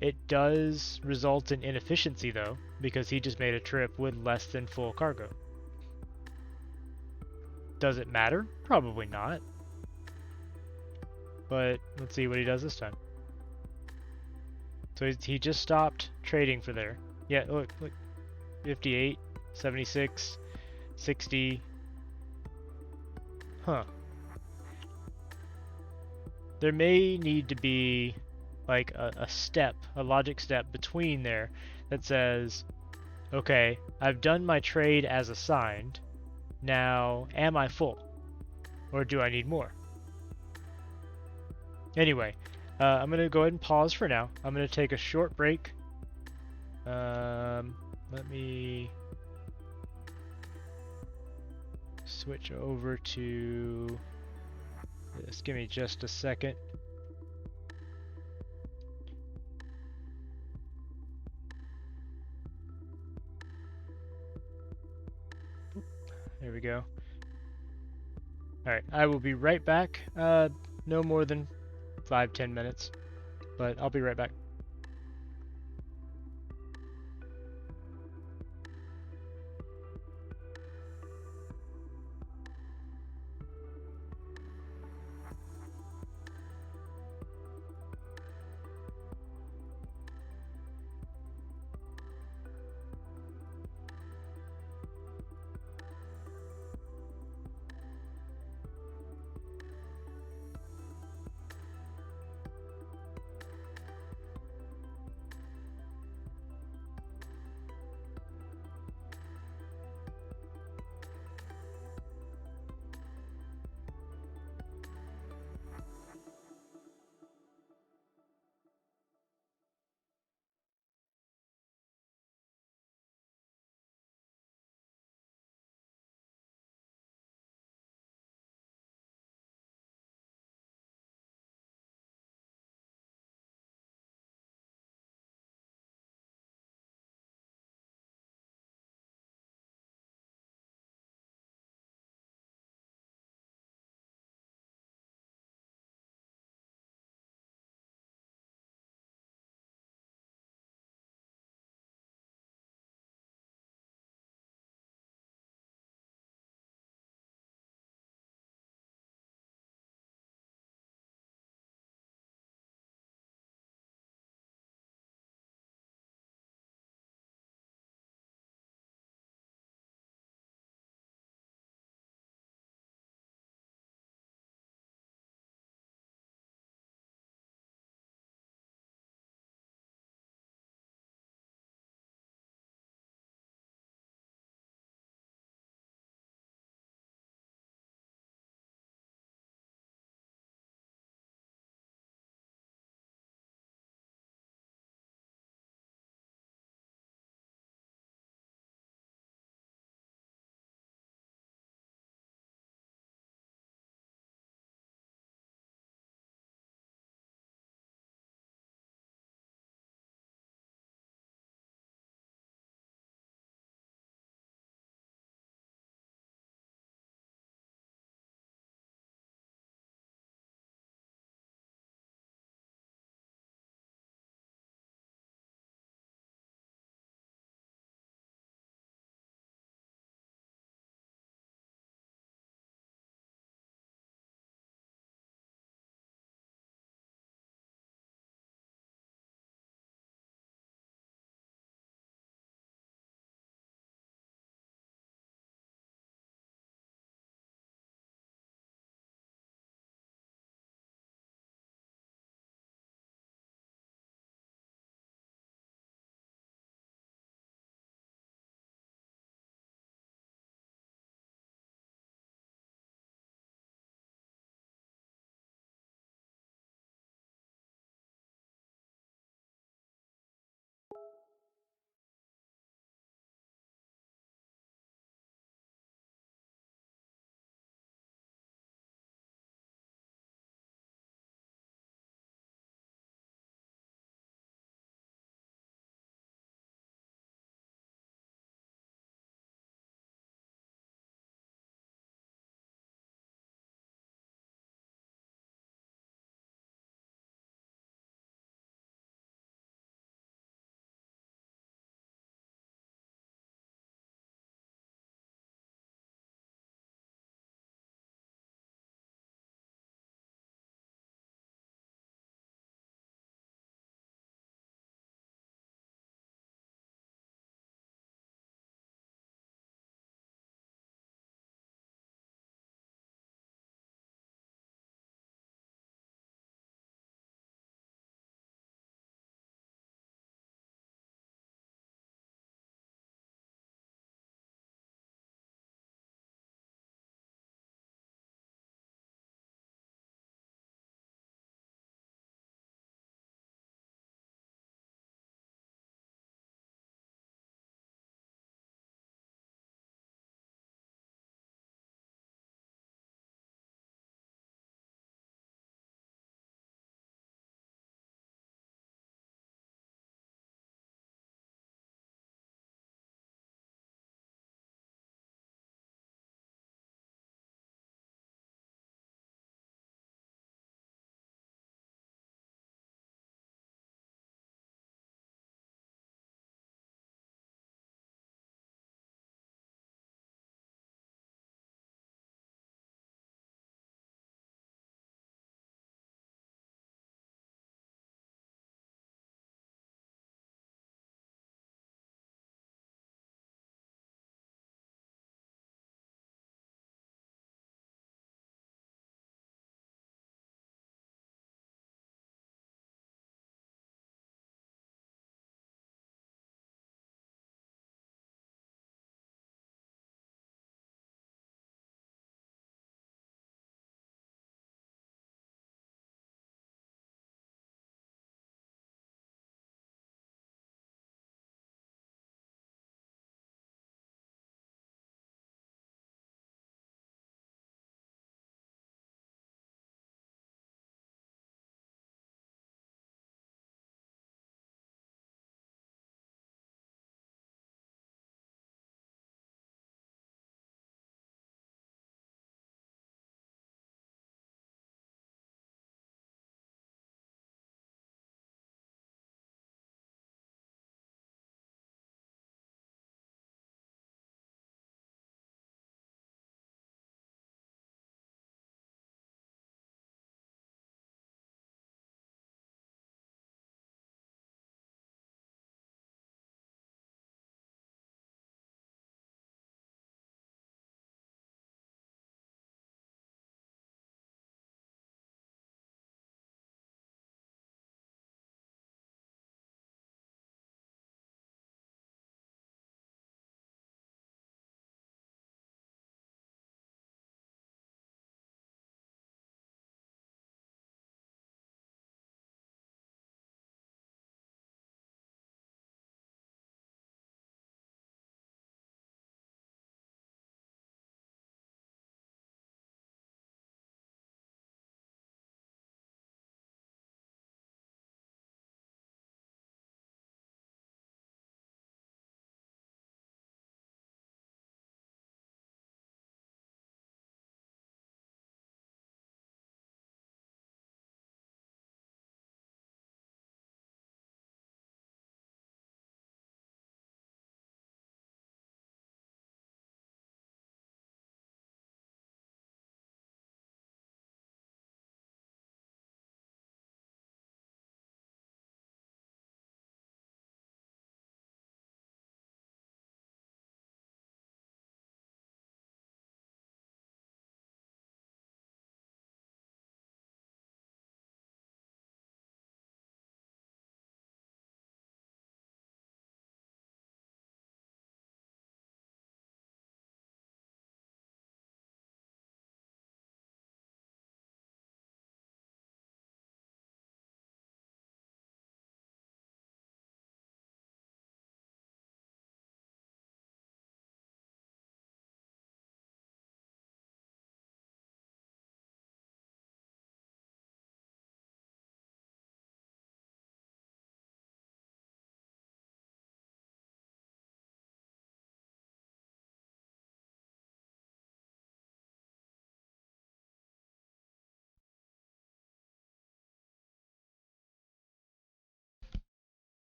It does result in inefficiency, though, because he just made a trip with less than full cargo. Does it matter? Probably not. But let's see what he does this time. So he just stopped trading for there. Yeah, look, 58, 76, 60. Huh. There may need to be like a step, a logic step between there that says, okay, I've done my trade as assigned. Now, am I full? Or do I need more? Anyway, I'm going to go ahead and pause for now. I'm going to take a short break. Let me switch over to this. Give me just a second. There we go. Alright, I will be right back. No more than 5-10 minutes, but I'll be right back.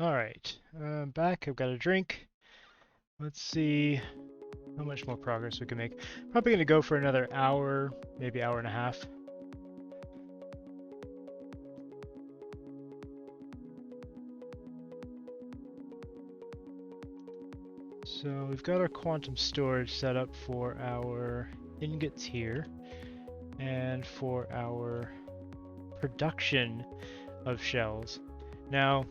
Alright, I'm back. I've got a drink. Let's see how much more progress we can make. Probably going to go for another hour, maybe hour and a half. So we've got our quantum storage set up for our ingots here and for our production of shells. Now,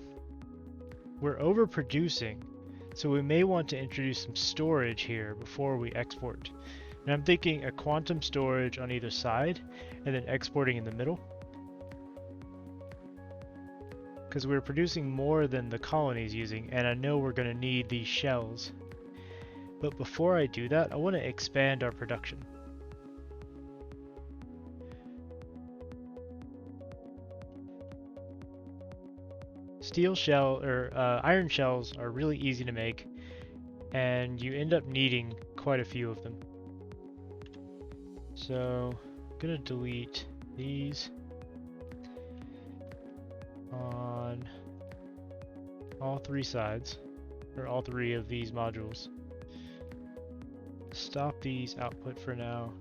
we're overproducing, so we may want to introduce some storage here before we export. And I'm thinking a quantum storage on either side and then exporting in the middle. Because we're producing more than the colony's using, and I know we're going to need these shells. But before I do that, I want to expand our production. Steel shell or iron shells are really easy to make, and you end up needing quite a few of them. So I'm gonna delete these on all three sides, or all three of these modules. Stop these output for now.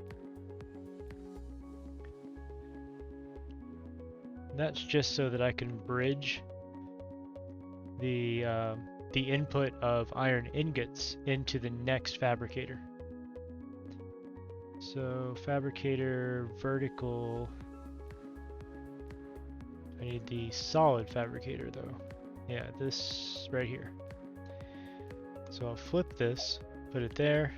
And that's just so that I can bridge the input of iron ingots into the next fabricator. So fabricator vertical. I need the solid fabricator though. Yeah, this right here. So I'll flip this, put it there.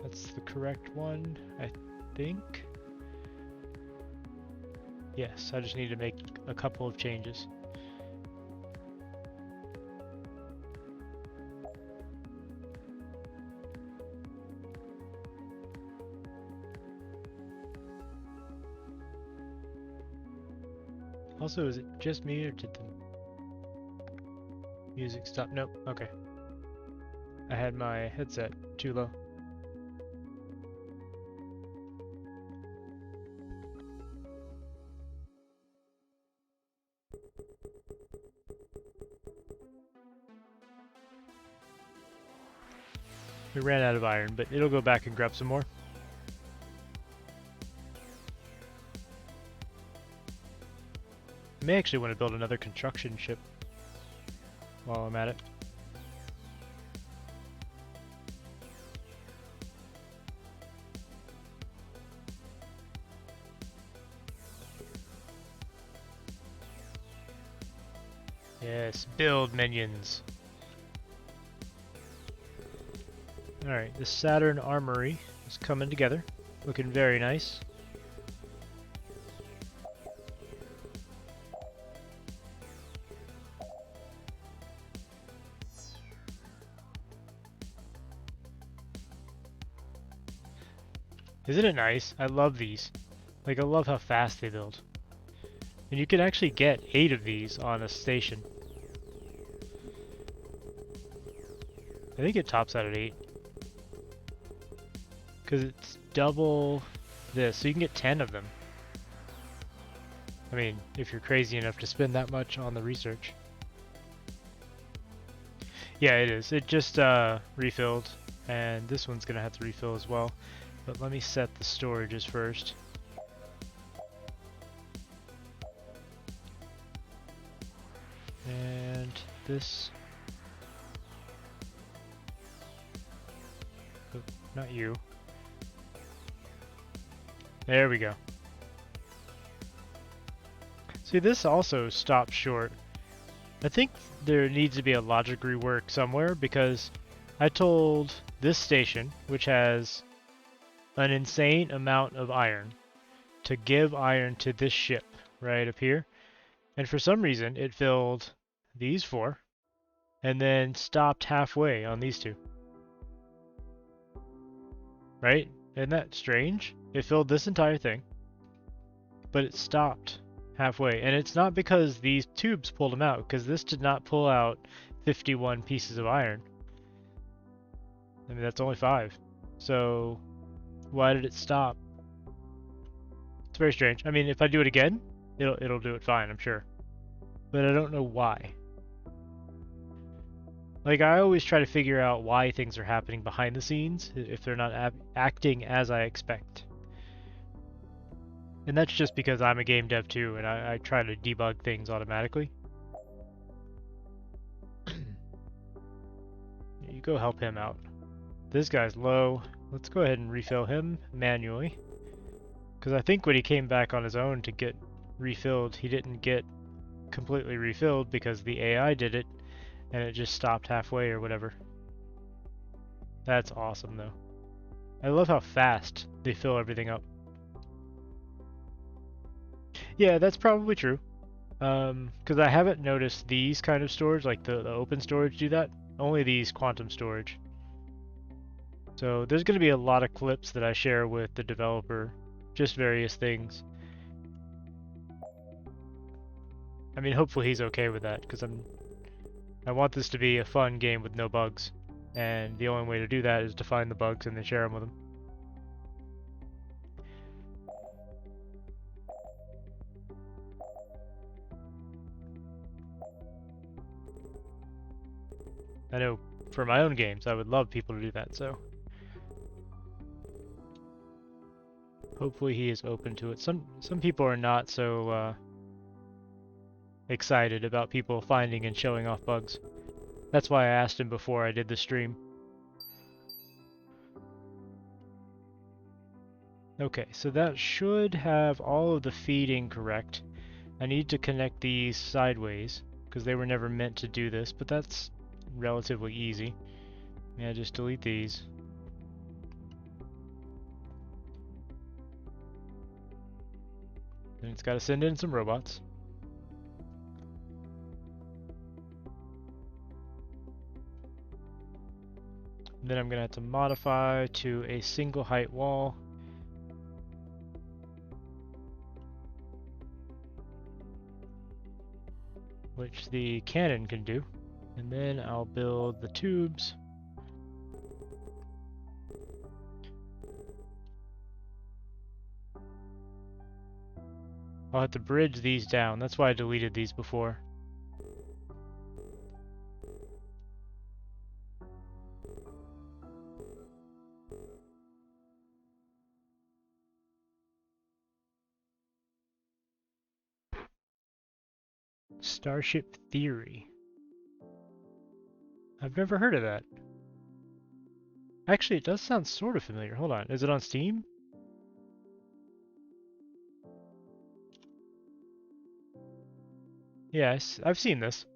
That's the correct one, I think. Yes, I just need to make a couple of changes. Also, is it just me or did the music stop? Nope, okay. I had my headset too low. We ran out of iron, but it'll go back and grab some more. I may actually want to build another construction ship while I'm at it. Yes, build minions. Alright, the Saturn Armory is coming together. Looking very nice. Isn't it nice? I love these. Like, I love how fast they build. And you can actually get 8 of these on a station. I think it tops out at 8. Because it's double this, so you can get 10 of them. I mean, if you're crazy enough to spend that much on the research. Yeah, it is. It just refilled, and this one's gonna have to refill as well. But let me set the storages first. And this. Oh, not you. There we go. See, this also stops short. I think there needs to be a logic rework somewhere because I told this station, which has an insane amount of iron, to give iron to this ship right up here. And for some reason, it filled these 4 and then stopped halfway on these 2. Right? Isn't that strange? It filled this entire thing, but it stopped halfway. And it's not because these tubes pulled them out, because this did not pull out 51 pieces of iron. I mean, that's only 5. So why did it stop? It's very strange. I mean, if I do it again, it'll do it fine, I'm sure. But I don't know why. Like, I always try to figure out why things are happening behind the scenes if they're not acting as I expect. And that's just because I'm a game dev too, and I try to debug things automatically. You go help him out. This guy's low. Let's go ahead and refill him manually. Because I think when he came back on his own to get refilled, he didn't get completely refilled because the AI did it, and it just stopped halfway or whatever. That's awesome though. I love how fast they fill everything up. Yeah, that's probably true. Because I haven't noticed these kind of storage, like the open storage, do that. Only these quantum storage. So there's going to be a lot of clips that I share with the developer, just various things. I mean, hopefully he's okay with that, because I want this to be a fun game with no bugs, and the only way to do that is to find the bugs and then share them with him. I know for my own games, I would love people to do that, so hopefully he is open to it. Some people are not so excited about people finding and showing off bugs. That's why I asked him before I did the stream. Okay, so that should have all of the feeding correct. I need to connect these sideways, because they were never meant to do this, but that's relatively easy. Yeah, just delete these. And it's got to send in some robots. Then I'm going to have to modify to a single height wall. Which the cannon can do. And then I'll build the tubes. I'll have to bridge these down. That's why I deleted these before. Starship Theory. I've never heard of that. Actually, it does sound sort of familiar. Hold on. Is it on Steam? Yes, I've seen this.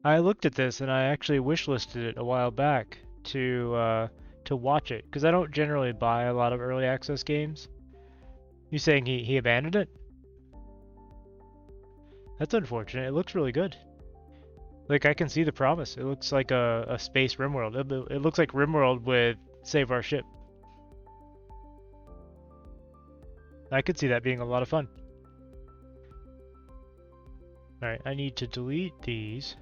I looked at this and I actually wishlisted it a while back to watch it because I don't generally buy a lot of early access games. You saying he abandoned it? That's unfortunate. It looks really good. Like, I can see the promise. It looks like a space RimWorld. It looks like RimWorld with Save Our Ship. I could see that being a lot of fun. Alright, I need to delete these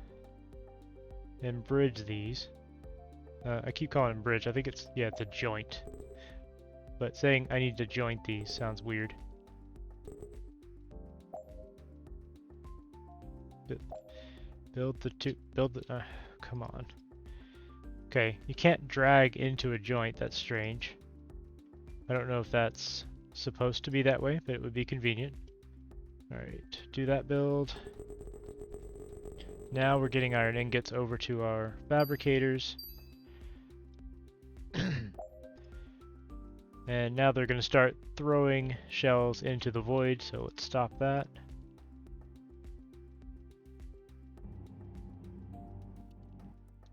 and bridge these. I keep calling them bridge. I think it's a joint. But saying I need to joint these sounds weird. Come on. Okay, you can't drag into a joint, that's strange. I don't know if that's supposed to be that way, but it would be convenient. Alright, do that build. Now we're getting iron ingots over to our fabricators. And now they're going to start throwing shells into the void, so let's stop that.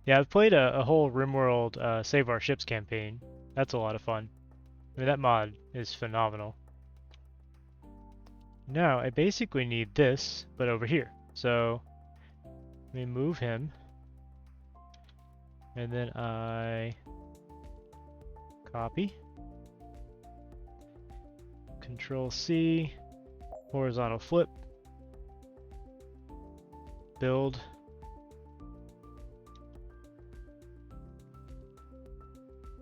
Yeah, I've played a whole RimWorld Save Our Ships campaign. That's a lot of fun. I mean, that mod is phenomenal. Now, I basically need this, but over here. So, let me move him. And then I copy. Control C. Horizontal flip. Build.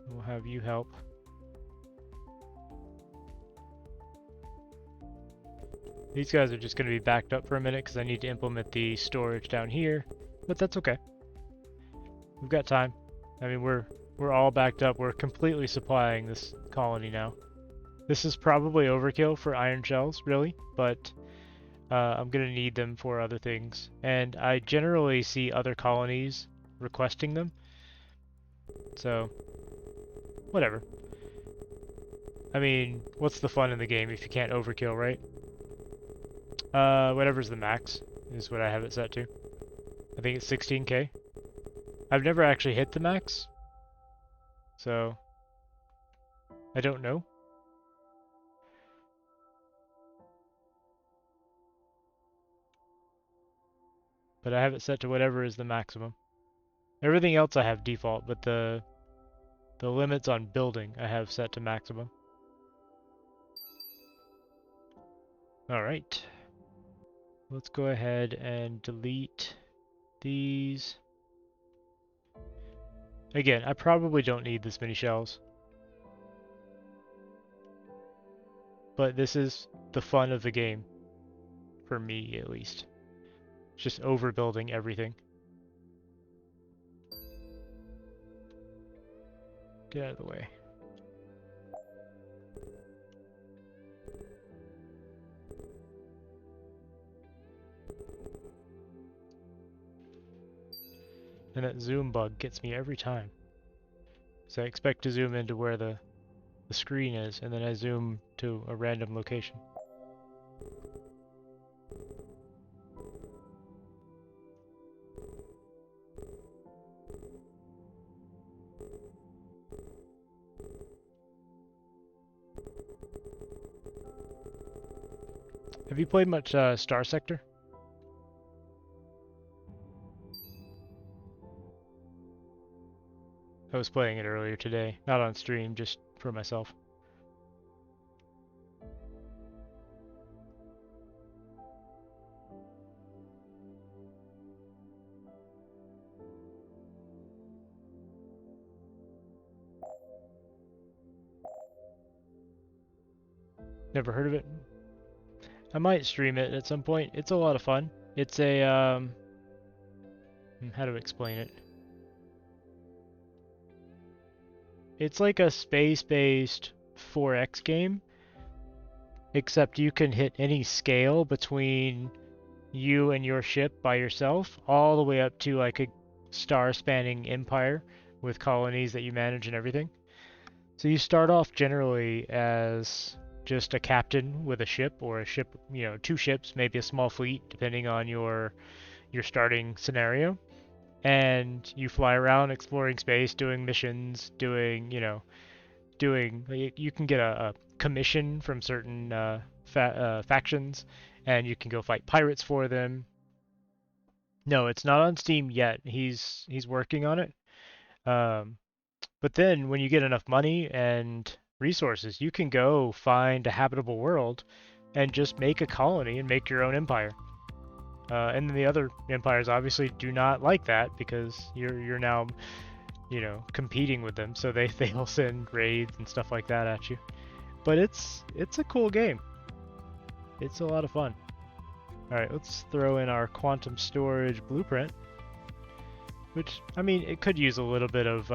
We'll have you help. These guys are just going to be backed up for a minute because I need to implement the storage down here, but that's okay. We've got time. I mean, we're all backed up. We're completely supplying this colony now. This is probably overkill for iron shells, really, but I'm going to need them for other things. And I generally see other colonies requesting them. So, whatever. I mean, what's the fun in the game if you can't overkill, right? Whatever's the max is what I have it set to. I think it's 16k. I've never actually hit the max, so I don't know. But I have it set to whatever is the maximum. Everything else I have default, but the limits on building I have set to maximum. Alright. Let's go ahead and delete these. Again, I probably don't need this many shells. But this is the fun of the game. For me, at least. Just overbuilding everything. Get out of the way. And that zoom bug gets me every time. So I expect to zoom into where the screen is, and then I zoom to a random location. Have you played much Star Sector? I was playing it earlier today, not on stream, just for myself. Never heard of it? I might stream it at some point. It's a lot of fun. It's a, how to explain it? It's like a space-based 4X game, except you can hit any scale between you and your ship by yourself, all the way up to like a star-spanning empire with colonies that you manage and everything. So you start off generally as just a captain with a ship, or a ship, you know, two ships, maybe a small fleet, depending on your starting scenario. And you fly around exploring space, doing missions, doing, you know, you can get a commission from certain factions, and you can go fight pirates for them. No, it's not on Steam yet. He's working on it. But then when you get enough money and resources, you can go find a habitable world and just make a colony and make your own empire. And then the other empires obviously do not like that because you're now, you know, competing with them, so they'll send raids and stuff like that at you. But it's a cool game. It's a lot of fun. All right, let's throw in our quantum storage blueprint, which, I mean, it could use a little bit of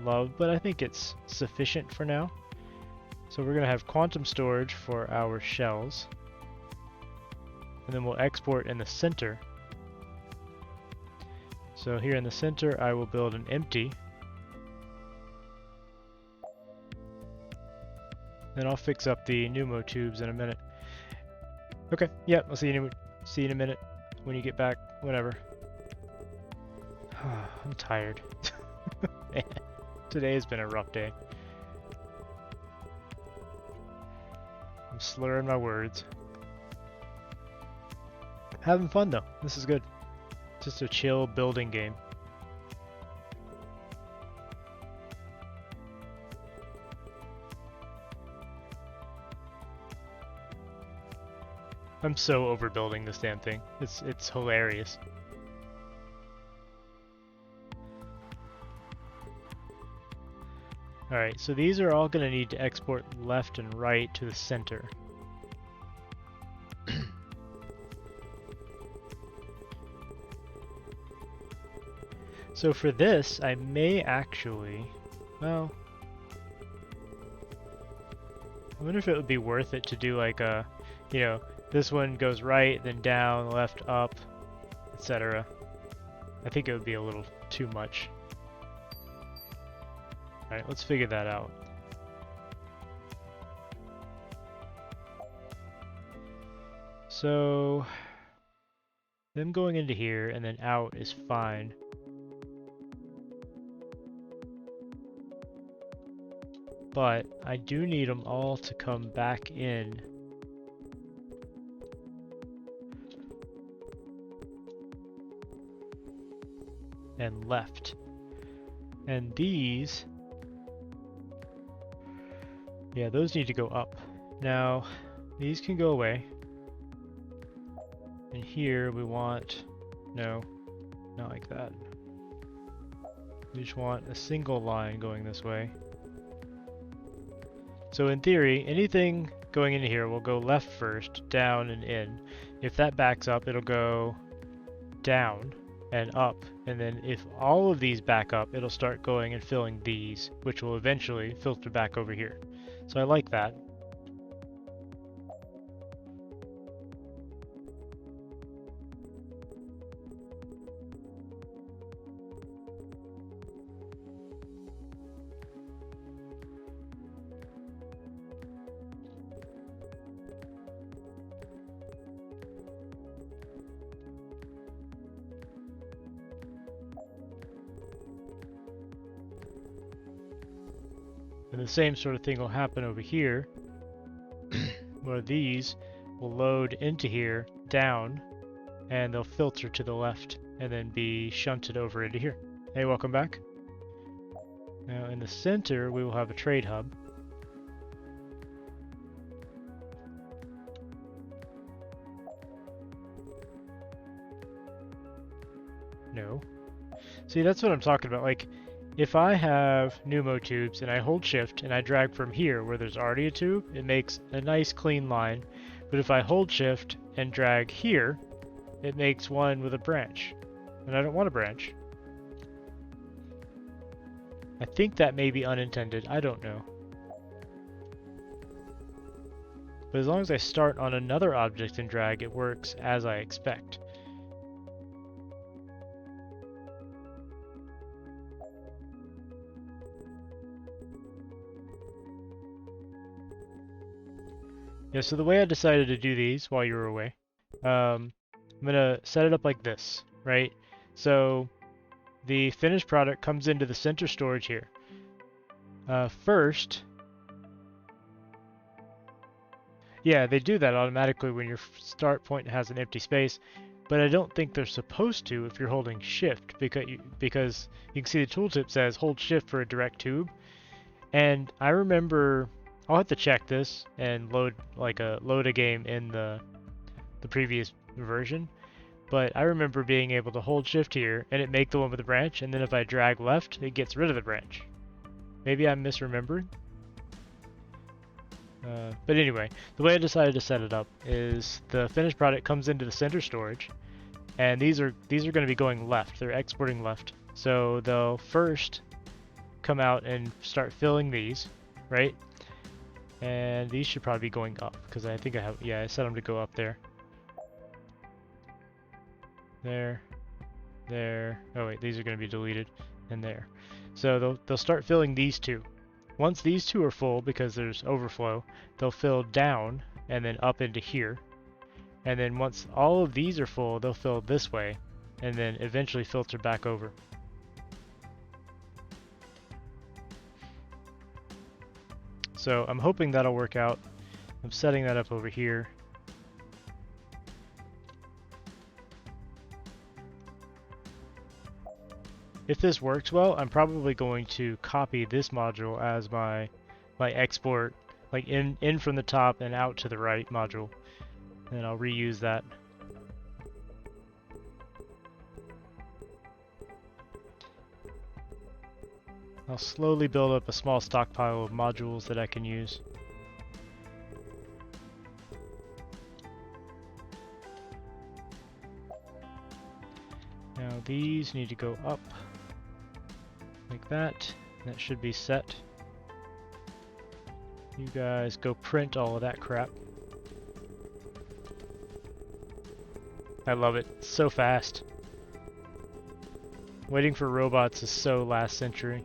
love, but I think it's sufficient for now. So we're gonna have quantum storage for our shells. And then we'll export in the center. So here in the center, I will build an empty. Then I'll fix up the pneumo tubes in a minute. Okay, yeah, I'll see you in a minute when you get back, whatever. I'm tired. Today has been a rough day. I'm slurring my words. Having fun though. This is good. Just a chill building game. I'm so overbuilding this damn thing. It's hilarious. Alright, so these are all going to need to export left and right to the center. So for this, I may actually, well, I wonder if it would be worth it to do like a, you know, this one goes right, then down, left, up, etc. I think it would be a little too much. Alright, let's figure that out. So, them going into here and then out is fine. But I do need them all to come back in. And left. And these, yeah, those need to go up. Now, these can go away. And here we want, no, not like that. We just want a single line going this way. So in theory, anything going into here will go left first, down and in. If that backs up, it'll go down and up. And then if all of these back up, it'll start going and filling these, which will eventually filter back over here. So I like that. And the same sort of thing will happen over here, where these will load into here, down, and they'll filter to the left, and then be shunted over into here. Hey, welcome back. Now in the center, we will have a trade hub. No. See, that's what I'm talking about. Like, if I have pneumo tubes and I hold shift and I drag from here where there's already a tube, it makes a nice clean line. But if I hold shift and drag here, it makes one with a branch. And I don't want a branch. I think that may be unintended. I don't know. But as long as I start on another object and drag, it works as I expect. Yeah, so the way I decided to do these while you were away, I'm going to set it up like this, right? So the finished product comes into the center storage here. First, yeah, they do that automatically when your start point has an empty space, but I don't think they're supposed to if you're holding shift, because you can see the tooltip says hold shift for a direct tube. And I remember, I'll have to check this and load a game in the previous version, but I remember being able to hold shift here and it make the one with the branch, and then if I drag left, it gets rid of the branch. Maybe I'm misremembering. But anyway, the way I decided to set it up is the finished product comes into the center storage, and these are going to be going left. They're exporting left, so they'll first come out and start filling these, right? And these should probably be going up because I think I set them to go up there. There, there. Oh wait, these are going to be deleted, and there. So they'll start filling these two. Once these two are full, because there's overflow, they'll fill down and then up into here. And then once all of these are full, they'll fill this way and then eventually filter back over. So I'm hoping that'll work out. I'm setting that up over here. If this works well, I'm probably going to copy this module as my export, like in from the top and out to the right module, and I'll reuse that. I'll slowly build up a small stockpile of modules that I can use. Now these need to go up. like that. That should be set. You guys go print all of that crap. I love it. It's so fast. Waiting for robots is so last century.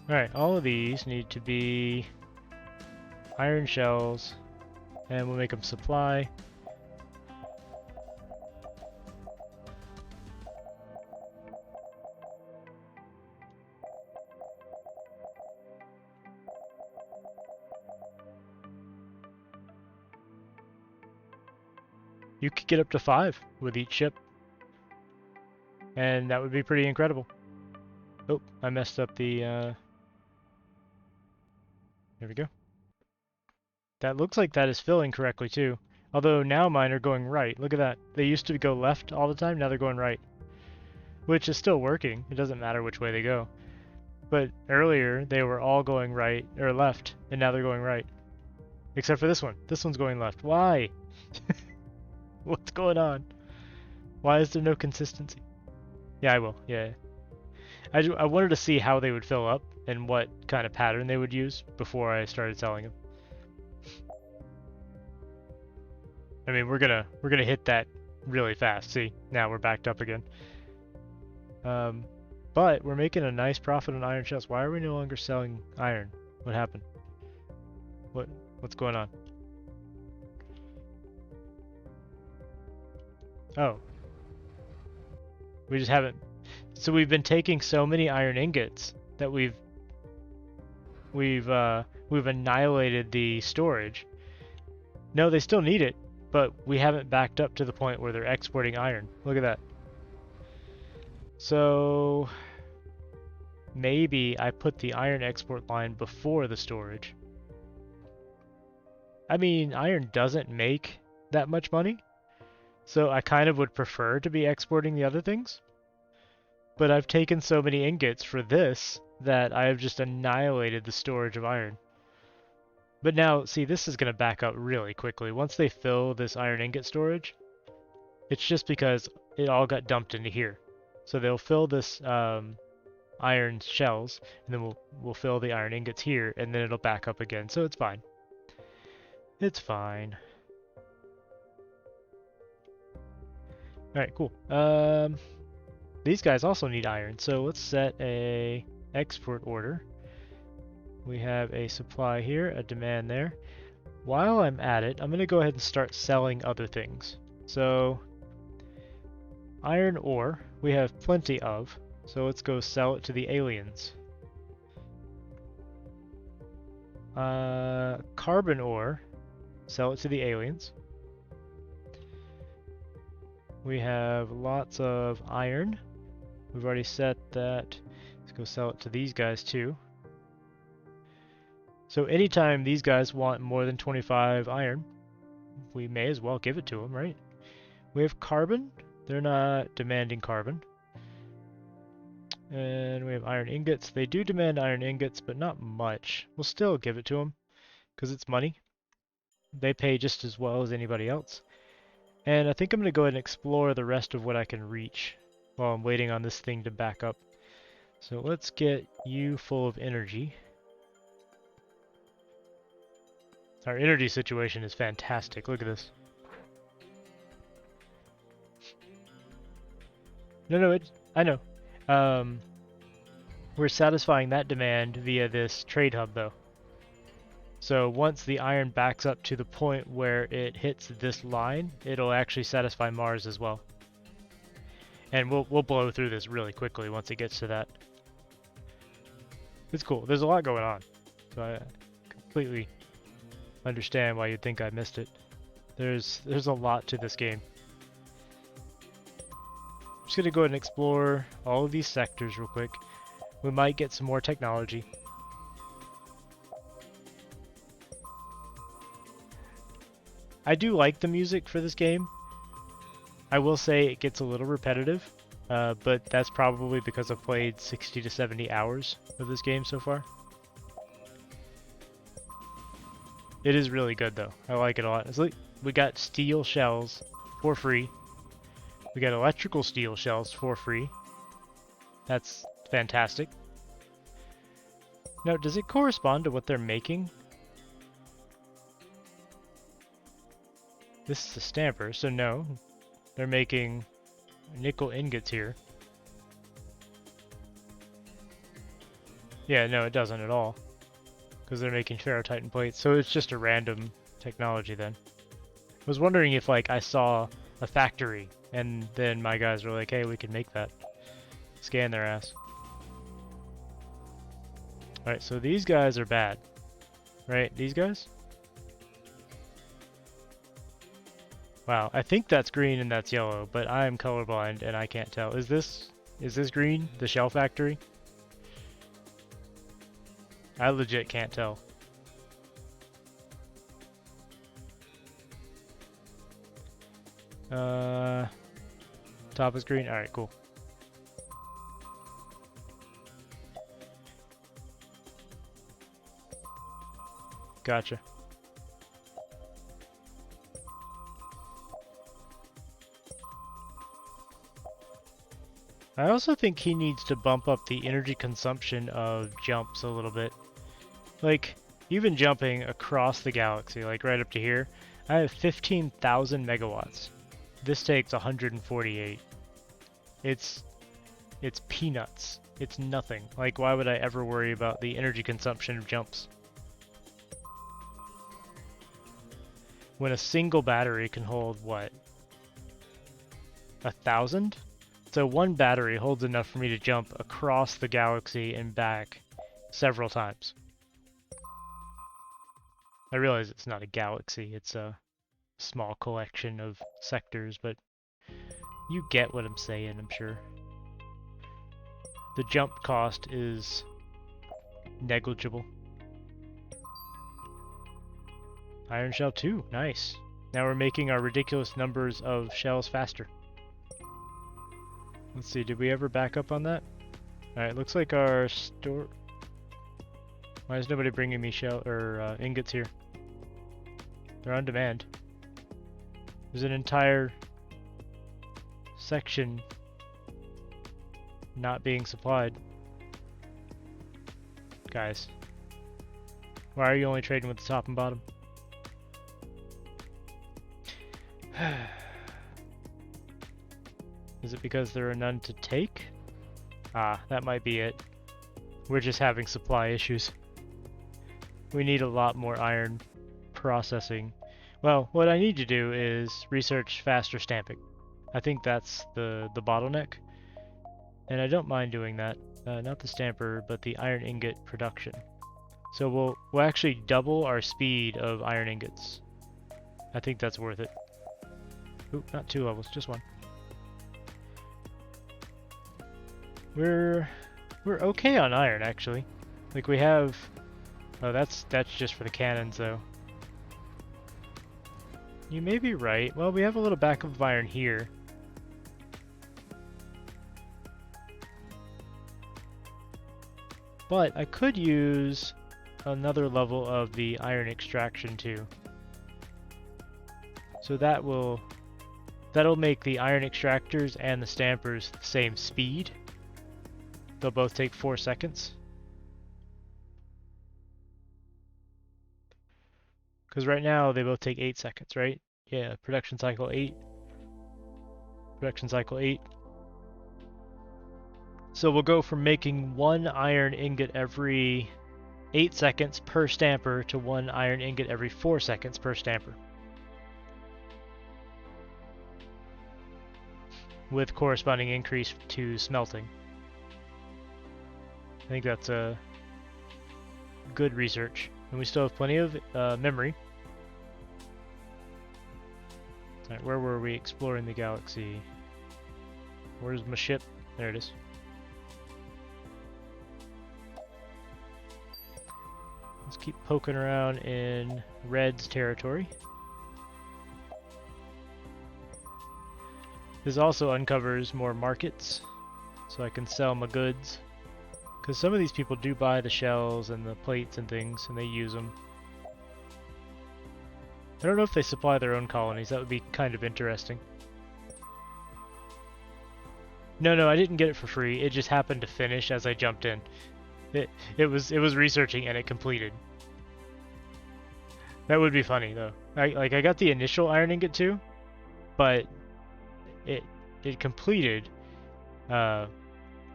Alright, all of these need to be iron shells, and we'll make them supply. You could get up to 5 with each ship, and that would be pretty incredible. Oh, I messed up the, there we go. That looks like that is filling correctly too. Although now mine are going right. Look at that. They used to go left all the time, now they're going right. Which is still working. It doesn't matter which way they go. But earlier, they were all going right, or left, and now they're going right. Except for this one. This one's going left. Why? What's going on? Why is there no consistency? Yeah, I will. Yeah. I wanted to see how they would fill up and what kind of pattern they would use before I started selling them. I mean, we're gonna hit that really fast. See, now we're backed up again. But we're making a nice profit on iron shells. Why are we no longer selling iron? What happened? What's going on? Oh. We just haven't. So we've been taking so many iron ingots that we've annihilated the storage. No, they still need it, but we haven't backed up to the point where they're exporting iron. Look at that. So maybe I put the iron export line before the storage. I mean, iron doesn't make that much money, so I kind of would prefer to be exporting the other things. But I've taken so many ingots for this that I have just annihilated the storage of iron. But now, see, this is going to back up really quickly. Once they fill this iron ingot storage, it's just because it all got dumped into here. So they'll fill this iron shells, and then we'll fill the iron ingots here, and then it'll back up again. So it's fine. It's fine. Alright, cool. These guys also need iron, so let's set a export order. We have a supply here, a demand there. While I'm at it, I'm going to go ahead and start selling other things. So, iron ore, we have plenty of, so let's go sell it to the aliens. Carbon ore, sell it to the aliens. We have lots of iron. We've already set that. Let's go sell it to these guys too. So anytime these guys want more than 25 iron, we may as well give it to them, right? We have carbon. They're not demanding carbon. And we have iron ingots. They do demand iron ingots, but not much. We'll still give it to them because it's money. They pay just as well as anybody else. And I think I'm going to go ahead and explore the rest of what I can reach while I'm waiting on this thing to back up. So let's get you full of energy. Our energy situation is fantastic. Look at this. No, I know. We're satisfying that demand via this trade hub though. So once the iron backs up to the point where it hits this line, it'll actually satisfy Mars as well. And we'll blow through this really quickly once it gets to that. It's cool. There's a lot going on. So I completely understand why you'd think I missed it. There's a lot to this game. I'm just gonna go ahead and explore all of these sectors real quick. We might get some more technology. I do like the music for this game. I will say it gets a little repetitive, but that's probably because I've played 60 to 70 hours of this game so far. It is really good though. I like it a lot. It's like we got steel shells for free. We got electrical steel shells for free. That's Fantastic. Now, does it correspond to what they're making? This is the stamper, so no. They're making nickel ingots here. Yeah, no, it doesn't at all. Because they're making ferrotitan plates, so it's just a random technology then. I was wondering if, like, I saw a factory, and then my guys were like, hey, we can make that. Scan their ass. Alright, so these guys are bad. Right? These guys? Wow, I think that's green and that's yellow, but I am colorblind and I can't tell. Is this green? The shell factory? I legit can't tell. Top is green? Alright, cool. Gotcha. I also think he needs to bump up the energy consumption of jumps a little bit. Like, even jumping across the galaxy, like right up to here, I have 15,000 megawatts. This takes 148. It's peanuts. It's nothing. Like, why would I ever worry about the energy consumption of jumps? When a single battery can hold, what? 1,000? So one battery holds enough for me to jump across the galaxy and back several times. I realize it's not a galaxy, it's a small collection of sectors, but you get what I'm saying, I'm sure. The jump cost is negligible. Iron shell 2, nice. Now we're making our ridiculous numbers of shells faster. Let's see, did we ever back up on that? Alright, looks like our store... Why is nobody bringing me shell or ingots here? They're on demand. There's an entire section not being supplied. Guys, why are you only trading with the top and bottom? Is it because there are none to take? Ah, that might be it. We're just having supply issues. We need a lot more iron processing. Well, what I need to do is research faster stamping. I think that's the bottleneck. And I don't mind doing that. Not the stamper, but the iron ingot production. So we'll actually double our speed of iron ingots. I think that's worth it. Oop, not 2 levels, just 1. We're okay on iron, actually. Like, we have... Oh, that's just for the cannons, though. You may be right. Well, we have a little backup of iron here. But I could use another level of the iron extraction, too. So that'll make the iron extractors and the stampers the same speed. They'll both take 4 seconds. Because right now they both take 8 seconds, right? Yeah, production cycle 8. Production cycle 8. So we'll go from making 1 iron ingot every 8 seconds per stamper to 1 iron ingot every 4 seconds per stamper. With corresponding increase to smelting. I think that's a good research. And we still have plenty of memory. Alright, where were we exploring the galaxy? Where's my ship? There it is. Let's keep poking around in Red's territory. This also uncovers more markets, so I can sell my goods. Because some of these people do buy the shells and the plates and things, and they use them. I don't know if they supply their own colonies. That would be kind of interesting. No, I didn't get it for free. It just happened to finish as I jumped in. It was researching and it completed. That would be funny though. I got the initial iron ingot too, but it completed. Or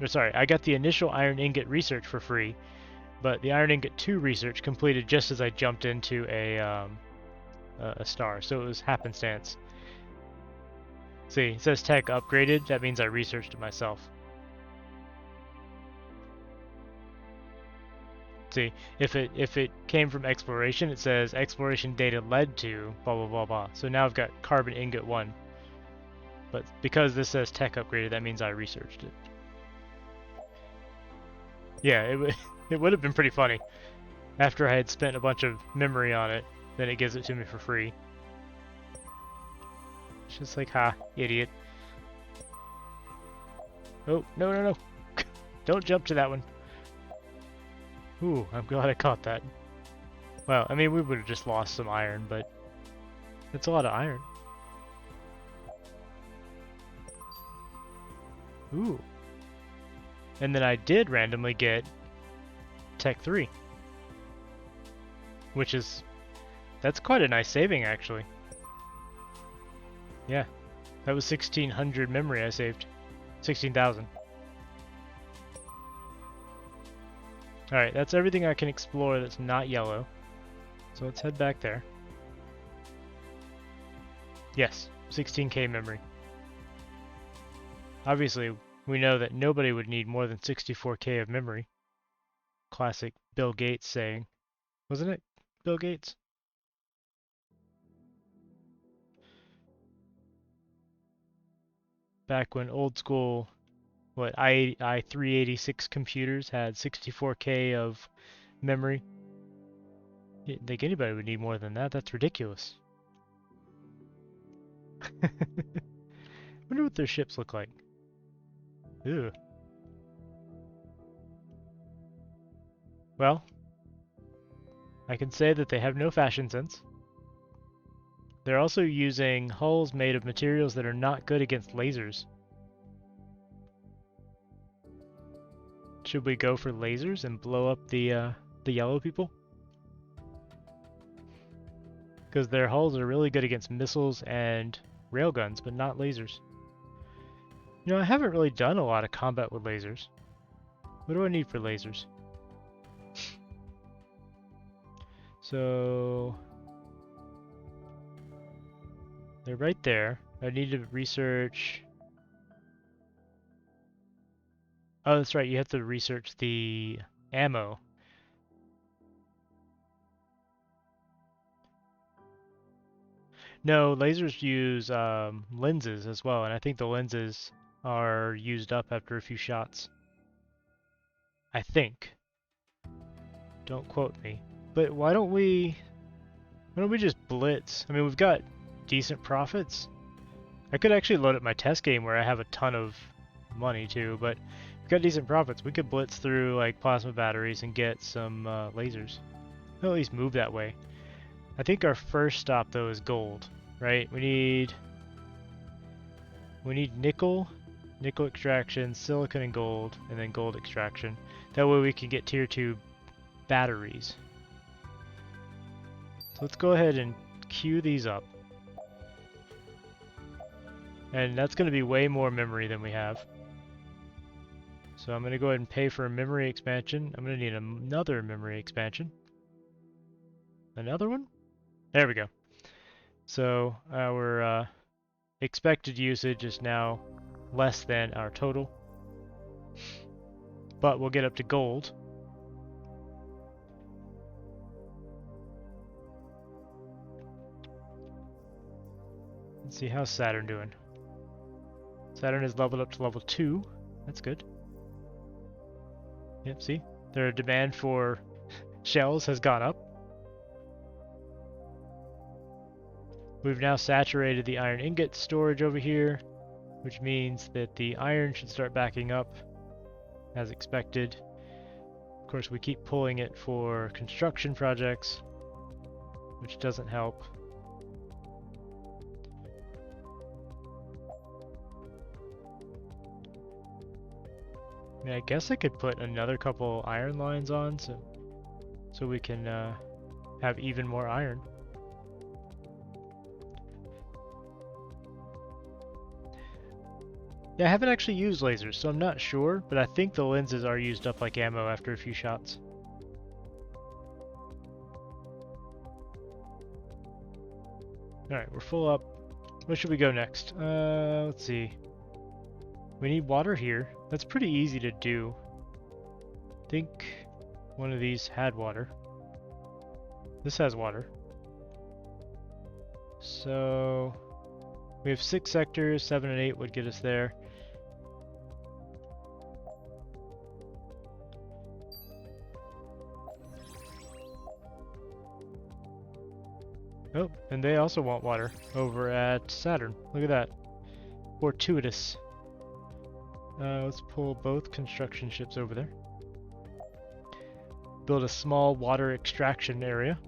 sorry, I got the initial iron ingot research for free, but the iron ingot 2 research completed just as I jumped into a star, so it was happenstance. See, it says tech upgraded. That means I researched it myself. See, if it came from exploration, it says exploration data led to blah blah blah blah. So now I've got carbon ingot 1. But because this says tech upgraded, that means I researched it. Yeah, it would have been pretty funny. After I had spent a bunch of memory on it, then it gives it to me for free. It's just like, ha, idiot. Oh, no. Don't jump to that one. Ooh, I'm glad I caught that. Well, I mean, we would have just lost some iron, but that's a lot of iron. Ooh. And then I did randomly get Tech 3. Which is... that's quite a nice saving, actually. Yeah. That was 1,600 memory I saved. 16,000. Alright, that's everything I can explore that's not yellow. So let's head back there. Yes, 16K memory. Obviously, we know that nobody would need more than 64K of memory. Classic Bill Gates saying. Wasn't it Bill Gates? Back when old school, i386 computers had 64K of memory. I think anybody would need more than that. That's ridiculous. Wonder what their ships look like. Ew. Well, I can say that they have no fashion sense. They're also using hulls made of materials that are not good against lasers. Should we go for lasers and blow up the yellow people? Because their hulls are really good against missiles and railguns, but not lasers. You know, I haven't really done a lot of combat with lasers. What do I need for lasers? So... they're right there. I need to research... oh, that's right, you have to research the ammo. No, lasers use lenses as well, and I think the lenses are used up after a few shots. I think. Don't quote me. But why don't we just blitz? I mean, we've got decent profits. I could actually load up my test game where I have a ton of money too, but we've got decent profits. We could blitz through like plasma batteries and get some lasers. We'll at least move that way. I think our first stop though is gold, right? We need nickel, nickel extraction, silicon and gold, and then gold extraction. That way we can get tier 2 batteries. So let's go ahead and queue these up. And that's going to be way more memory than we have. So I'm going to go ahead and pay for a memory expansion. I'm going to need another memory expansion. Another one? There we go. So our expected usage is now less than our total. But we'll get up to gold. Let's see, how's Saturn doing? Saturn is leveled up to level 2. That's good. Yep, see? Their demand for shells has gone up. We've now saturated the iron ingot storage over here, which means that the iron should start backing up as expected. Of course, we keep pulling it for construction projects, which doesn't help. mean, I guess I could put another couple iron lines on so we can have even more iron. Yeah, I haven't actually used lasers, so I'm not sure, but I think the lenses are used up like ammo after a few shots. Alright, we're full up. Where should we go next? Let's see. We need water here. That's pretty easy to do. I think one of these had water. This has water. So we have 6 sectors, 7 and 8 would get us there. Oh, and they also want water over at Saturn. Look at that. Fortuitous. Let's pull both construction ships over there. Build a small water extraction area.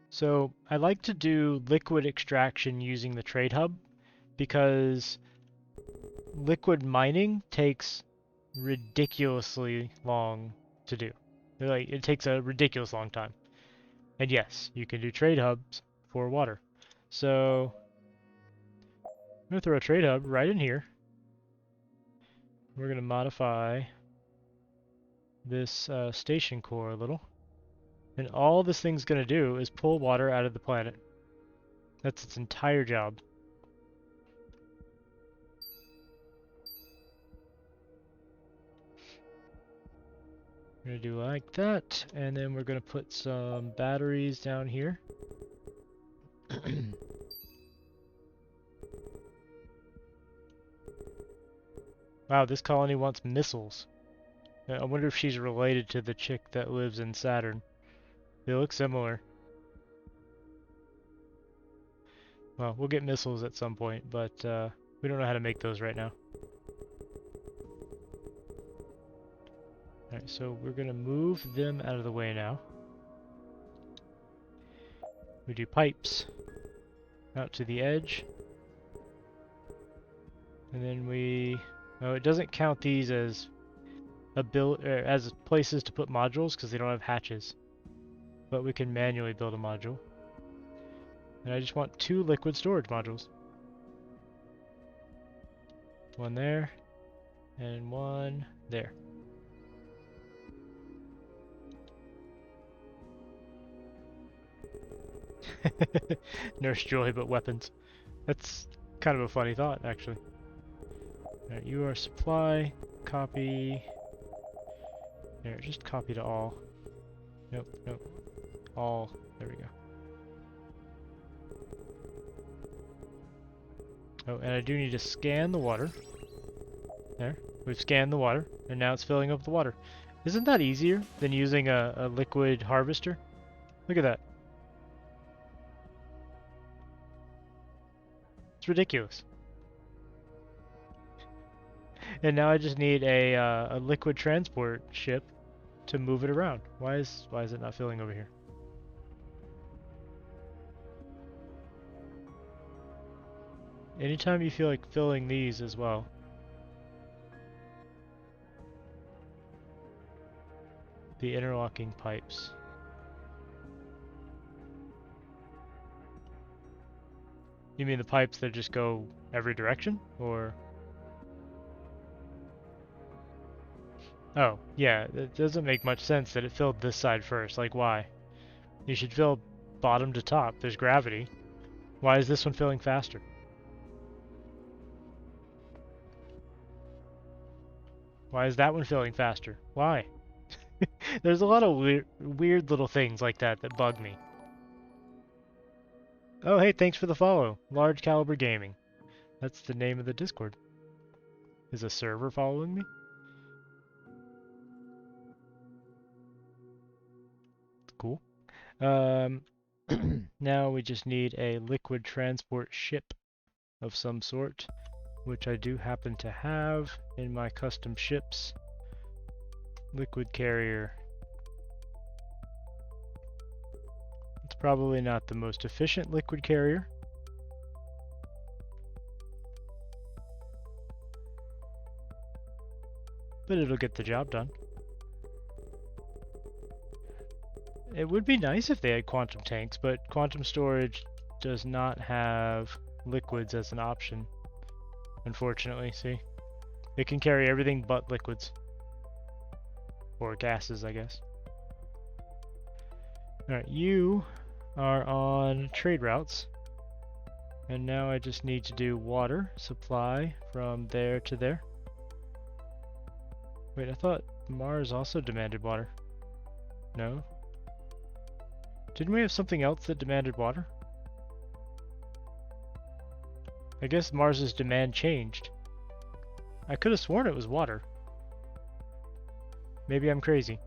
So I like to do liquid extraction using the trade hub because liquid mining takes ridiculously long to do. Like, it takes a ridiculous long time. And yes, you can do trade hubs for water. So I'm gonna throw a trade hub right in here. We're gonna modify this station core a little. And all this thing's gonna do is pull water out of the planet. That's its entire job. We're gonna do like that, and then we're gonna put some batteries down here. Wow, this colony wants missiles. I wonder if she's related to the chick that lives in Saturn. They look similar. Well, we'll get missiles at some point, but we don't know how to make those right now. Alright, so we're gonna move them out of the way now. We do pipes out to the edge. And then oh, it doesn't count these as as places to put modules because they don't have hatches. But we can manually build a module. And I just want 2 liquid storage modules. One there, and one there. Nurse Joy, but weapons. That's kind of a funny thought, actually. Alright, you are supply, copy. There, just copy to all. Nope, nope. All. There we go. Oh, and I do need to scan the water. There. We've scanned the water, and now it's filling up the water. Isn't that easier than using a liquid harvester? Look at that. It's ridiculous. And now I just need a liquid transport ship to move it around. Why is it not filling over here? Anytime you feel like filling these as well. The interlocking pipes. You mean the pipes that just go every direction? Or... Oh, yeah, it doesn't make much sense that it filled this side first. Like, why? You should fill bottom to top. There's gravity. Why is this one filling faster? Why is that one filling faster? Why? There's a lot of weird little things like that that bug me. Oh, hey, thanks for the follow. Large Caliber Gaming. That's the name of the Discord. Is a server following me? Cool. Now we just need a liquid transport ship of some sort. which I do happen to have in my custom ships. Liquid carrier. It's probably not the most efficient liquid carrier. But it'll get the job done. It would be nice if they had quantum tanks, but quantum storage does not have liquids as an option. Unfortunately, see? It can carry everything but liquids. Or gases, I guess. Alright, you are on trade routes. And now I just need to do water supply from there to there. Wait, I thought Mars also demanded water. No? Didn't we have something else that demanded water? I guess Mars's demand changed. I could have sworn it was water. Maybe I'm crazy.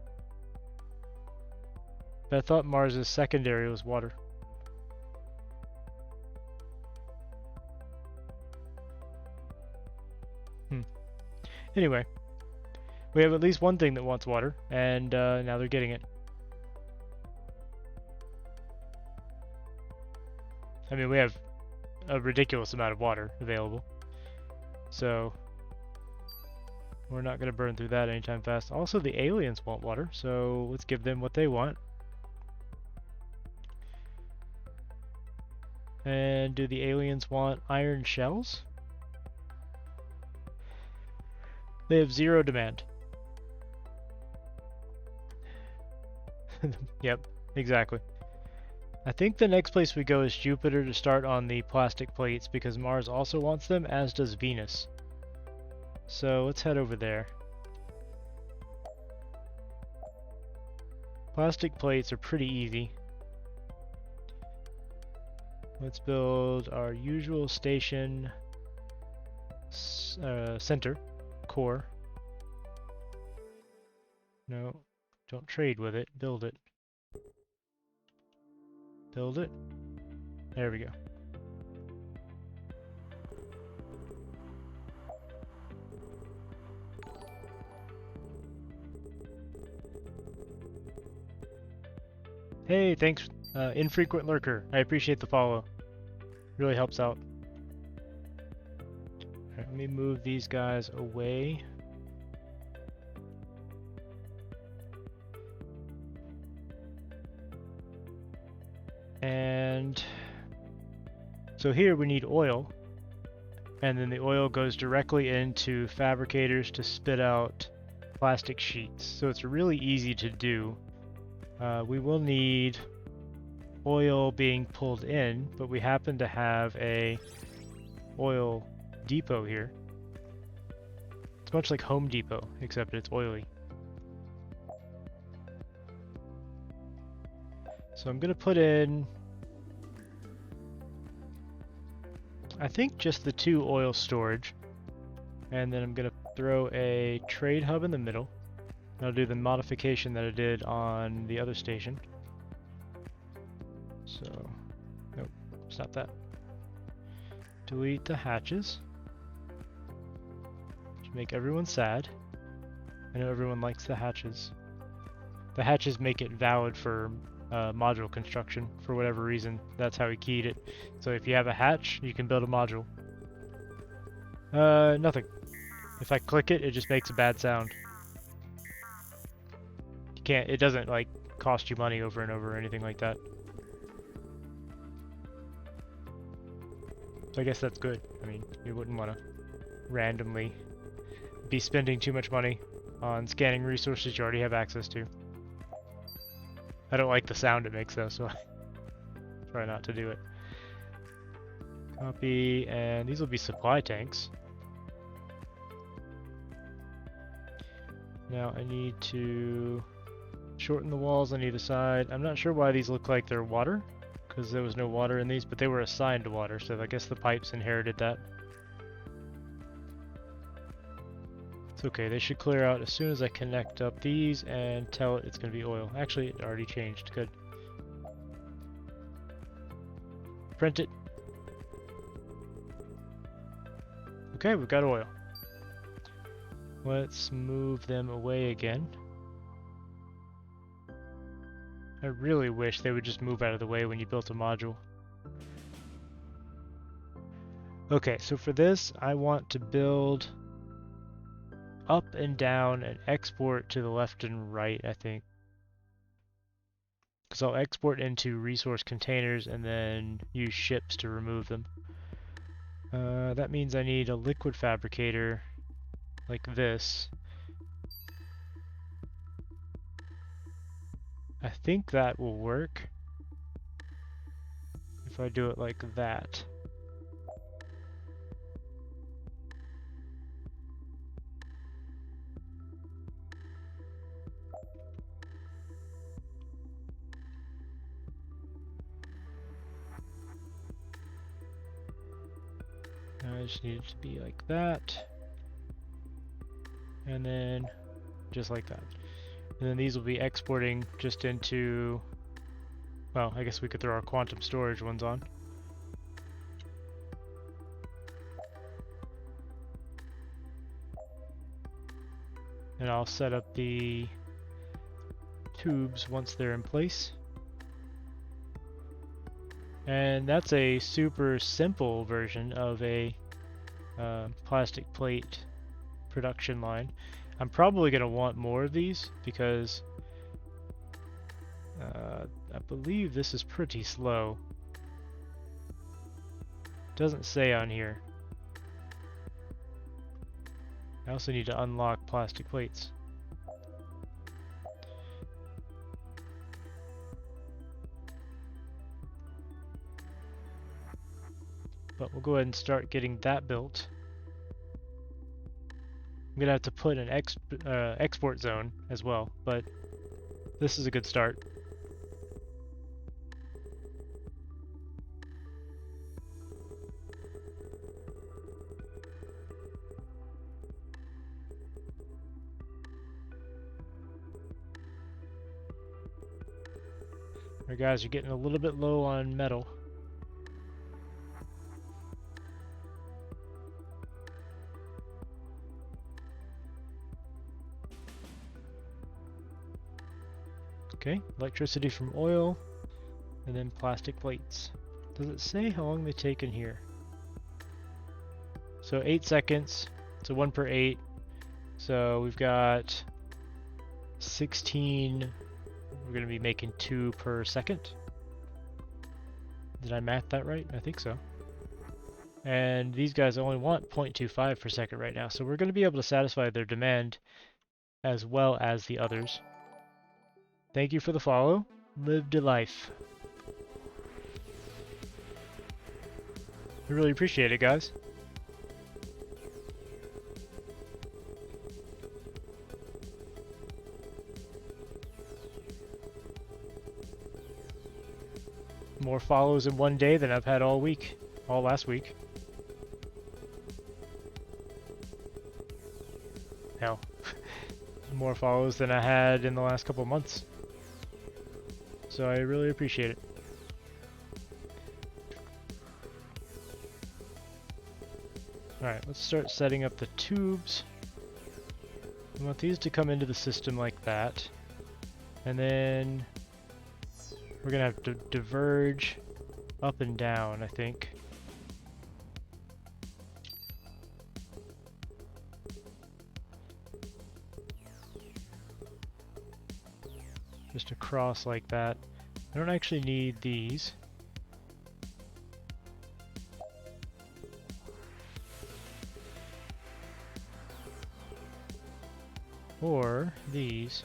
But I thought Mars's secondary was water. Anyway, we have at least one thing that wants water, and now they're getting it. I mean, we have a ridiculous amount of water available, so we're not going to burn through that anytime fast. Also, the aliens want water, so let's give them what they want. And do the aliens want iron shells? They have 0 demand. Yep, exactly. I think the next place we go is Jupiter to start on the plastic plates because Mars also wants them, as does Venus. So let's head over there. Plastic plates are pretty easy. Let's build our usual station center, core. No, don't trade with it, build it. Build it. There we go. Hey, thanks, infrequent lurker. I appreciate the follow. Really helps out. Alright, let me move these guys away. And so here we need oil, and then the oil goes directly into fabricators to spit out plastic sheets. So it's really easy to do. We will need oil being pulled in, but we happen to have a oil depot here. It's much like Home Depot, except it's oily. So I'm gonna put in, I think, just the 2 oil storage, and then I'm gonna throw a trade hub in the middle. I'll do the modification that I did on the other station. So, nope, it's not that. Delete the hatches. To make everyone sad. I know everyone likes the hatches. The hatches make it valid for module construction for whatever reason. That's how he keyed it. So if you have a hatch, you can build a module. Nothing. If I click it, it just makes a bad sound. You can't, it doesn't like cost you money over and over or anything like that. So I guess that's good. I mean, you wouldn't want to randomly be spending too much money on scanning resources you already have access to. I don't like the sound it makes though, so I try not to do it. Copy, and these will be supply tanks. Now I need to shorten the walls on either side. I'm not sure why these look like they're water, because there was no water in these, but they were assigned to water, so I guess the pipes inherited that. It's okay, they should clear out as soon as I connect up these and tell it it's going to be oil. Actually, it already changed. Good. Print it. Okay, we've got oil. Let's move them away again. I really wish they would just move out of the way when you built a module. Okay, so for this, I want to build up and down and export to the left and right, I think. Because I'll export into resource containers and then use ships to remove them. That means I need a liquid fabricator like this. I think that will work if I do it like that. I just need it to be like that. And then just like that. And then these will be exporting just into, well, I guess we could throw our quantum storage ones on. And I'll set up the tubes once they're in place. And that's a super simple version of a plastic plate production line. I'm probably going to want more of these because I believe this is pretty slow. Doesn't say on here. I also need to unlock plastic plates. But we'll go ahead and start getting that built. I'm gonna have to put an export zone as well, but this is a good start. Alright guys, you're getting a little bit low on metal. Okay, electricity from oil, and then plastic plates. Does it say how long they take in here? So 8 seconds, so 1 per 8. So we've got 16, we're going to be making 2 per second. Did I math that right? I think so. And these guys only want 0.25 per second right now, so we're going to be able to satisfy their demand as well as the others. Thank you for the follow. Lived a life. I really appreciate it, guys. More follows in one day than I've had all week. All last week. Hell. More follows than I had in the last couple months. So I really appreciate it. Alright, let's start setting up the tubes. We want these to come into the system like that. And then we're gonna have to diverge up and down, I think. Just across like that. I don't actually need these. Or these.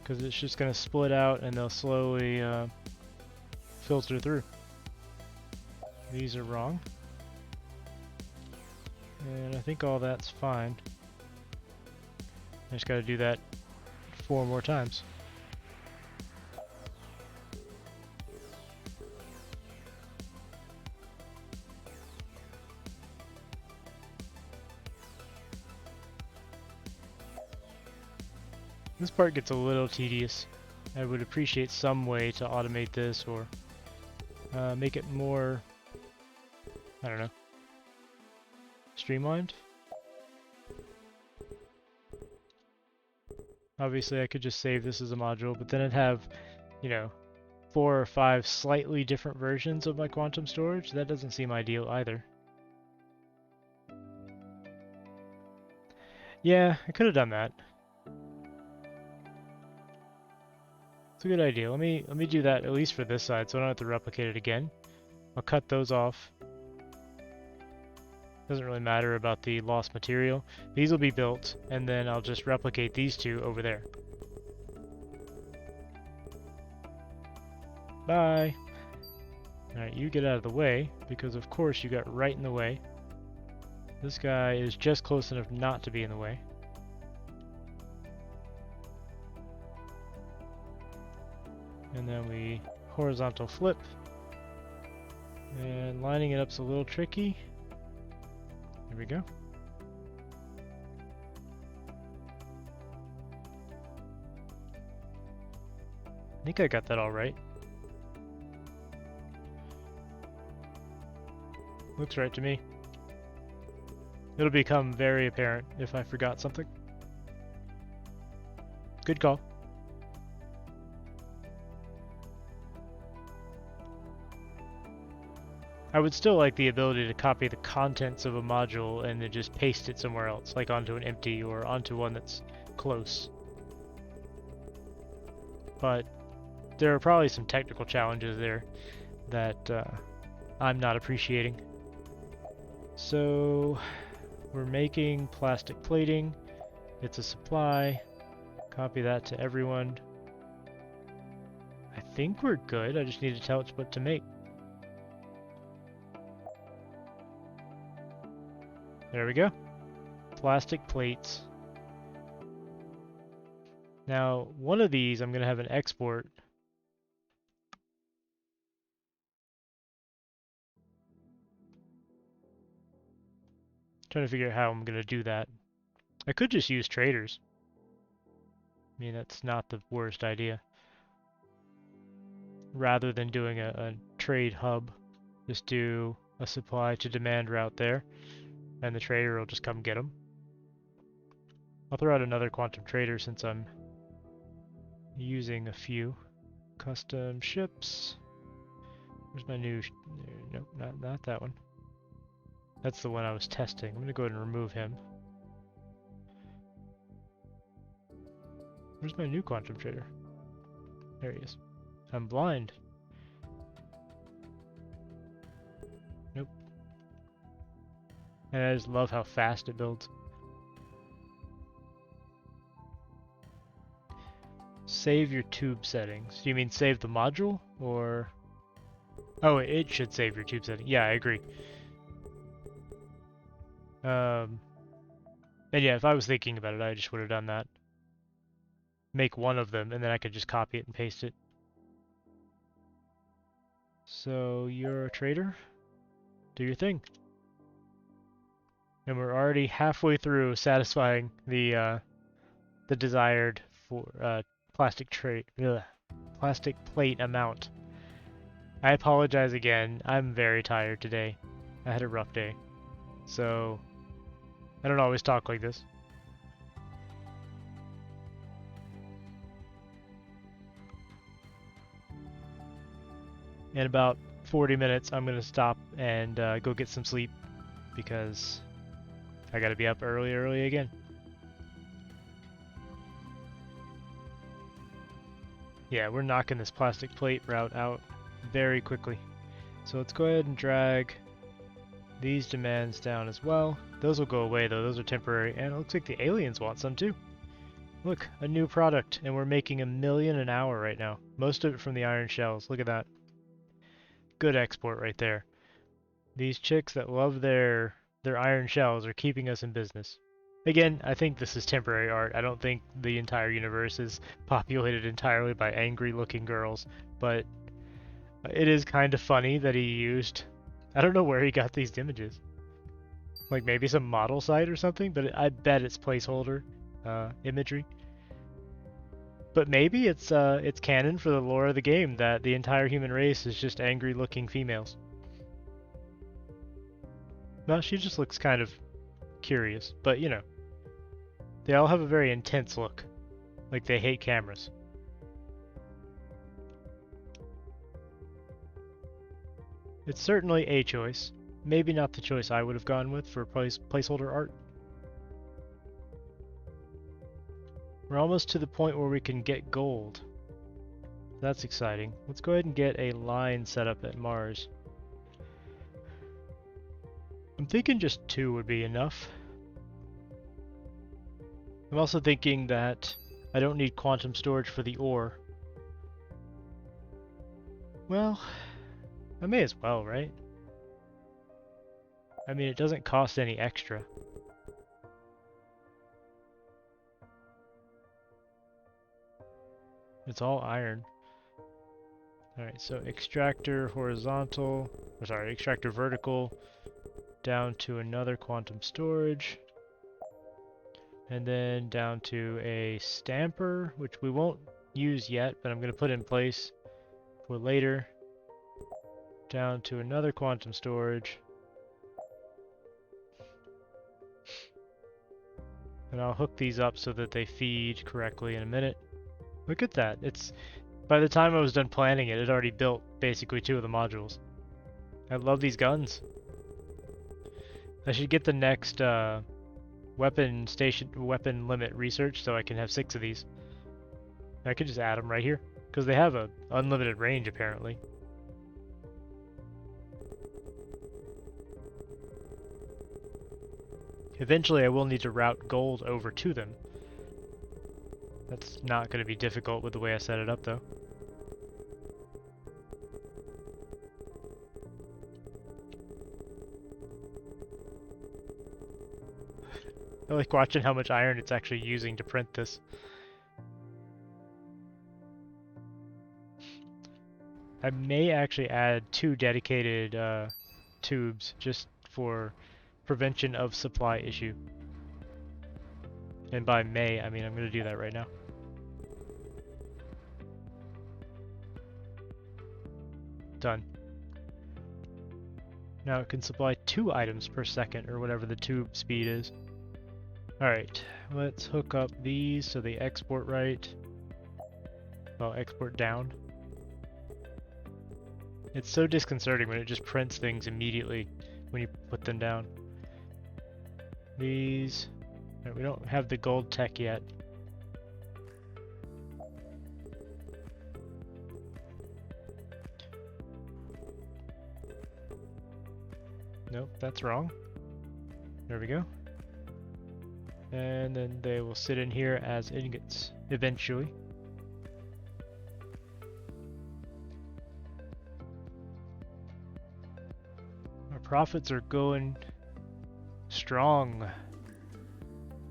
Because it's just going to split out and they'll slowly filter through. These are wrong. And I think all that's fine. I just got to do that 4 more times. This part gets a little tedious. I would appreciate some way to automate this or make it more, I don't know, streamlined. Obviously I could just save this as a module, but then I'd have, you know, 4 or 5 slightly different versions of my quantum storage. That doesn't seem ideal either. Yeah, I could have done that. It's a good idea. Let me do that at least for this side, so I don't have to replicate it again. I'll cut those off. Doesn't really matter about the lost material. These will be built, and then I'll just replicate these two over there. Bye! Alright, you get out of the way, because of course you got right in the way. This guy is just close enough not to be in the way. And then we horizontal flip. And lining it up's a little tricky. Here we go. I think I got that all right. Looks right to me. It'll become very apparent if I forgot something. Good call. I would still like the ability to copy the contents of a module and then just paste it somewhere else, like onto an empty or onto one that's close. But there are probably some technical challenges there that I'm not appreciating. So we're making plastic plating. It's a supply. Copy that to everyone. I think we're good. I just need to tell it what to make. There we go. Plastic plates. Now, one of these I'm going to have an export. Trying to figure out how I'm going to do that. I could just use traders. I mean, that's not the worst idea. Rather than doing a trade hub, just do a supply to demand route there. And the trader will just come get them. I'll throw out another quantum trader since I'm using a few. Custom ships. Where's my new... Nope, not that one. That's the one I was testing. I'm going to go ahead and remove him. Where's my new quantum trader? There he is. I'm blind. Nope. And I just love how fast it builds. Save your tube settings. Do you mean save the module? Or... Oh, it should save your tube setting. Yeah, I agree. And yeah, if I was thinking about it, I just would have done that. Make one of them, and then I could just copy it and paste it. So, you're a trader? Do your thing. And we're already halfway through satisfying the desired plastic plate amount. I apologize again. I'm very tired today. I had a rough day. So, I don't always talk like this. In about 40 minutes, I'm going to stop and go get some sleep because I got to be up early again. Yeah, we're knocking this plastic plate route out very quickly. So let's go ahead and drag these demands down as well. Those will go away though, those are temporary, and it looks like the aliens want some too. Look, a new product, and we're making 1 million an hour right now. Most of it from the iron shells, look at that. Good export right there. These chicks that love their iron shells are keeping us in business. Again, I think this is temporary art. I don't think the entire universe is populated entirely by angry-looking girls, but it is kind of funny that he used... I don't know where he got these images. Like maybe some model site or something, but I bet it's placeholder imagery. But maybe it's canon for the lore of the game that the entire human race is just angry-looking females. No, she just looks kind of curious, but you know, they all have a very intense look, like they hate cameras. It's certainly a choice, maybe not the choice I would have gone with for placeholder art. We're almost to the point where we can get gold. That's exciting. Let's go ahead and get a line set up at Mars. I'm thinking just 2 would be enough. I'm also thinking that I don't need quantum storage for the ore. Well, I may as well, right? I mean, it doesn't cost any extra. It's all iron. Alright, so extractor horizontal, or sorry, extractor vertical, down to another quantum storage, and then down to a stamper, which we won't use yet, but I'm going to put in place for later, down to another quantum storage, and I'll hook these up so that they feed correctly in a minute. Look at that. It's by the time I was done planning it, it already built basically 2 of the modules. I love these guns. I should get the next weapon limit research so I can have 6 of these. I could just add them right here because they have a unlimited range apparently. Eventually I will need to route gold over to them. That's not going to be difficult with the way I set it up though. I like watching how much iron it's actually using to print this. I may actually add 2 dedicated tubes just for prevention of supply issue. And by May, I mean I'm going to do that right now. Done. Now it can supply 2 items per second, or whatever the tube speed is. Alright, let's hook up these so they export right. Well, export down. It's so disconcerting when it just prints things immediately when you put them down. These... we don't have the gold tech yet. Nope, that's wrong. There we go. And then they will sit in here as ingots, eventually. Our profits are going strong.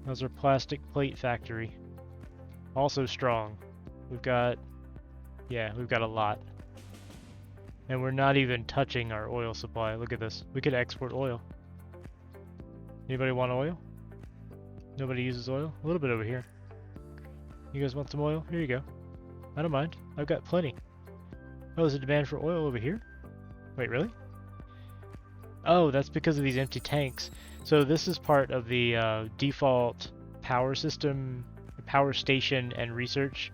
Those are plastic plate factory. Also strong. We've got a lot. And we're not even touching our oil supply. Look at this. We could export oil. Anybody want oil? Nobody uses oil? A little bit over here. You guys want some oil? Here you go. I don't mind. I've got plenty. Oh, there's a demand for oil over here? Wait, really? Oh, that's because of these empty tanks. So this is part of the default power system, power station and research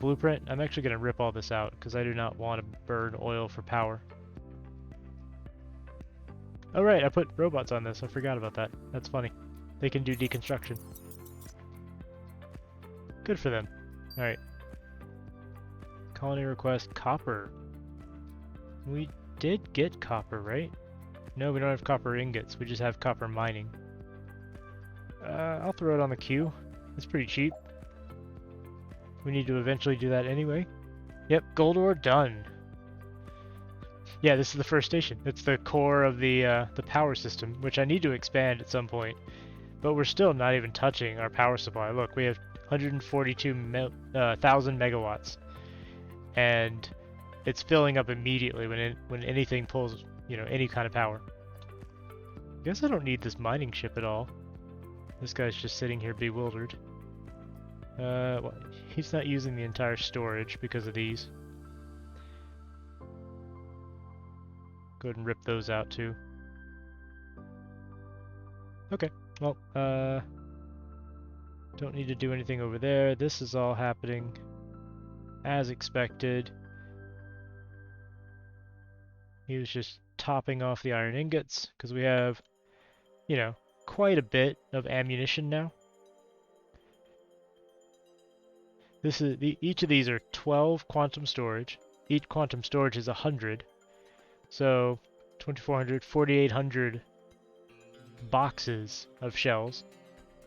blueprint. I'm actually going to rip all this out because I do not want to burn oil for power. Oh right, I put robots on this. I forgot about that. That's funny. They can do deconstruction. Good for them. Alright. Colony request copper. We did get copper, right? No, we don't have copper ingots. We just have copper mining. I'll throw it on the queue. It's pretty cheap. We need to eventually do that anyway. Yep, gold ore done. Yeah, this is the first station. It's the core of the power system, which I need to expand at some point. But we're still not even touching our power supply. Look, we have 142,000 megawatts, and it's filling up immediately when anything pulls, you know, any kind of power. Guess I don't need this mining ship at all. This guy's just sitting here bewildered. Well, he's not using the entire storage because of these. Go ahead and rip those out too. Okay. Well, don't need to do anything over there. This is all happening as expected. He was just topping off the iron ingots because we have, you know, quite a bit of ammunition now. This is each of these are 12 quantum storage. Each quantum storage is 100. So 2400, 4800 boxes of shells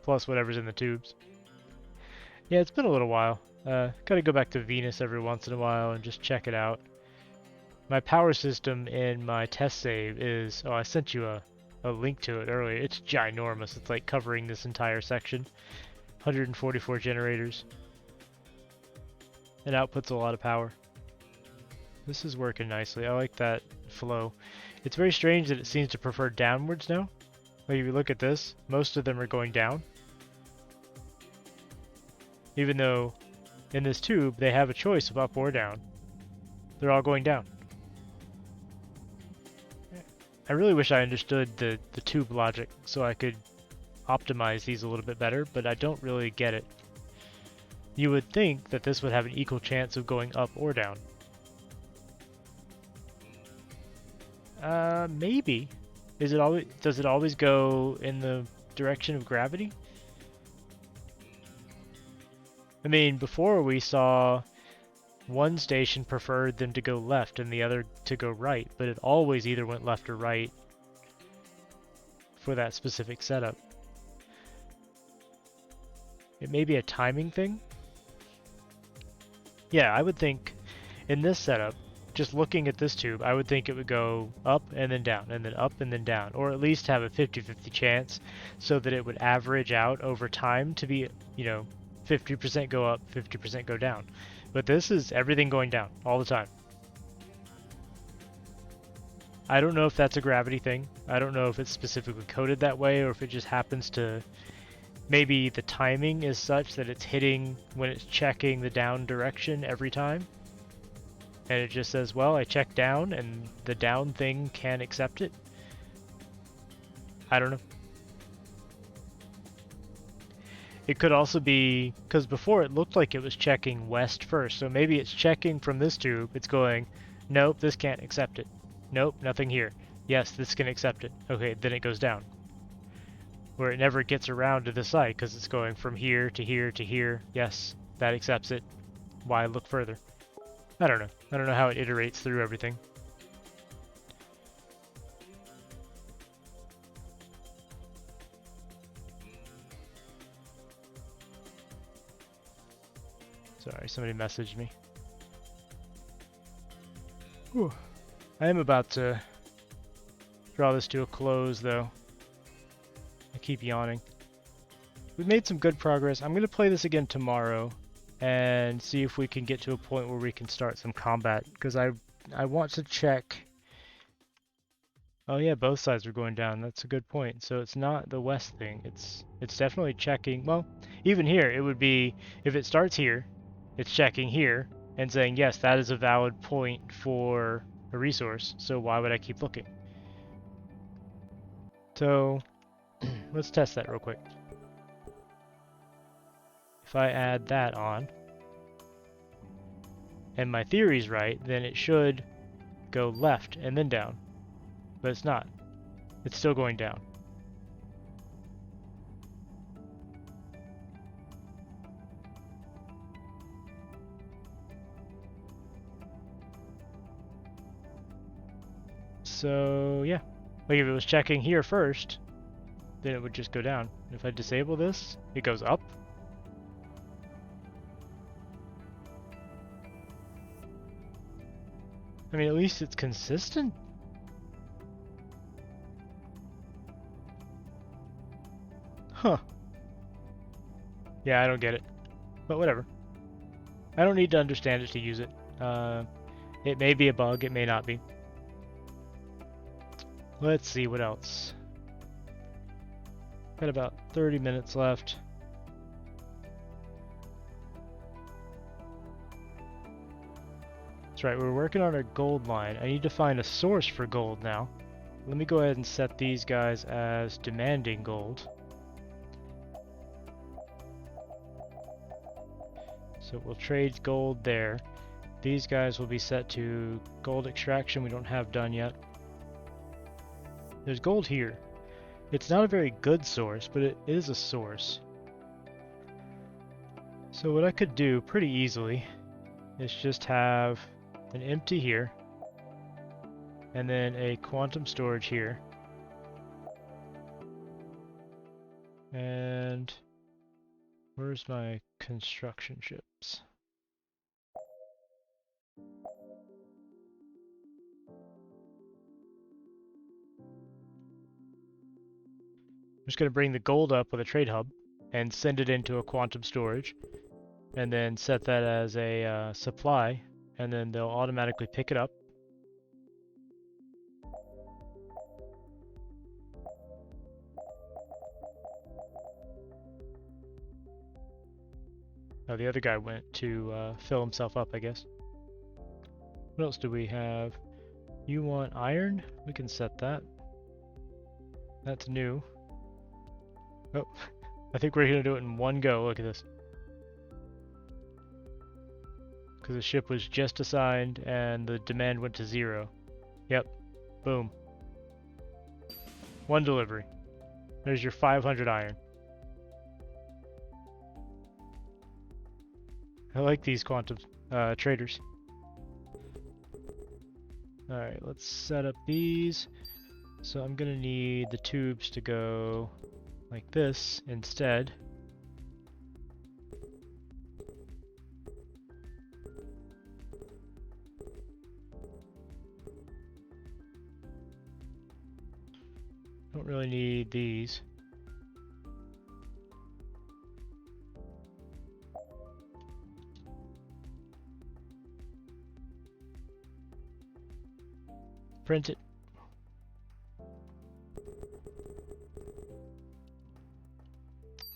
plus whatever's in the tubes. Yeah, it's been a little while. Gotta go back to Venus every once in a while and just check it out. My power system in my test save is, oh, I sent you a link to it earlier. It's ginormous. It's like covering this entire section. 144 generators. It outputs a lot of power. This is working nicely. I like that flow. It's very strange that it seems to prefer downwards now. Like if you look at this, most of them are going down. Even though in this tube they have a choice of up or down. They're all going down. I really wish I understood the tube logic so I could optimize these a little bit better, but I don't really get it. You would think that this would have an equal chance of going up or down. Maybe. Does it always go in the direction of gravity? I mean, before we saw one station preferred them to go left and the other to go right, but it always either went left or right for that specific setup. It may be a timing thing. Yeah, I would think in this setup, just looking at this tube, I would think it would go up and then down, and then up and then down, or at least have a 50-50 chance so that it would average out over time to be, you know, 50% go up, 50% go down. But this is everything going down all the time. I don't know if that's a gravity thing. I don't know if it's specifically coded that way or if it just happens to... Maybe the timing is such that it's hitting when it's checking the down direction every time. And it just says, well, I checked down and the down thing can't accept it. I don't know. It could also be, because before it looked like it was checking west first, so maybe it's checking from this tube, it's going, nope, this can't accept it. Nope, nothing here. Yes, this can accept it. Okay, then it goes down. Where it never gets around to the side, because it's going from here to here to here. Yes, that accepts it. Why look further? I don't know. I don't know how it iterates through everything. Sorry, somebody messaged me. Whew. I am about to draw this to a close, though. I keep yawning. We've made some good progress. I'm going to play this again tomorrow and see if we can get to a point where we can start some combat, because I want to check... Oh yeah, both sides are going down. That's a good point. So it's not the west thing. It's definitely checking. Well, even here, it would be, if it starts here, it's checking here and saying, yes, that is a valid point for a resource, so why would I keep looking? So, let's test that real quick. If I add that on, and my theory's right, then it should go left and then down. But it's not. It's still going down. So, yeah. Like if it was checking here first, then it would just go down. If I disable this, it goes up. I mean, at least it's consistent. Huh. Yeah, I don't get it. But whatever. I don't need to understand it to use it. It may be a bug, it may not be. Let's see what else. Got about 30 minutes left. That's right, we're working on our gold line. I need to find a source for gold now. Let me go ahead and set these guys as demanding gold. So we'll trade gold there. These guys will be set to gold extraction we don't have done yet. There's gold here. It's not a very good source, but it is a source. So what I could do pretty easily is just have an empty here, and then a quantum storage here. And where's my construction ships? I'm just going to bring the gold up with a trade hub and send it into a quantum storage, and then set that as a supply, and then they'll automatically pick it up. Oh, the other guy went to fill himself up, I guess. What else do we have? You want iron? We can set that. That's new. Oh, I think we're going to do it in one go. Look at this. Because the ship was just assigned and the demand went to 0. Yep. Boom. One delivery. There's your 500 iron. I like these quantum traders. Alright, let's set up these. So I'm going to need the tubes to go like this instead. Don't really need these. Print it.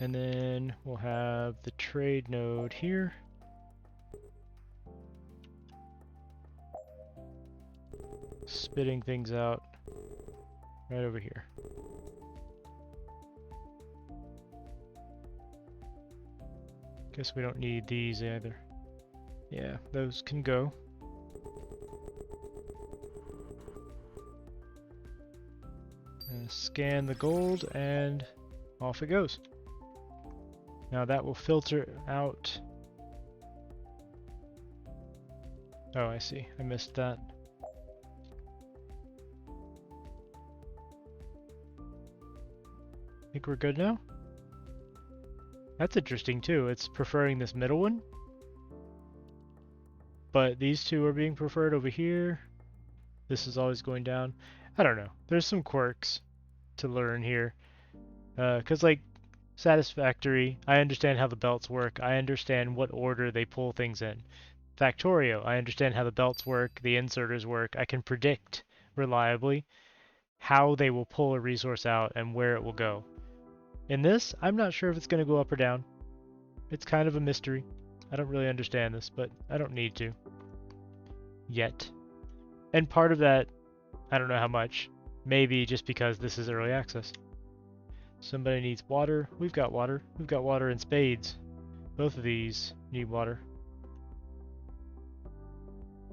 And then we'll have the trade node here. Spitting things out right over here. Guess we don't need these either. Yeah, those can go. And scan the gold and off it goes. Now that will filter out. Oh, I see. I missed that. Think we're good now? That's interesting too. It's preferring this middle one. But these two are being preferred over here. This is always going down. I don't know. There's some quirks to learn here. Because like Satisfactory, I understand how the belts work. I understand what order they pull things in. Factorio, I understand how the belts work, the inserters work. I can predict reliably how they will pull a resource out and where it will go. In this, I'm not sure if it's going to go up or down. It's kind of a mystery. I don't really understand this, but I don't need to. Yet. And part of that, I don't know how much. Maybe just because this is early access. Somebody needs water. We've got water. We've got water in spades. Both of these need water.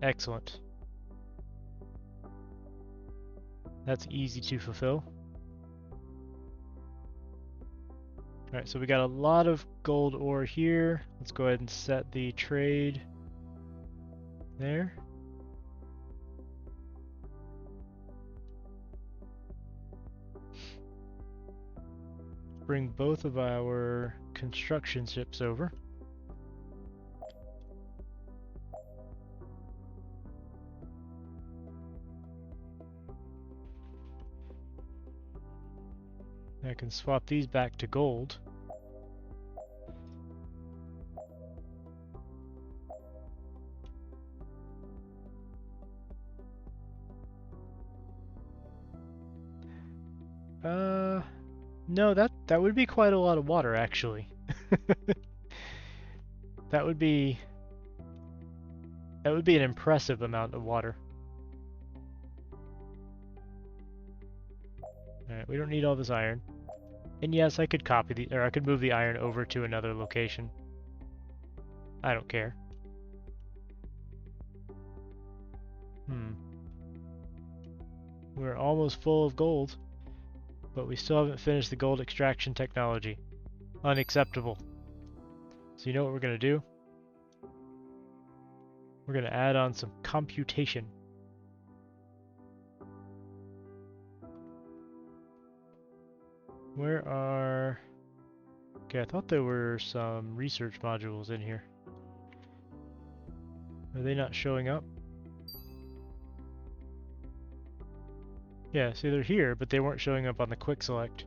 Excellent. That's easy to fulfill. Alright, so we got a lot of gold ore here. Let's go ahead and set the trade there. Bring both of our construction ships over. I can swap these back to gold. No, that would be quite a lot of water, actually. That would be an impressive amount of water. Alright, we don't need all this iron. And yes, I could copy the, or I could move the iron over to another location. I don't care. We're almost full of gold, but we still haven't finished the gold extraction technology. Unacceptable. So you know what we're going to do? We're going to add on some computation. Where are... Okay, I thought there were some research modules in here. Are they not showing up? Yeah, see they're here, but they weren't showing up on the quick select.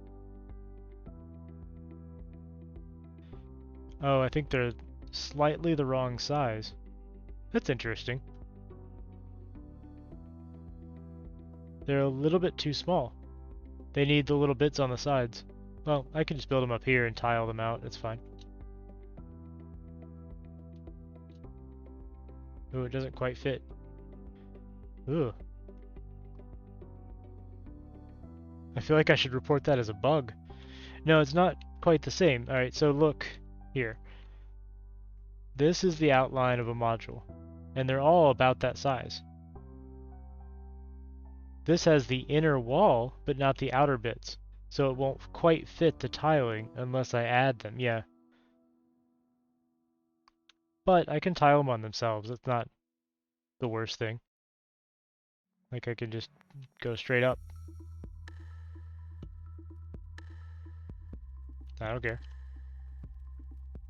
Oh, I think they're slightly the wrong size. That's interesting. They're a little bit too small. They need the little bits on the sides. Well, I can just build them up here and tile them out, it's fine. Ooh, it doesn't quite fit. Ooh. I feel like I should report that as a bug. No, it's not quite the same. Alright, so look here. This is the outline of a module, and they're all about that size. This has the inner wall, but not the outer bits, so it won't quite fit the tiling unless I add them, yeah. But I can tile them on themselves, it's not the worst thing. Like I can just go straight up. I don't care.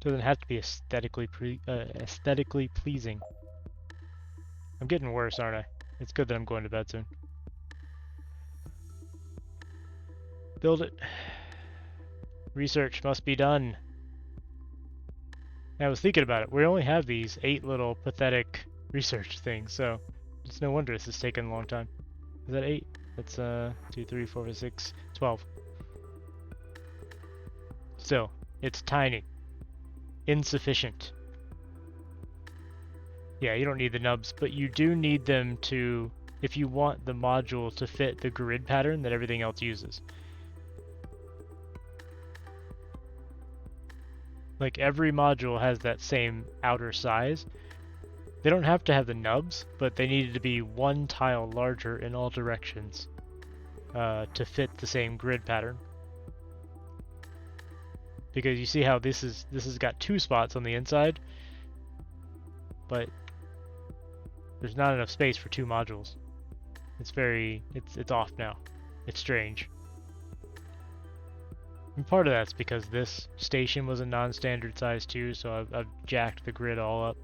Doesn't have to be aesthetically pleasing. I'm getting worse, aren't I? It's good that I'm going to bed soon. Build it. Research must be done. I was thinking about it. We only have these 8 little pathetic research things, so it's no wonder this is taking a long time. Is that 8? That's 2, 3, 4, 5, 6, 12. Still, it's tiny. Insufficient. Yeah, you don't need the nubs, but you do need them to, if you want the module to fit the grid pattern that everything else uses. Like every module has that same outer size. They don't have to have the nubs, but they needed to be 1 tile larger in all directions to fit the same grid pattern. Because you see how this has got 2 spots on the inside, but there's not enough space for 2 modules. It's off now. It's strange. And part of that's because this station was a non-standard size too, so I've jacked the grid all up.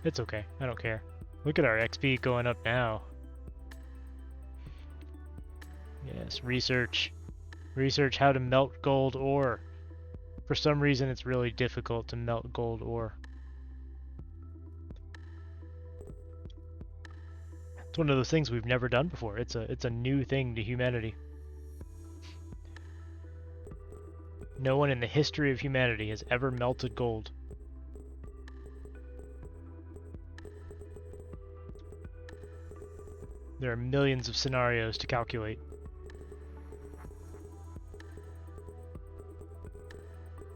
It's okay, I don't care. Look at our XP going up now. Yes, research. Research how to melt gold ore. For some reason it's really difficult to melt gold ore. It's one of those things we've never done before. It's a new thing to humanity. No one in the history of humanity has ever melted gold. There are millions of scenarios to calculate.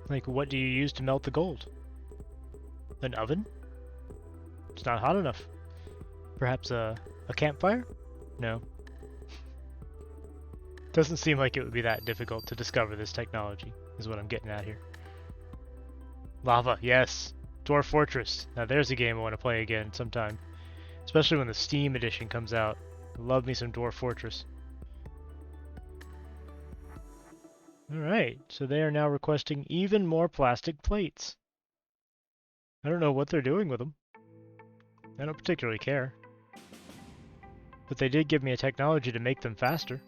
Like, what do you use to melt the gold? An oven? It's not hot enough. Perhaps a campfire? No. Doesn't seem like it would be that difficult to discover this technology, is what I'm getting at here. Lava, yes. Dwarf Fortress. Now there's a game I want to play again sometime. Especially when the Steam edition comes out. Love me some Dwarf Fortress. Alright, so they are now requesting even more plastic plates. I don't know what they're doing with them. I don't particularly care. But they did give me a technology to make them faster.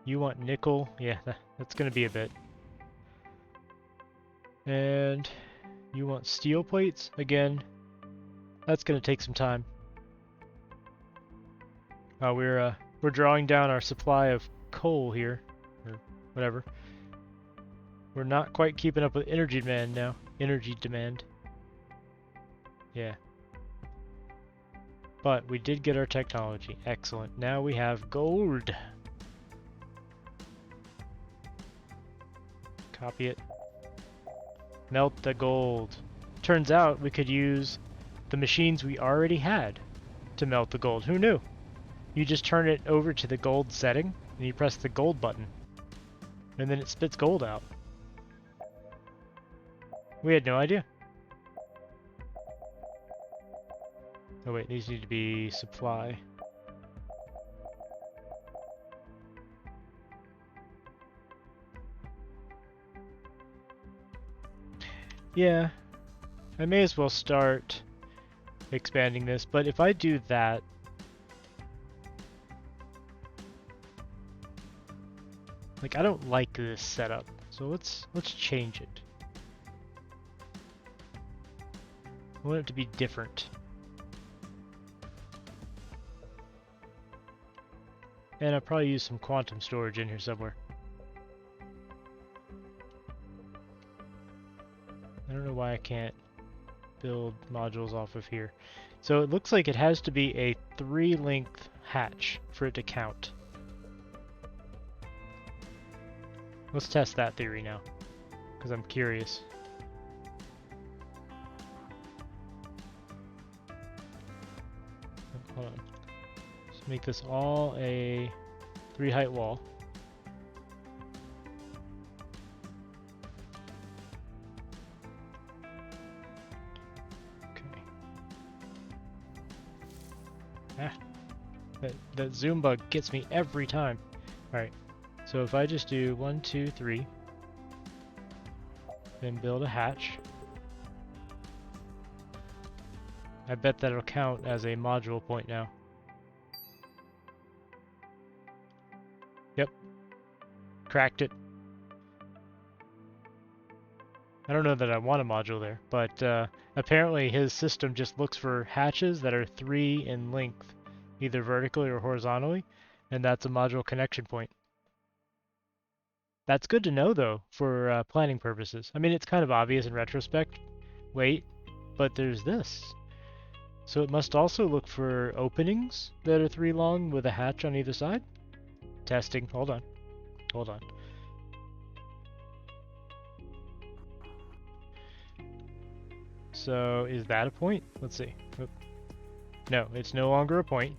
You want nickel? Yeah, that's going to be a bit. And you want steel plates? Again, that's going to take some time. We're drawing down our supply of coal here, or whatever. We're not quite keeping up with energy demand now. Energy demand. Yeah. But we did get our technology. Excellent. Now we have gold. Copy it. Melt the gold. Turns out we could use the machines we already had to melt the gold. Who knew? You just turn it over to the gold setting, and you press the gold button. And then it spits gold out. We had no idea. Oh wait, these need to be supply. Yeah, I may as well start expanding this, but if I do that, like, I don't like this setup, so let's change it. I want it to be different. And I'll probably use some quantum storage in here somewhere. I don't know why I can't build modules off of here. So it looks like it has to be a 3-length hatch for it to count. Let's test that theory now, because I'm curious. Hold on. Let's make this all a 3-height wall. That zoom bug gets me every time. Alright, so if I just do 1, 2, 3, then build a hatch, I bet that'll count as a module point now. Yep, cracked it. I don't know that I want a module there, but apparently his system just looks for hatches that are 3 in length, either vertically or horizontally, and that's a module connection point. That's good to know, though, for planning purposes. I mean, it's kind of obvious in retrospect. Wait, but there's this. So it must also look for openings that are 3 long with a hatch on either side? Testing. Hold on. Hold on. So is that a point? Let's see. Oop. No, it's no longer a point.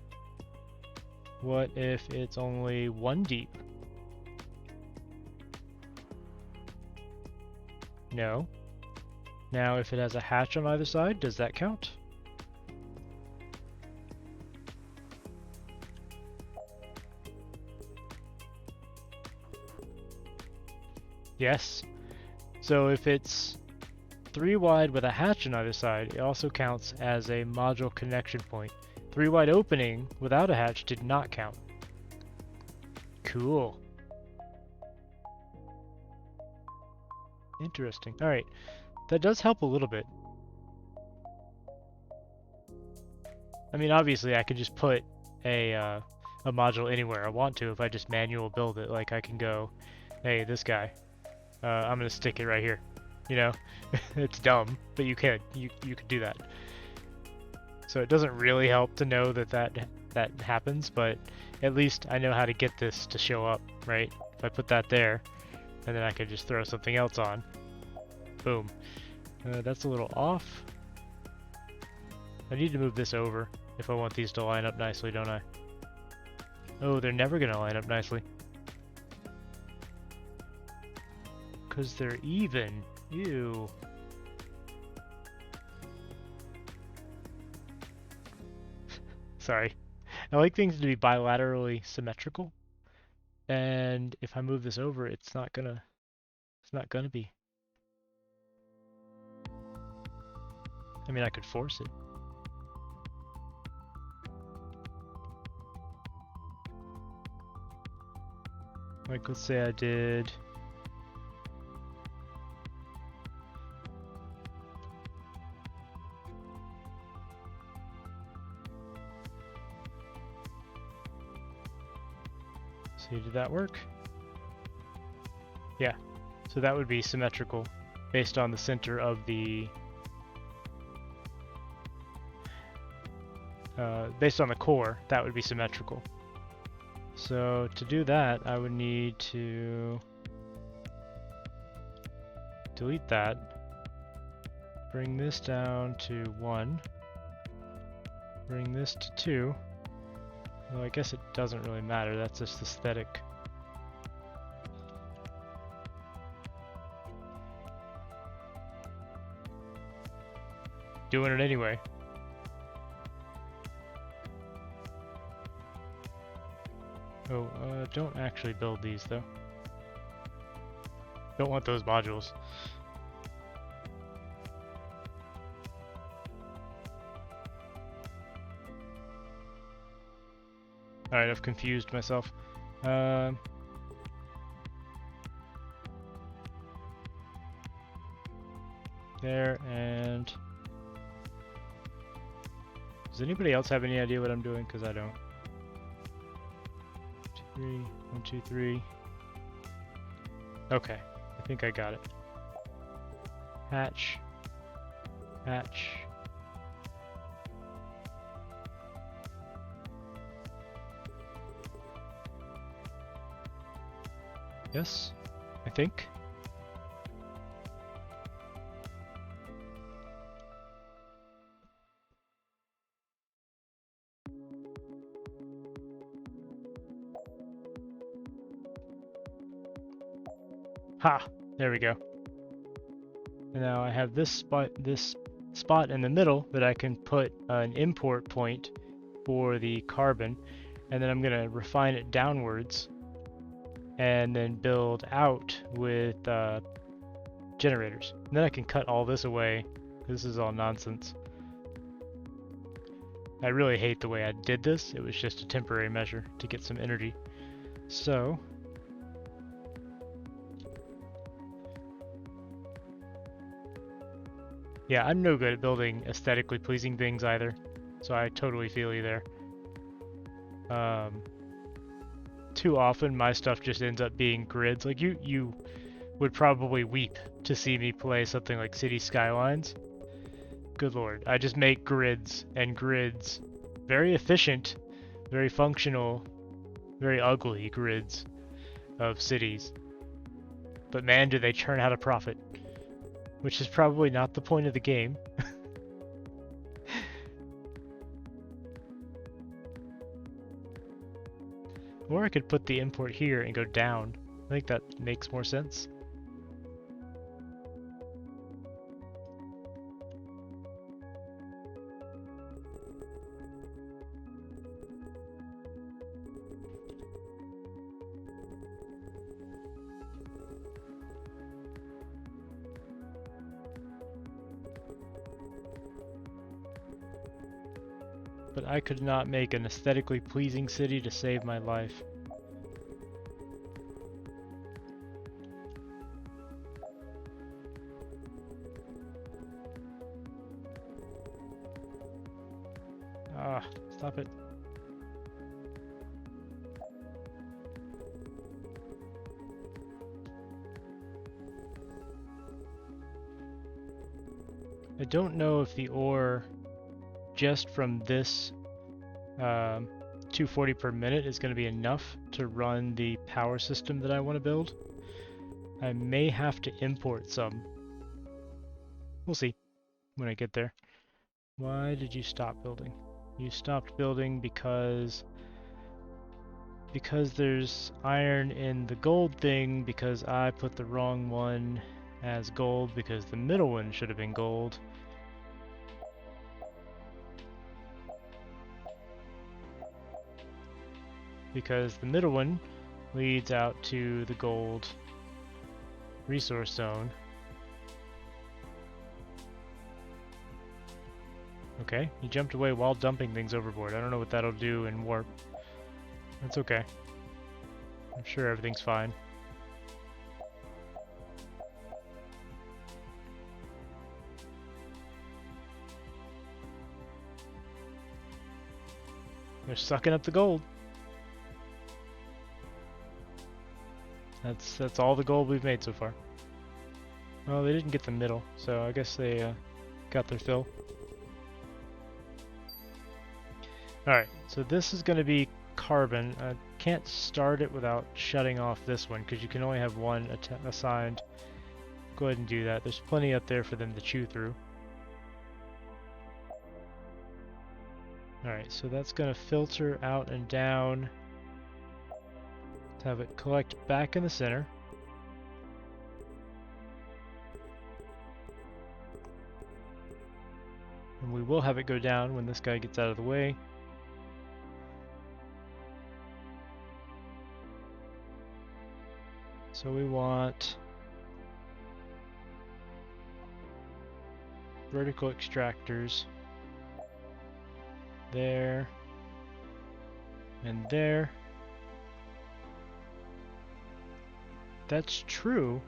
What if it's only 1 deep? No. Now if it has a hatch on either side, does that count? Yes. So if it's 3 wide with a hatch on either side, it also counts as a module connection point. 3 wide opening without a hatch did not count. Cool. Interesting. Alright, that does help a little bit. I mean, obviously I could just put a module anywhere I want to if I just manual build it. Like I can go, hey, this guy, I'm gonna stick it right here. You know, it's dumb, but you could do that. So it doesn't really help to know that happens, but at least I know how to get this to show up, right? If I put that there, and then I could just throw something else on. Boom. That's a little off. I need to move this over if I want these to line up nicely, don't I? Oh, they're never gonna line up nicely. 'Cause they're even. Ew. Sorry. I like things to be bilaterally symmetrical. And if I move this over, it's not gonna be. I mean, I could force it. Like, let's say I did... See, did that work? Yeah. So that would be symmetrical based on the center of the... based on the core, that would be symmetrical. So to do that, I would need to delete that bring this down to 1. Bring this to 2. Well, I guess it doesn't really matter, that's just aesthetic. Doing it anyway. Oh, don't actually build these though. Don't want those modules. Alright, I've confused myself. There, and... Does anybody else have any idea what I'm doing? Because I don't. 2, 3, 1, 2, 3. Okay, I think I got it. Hatch. Hatch. Yes, I think. Ha! There we go. And now I have this spot in the middle that I can put an import point for the carbon, and then I'm gonna refine it downwards and then build out with generators. And then I can cut all this away. This is all nonsense. I really hate the way I did this. It was just a temporary measure to get some energy. So yeah, I'm no good at building aesthetically pleasing things either, so I totally feel you there. Too often my stuff just ends up being grids. Like you would probably weep to see me play something like City Skylines. Good lord, I just make grids and grids. Very efficient, very functional, very ugly grids of cities. But man, do they churn out a profit. Which is probably not the point of the game. Or I could put the import here and go down. I think that makes more sense. But I could not make an aesthetically pleasing city to save my life. Ah, stop it. I don't know if the ore just from this 240 per minute is going to be enough to run the power system that I want to build. I may have to import some. We'll see when I get there. Why did you stop building? You stopped building because there's iron in the gold thing, because I put the wrong one as gold, because the middle one should have been gold. Because the middle one leads out to the gold resource zone. Okay, he jumped away while dumping things overboard. I don't know what that'll do in warp. That's okay. I'm sure everything's fine. They're sucking up the gold. That's all the gold we've made so far. Well, they didn't get the middle, so I guess they got their fill. Alright, so this is going to be carbon. I can't start it without shutting off this one, because you can only have one assigned. Go ahead and do that. There's plenty up there for them to chew through. Alright, so that's going to filter out and down to have it collect back in the center. And we will have it go down when this guy gets out of the way. So we want vertical extractors there and there. That's true.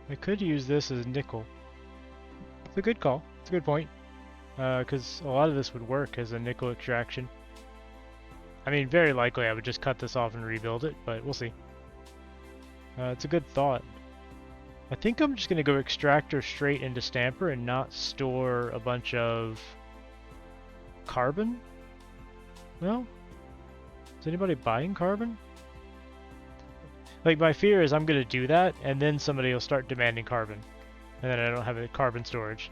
I could use this as nickel. It's a good call. It's a good point. Because a lot of this would work as a nickel extraction. I mean, very likely I would just cut this off and rebuild it, but we'll see. It's a good thought. I think I'm just going to go extractor straight into stamper and not store a bunch of carbon. Well, is anybody buying carbon? Like, my fear is I'm going to do that, and then somebody will start demanding carbon. And then I don't have a carbon storage.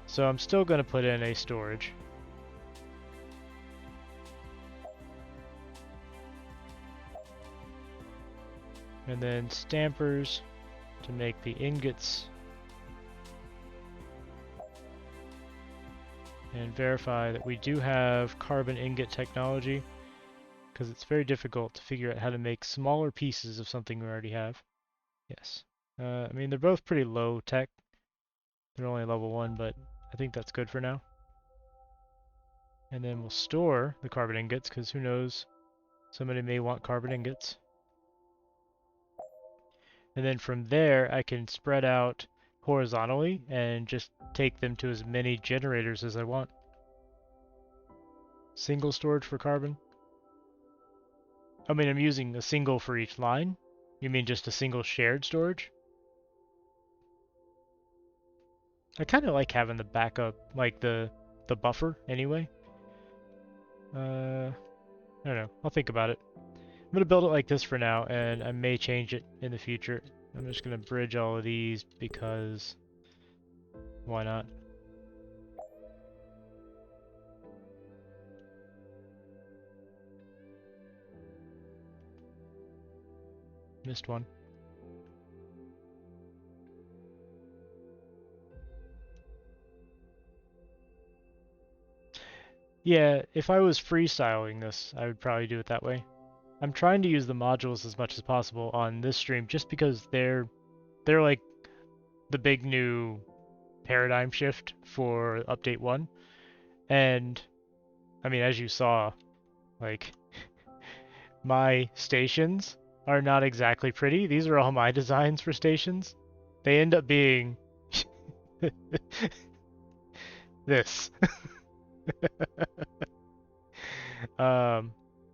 So I'm still going to put in a storage. And then stampers to make the ingots. And verify that we do have carbon ingot technology, because it's very difficult to figure out how to make smaller pieces of something we already have. Yes. I mean, they're both pretty low tech. They're only level 1, but I think that's good for now. And then we'll store the carbon ingots, because who knows, somebody may want carbon ingots. And then from there, I can spread out horizontally and just take them to as many generators as I want. Single storage for carbon. I mean, I'm using a single for each line. You mean just a single shared storage? I kind of like having the backup, like the buffer anyway. I don't know. I'll think about it. I'm going to build it like this for now, and I may change it in the future. I'm just going to bridge all of these because why not? Missed one. Yeah, if I was freestyling this, I would probably do it that way. I'm trying to use the modules as much as possible on this stream just because they're like the big new paradigm shift for update 1. And I mean, as you saw, like my stations are not exactly pretty. These are all my designs for stations. They end up being this.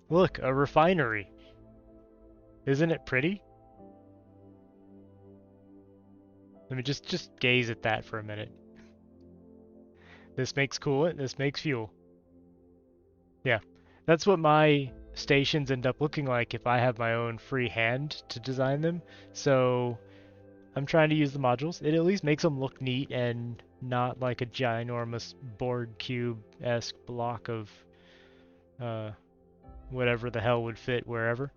Look, a refinery. Isn't it pretty? Let me just gaze at that for a minute. This makes coolant, this makes fuel. Yeah, that's what my stations end up looking like if I have my own free hand to design them. So I'm trying to use the modules. It at least makes them look neat and not like a ginormous board cube-esque block of whatever the hell would fit wherever.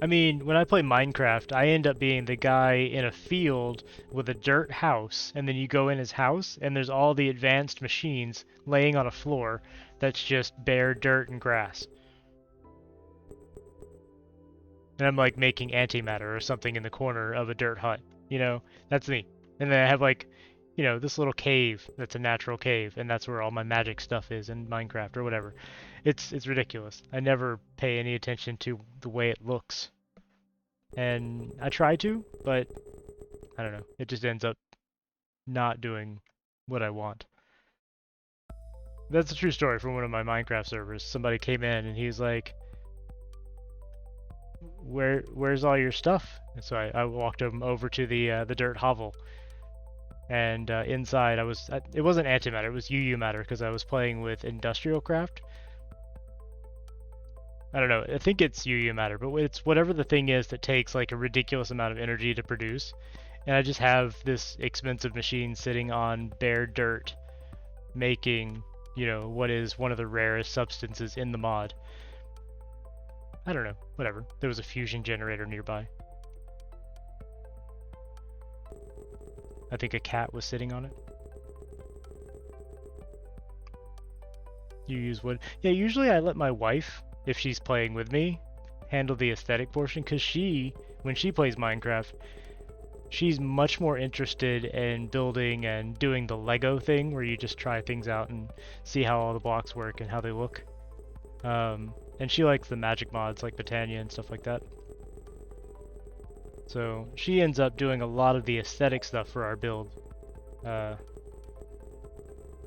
I mean, when I play Minecraft, I end up being the guy in a field with a dirt house, and then you go in his house, and there's all the advanced machines laying on a floor that's just bare dirt and grass. And I'm like making antimatter or something in the corner of a dirt hut, you know? That's me. And then I have like, you know, this little cave that's a natural cave, and that's where all my magic stuff is in Minecraft or whatever. It's ridiculous. I never pay any attention to the way it looks. And I try to, but I don't know. It just ends up not doing what I want. That's a true story from one of my Minecraft servers. Somebody came in and he's like, where's all your stuff? And so I walked him over to the dirt hovel. And inside it wasn't antimatter, it was UU matter because I was playing with industrial craft. I don't know, I think it's UU matter, but it's whatever the thing is that takes like a ridiculous amount of energy to produce. And I just have this expensive machine sitting on bare dirt making, you know, what is one of the rarest substances in the mod. I don't know, whatever. There was a fusion generator nearby. I think a cat was sitting on it. You use wood. Yeah, usually I let my wife, if she's playing with me, handle the aesthetic portion, because when she plays Minecraft, she's much more interested in building and doing the Lego thing, where you just try things out and see how all the blocks work and how they look. And she likes the magic mods like Botania and stuff like that. So she ends up doing a lot of the aesthetic stuff for our build.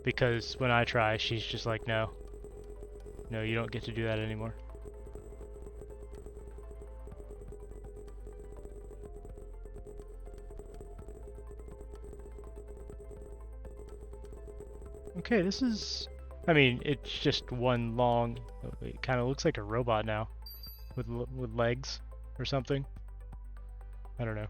Because when I try, she's just like, no, you don't get to do that anymore. Okay, this is, I mean, it's just one long, it kind of looks like a robot now, with legs or something. I don't know.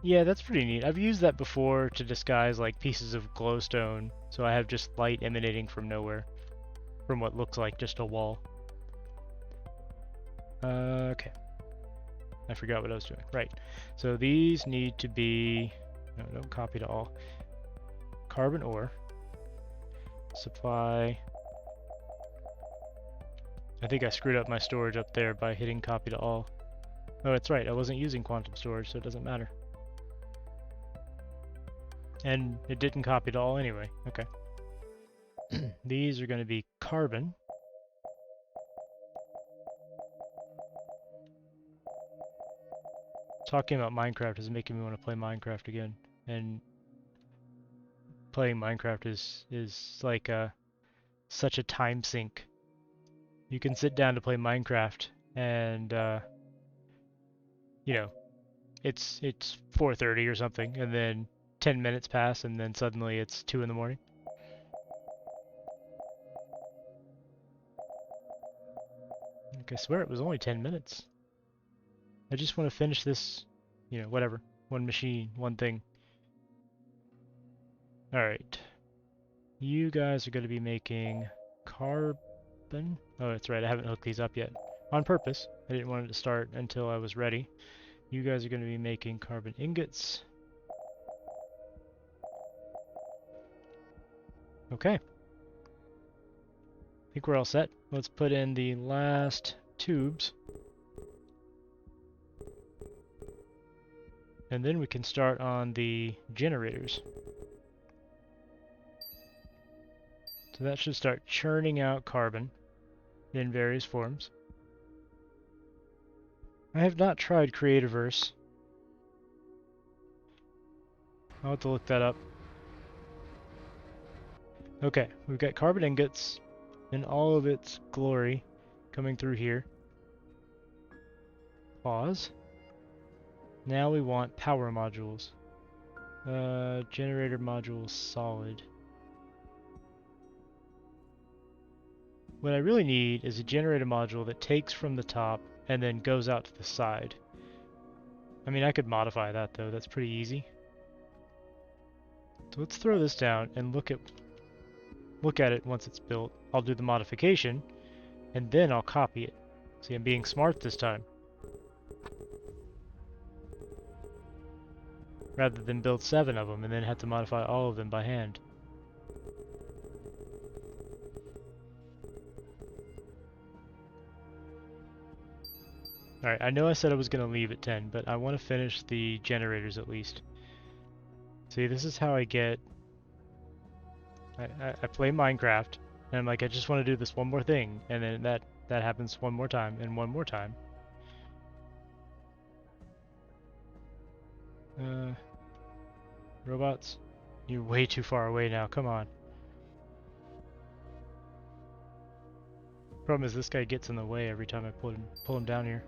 Yeah, that's pretty neat. I've used that before to disguise like pieces of glowstone, so I have just light emanating from nowhere, from what looks like just a wall. Okay. I forgot what I was doing. Right. So these need to be, no, don't copy to all. Carbon ore. Supply. I think I screwed up my storage up there by hitting copy to all. Oh, that's right. I wasn't using quantum storage, so it doesn't matter. And it didn't copy to all anyway. Okay. These are going to be carbon. Talking about Minecraft is making me want to play Minecraft again. And playing Minecraft is like such a time sink. You can sit down to play Minecraft and you know, it's 4:30 or something, and then 10 minutes pass, and then suddenly it's 2 in the morning. Like, I swear it was only 10 minutes. I just want to finish this, you know, whatever. One machine, one thing. Alright. You guys are going to be making carbon. Oh, that's right, I haven't hooked these up yet. On purpose. I didn't want it to start until I was ready. You guys are going to be making carbon ingots. Okay. I think we're all set. Let's put in the last tubes. And then we can start on the generators. So that should start churning out carbon in various forms. I have not tried Creativerse. I'll have to look that up. Okay, we've got carbon ingots in all of its glory coming through here. Pause. Now we want power modules. Generator module solid. What I really need is a generator module that takes from the top and then goes out to the side. I mean, I could modify that though, that's pretty easy. So let's throw this down and look at it once it's built. I'll do the modification, and then I'll copy it. See, I'm being smart this time. Rather than build 7 of them and then have to modify all of them by hand. Alright, I know I said I was going to leave at 10, but I want to finish the generators at least. See, this is how I get... I play Minecraft, and I'm like, I just want to do this one more thing, and then that happens one more time, and one more time. Robots? You're way too far away now, come on. Problem is this guy gets in the way every time I pull him down here.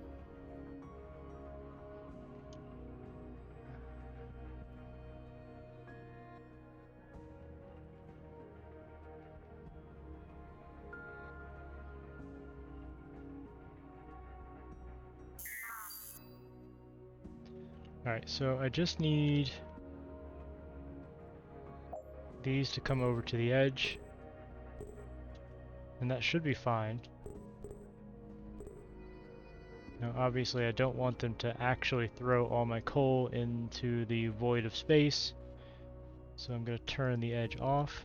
Alright, so I just need these to come over to the edge, and that should be fine. Now obviously I don't want them to actually throw all my coal into the void of space, so I'm going to turn the edge off.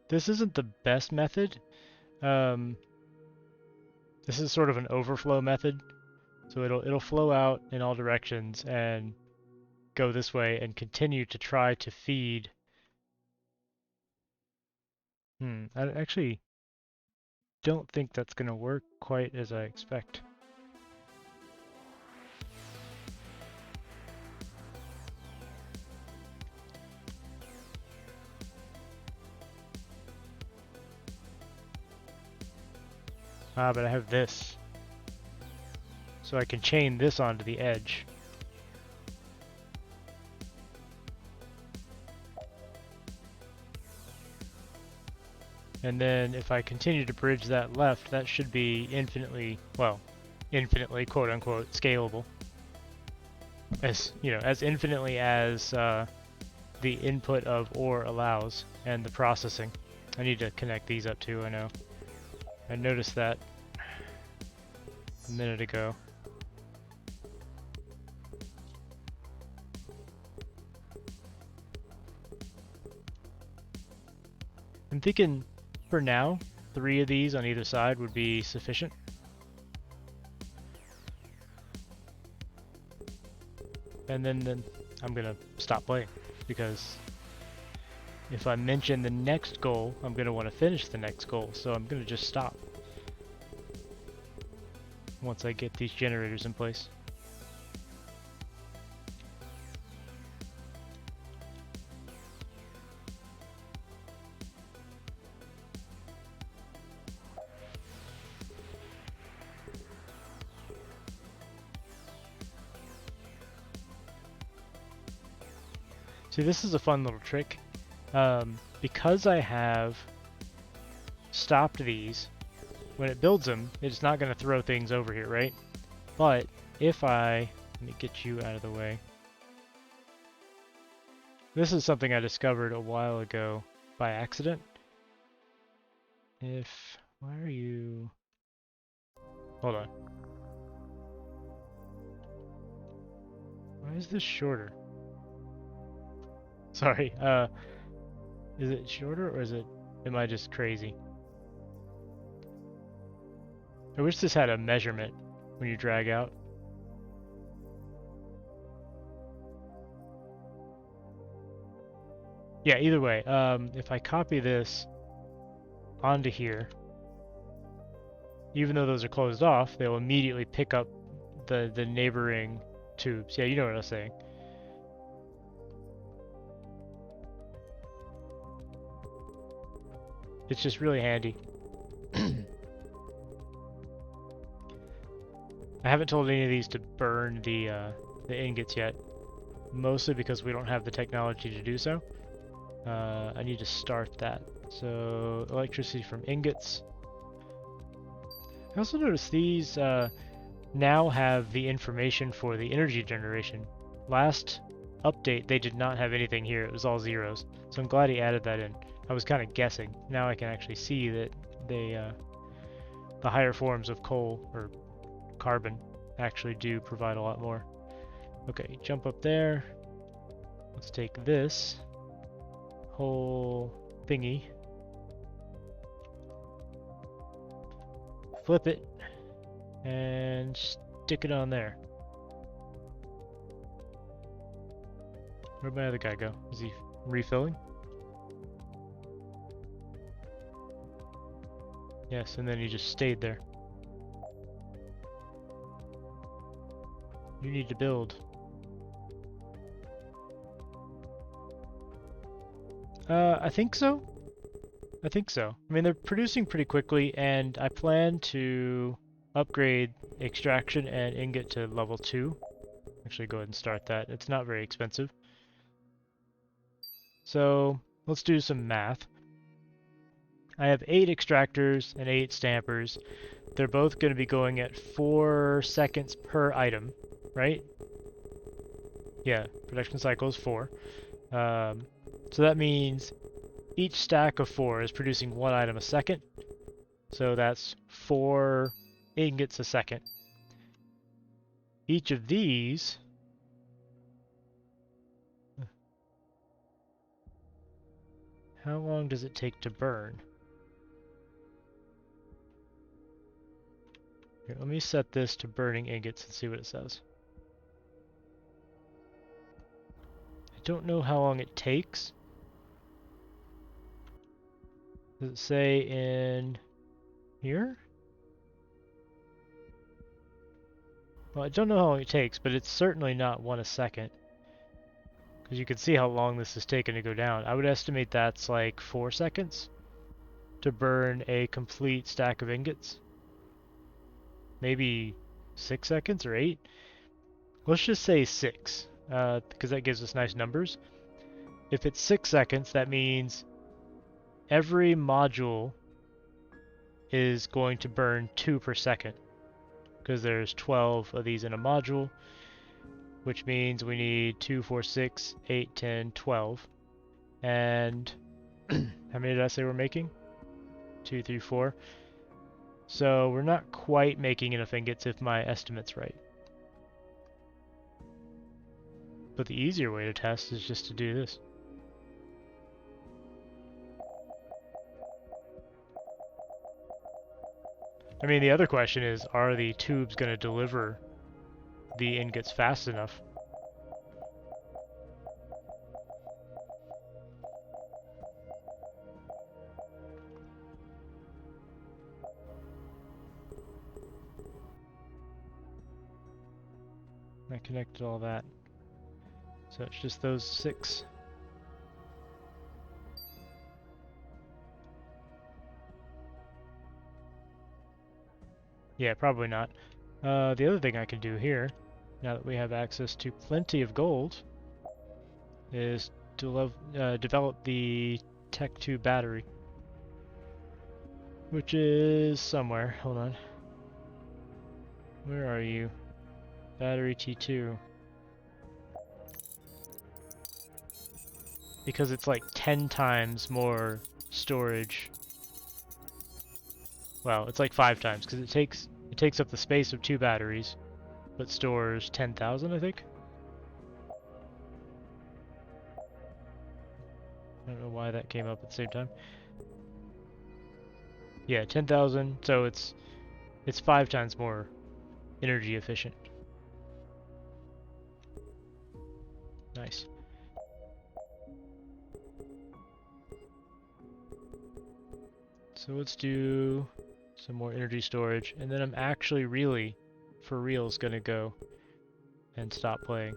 This isn't the best method. This is sort of an overflow method, so it'll flow out in all directions and go this way and continue to try to feed. I actually don't think that's going to work quite as I expect. Ah, but I have this. So I can chain this onto the edge. And then if I continue to bridge that left, that should be infinitely, well, infinitely quote unquote scalable. As, you know, as infinitely as the input of ore allows and the processing. I need to connect these up too, I know. I noticed that a minute ago. I'm thinking for now, 3 of these on either side would be sufficient. And then I'm gonna stop playing, because if I mention the next goal, I'm gonna want to finish the next goal, so I'm gonna just stop once I get these generators in place. See, this is a fun little trick. Because I have stopped these, when it builds them, it's not going to throw things over here, right? But if let me get you out of the way. This is something I discovered a while ago by accident. Why are you... Hold on. Why is this shorter? Sorry, is it shorter or am I just crazy? I wish this had a measurement when you drag out. Yeah, either way, if I copy this onto here, even though those are closed off, they'll immediately pick up the neighboring tubes. Yeah, you know what I was saying. It's just really handy. I haven't told any of these to burn the ingots yet, mostly because we don't have the technology to do so. I need to start that. So electricity from ingots. I also noticed these now have the information for the energy generation. Last update they did not have anything here, it was all zeros. So I'm glad he added that in. I was kind of guessing. Now I can actually see that they the higher forms of coal or carbon actually do provide a lot more. Okay, jump up there. Let's take this whole thingy, flip it, and stick it on there. Where'd my other guy go? Is he refilling? Yes, and then he just stayed there. You need to build. I think so. I think so. I mean, they're producing pretty quickly, and I plan to upgrade extraction and ingot to level 2. Actually, go ahead and start that. It's not very expensive. So, let's do some math. I have 8 extractors and 8 stampers. They're both going to be going at 4 seconds per item, right? Yeah, production cycle is 4. So that means each stack of 4 is producing 1 item a second. So that's 4 ingots a second. Each of these how long does it take to burn? Here, let me set this to burning ingots and see what it says. I don't know how long it takes. Does it say in here? Well, I don't know how long it takes, but it's certainly not 1 a second. Because you can see how long this is taking to go down. I would estimate that's like 4 seconds to burn a complete stack of ingots. Maybe 6 seconds or 8? Let's just say 6, because that gives us nice numbers. If it's 6 seconds, that means every module is going to burn 2 per second, because there's 12 of these in a module, which means we need 2, 4, 6, 8, 10, 12. And how many did I say we're making? 2, 3, 4. So we're not quite making enough ingots if my estimate's right. But the easier way to test is just to do this. I mean, the other question is, are the tubes going to deliver the ingots fast enough? I connected all that. So it's just those 6. Yeah, probably not. The other thing I can do here, now that we have access to plenty of gold, is to develop the Tech 2 battery. Which is somewhere. Hold on. Where are you? Battery T2. Because it's like 10 times more storage. Well, it's like 5 times, because it takes up the space of 2 batteries, but stores 10,000, I think. I don't know why that came up at the same time. Yeah, 10,000, so it's 5 times more energy efficient. Nice. So let's do some more energy storage, and then I'm actually really, for reals, gonna go and stop playing.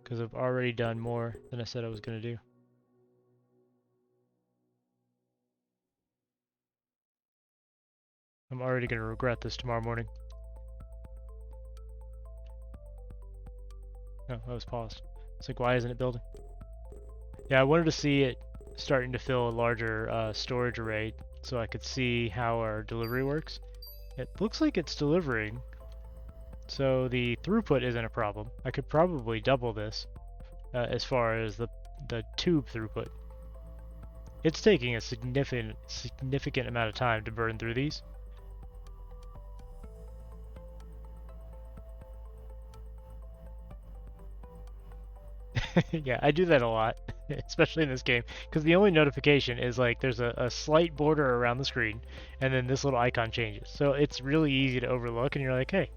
Because I've already done more than I said I was gonna do. I'm already gonna regret this tomorrow morning. No, I was paused. It's like, why isn't it building? Yeah, I wanted to see it starting to fill a larger storage array so I could see how our delivery works. It looks like it's delivering, so the throughput isn't a problem. I could probably double this as far as the tube throughput. It's taking a significant amount of time to burn through these. Yeah, I do that a lot, especially in this game, because the only notification is like there's a slight border around the screen, and then this little icon changes. So it's really easy to overlook, and you're like, hey,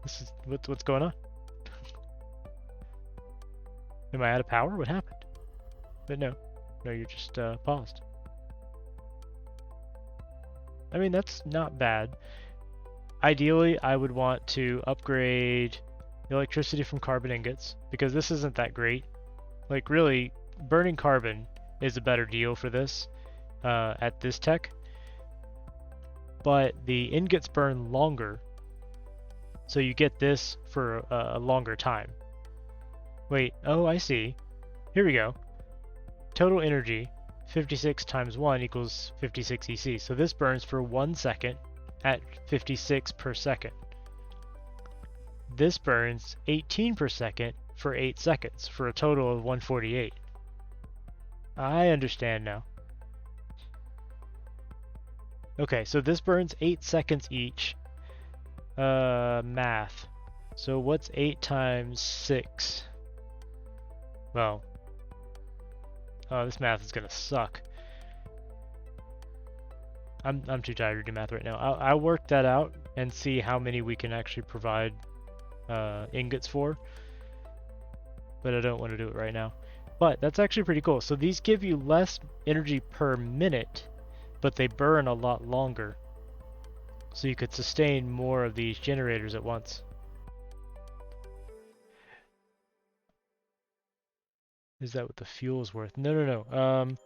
this is what's going on? Am I out of power? What happened? But no, you're just paused. I mean, that's not bad. Ideally, I would want to upgrade electricity from carbon ingots, because this isn't that great. Like, really, burning carbon is a better deal for this at this tech. But the ingots burn longer, so you get this for a longer time. Wait, oh, I see. Here we go. Total energy, 56 times 1 equals 56 EC. So this burns for 1 second at 56 per second. This burns 18 per second for 8 seconds for a total of 148. I understand now. Okay, so this burns 8 seconds each. Math. So what's 8 times 6? Well, oh, this math is gonna suck. I'm too tired to do math right now. I'll work that out and see how many we can actually provide ingots for. But I don't want to do it right now. But that's actually pretty cool. So these give you less energy per minute, but they burn a lot longer. So you could sustain more of these generators at once. Is that what the fuel is worth? No.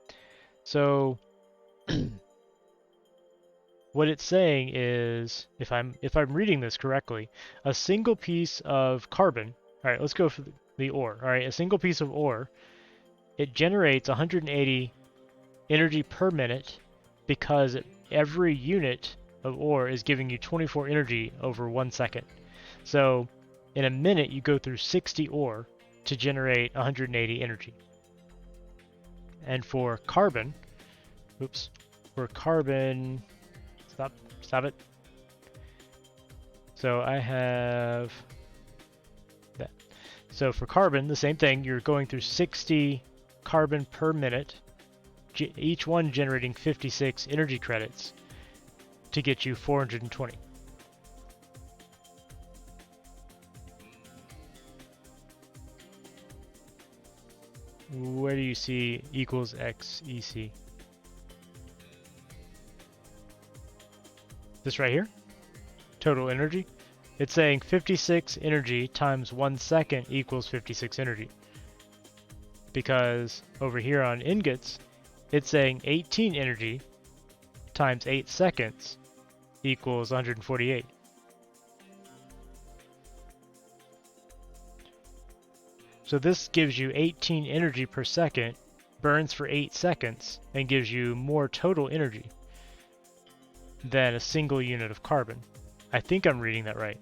So what it's saying is, if I'm reading this correctly, a single piece of carbon. All right, let's go for the ore. All right, a single piece of ore, it generates 180 energy per minute because every unit of ore is giving you 24 energy over 1 second. So in a minute, you go through 60 ore to generate 180 energy. And for carbon, stop it. So I have that. So for carbon, the same thing, you're going through 60 carbon per minute, each one generating 56 energy credits to get you 420. Where do you see equals X EC? This right here? Total energy? It's saying 56 energy times 1 second equals 56 energy. Because over here on ingots, it's saying 18 energy times 8 seconds equals 148. So this gives you 18 energy per second, burns for 8 seconds, and gives you more total energy than a single unit of carbon. I think I'm reading that right.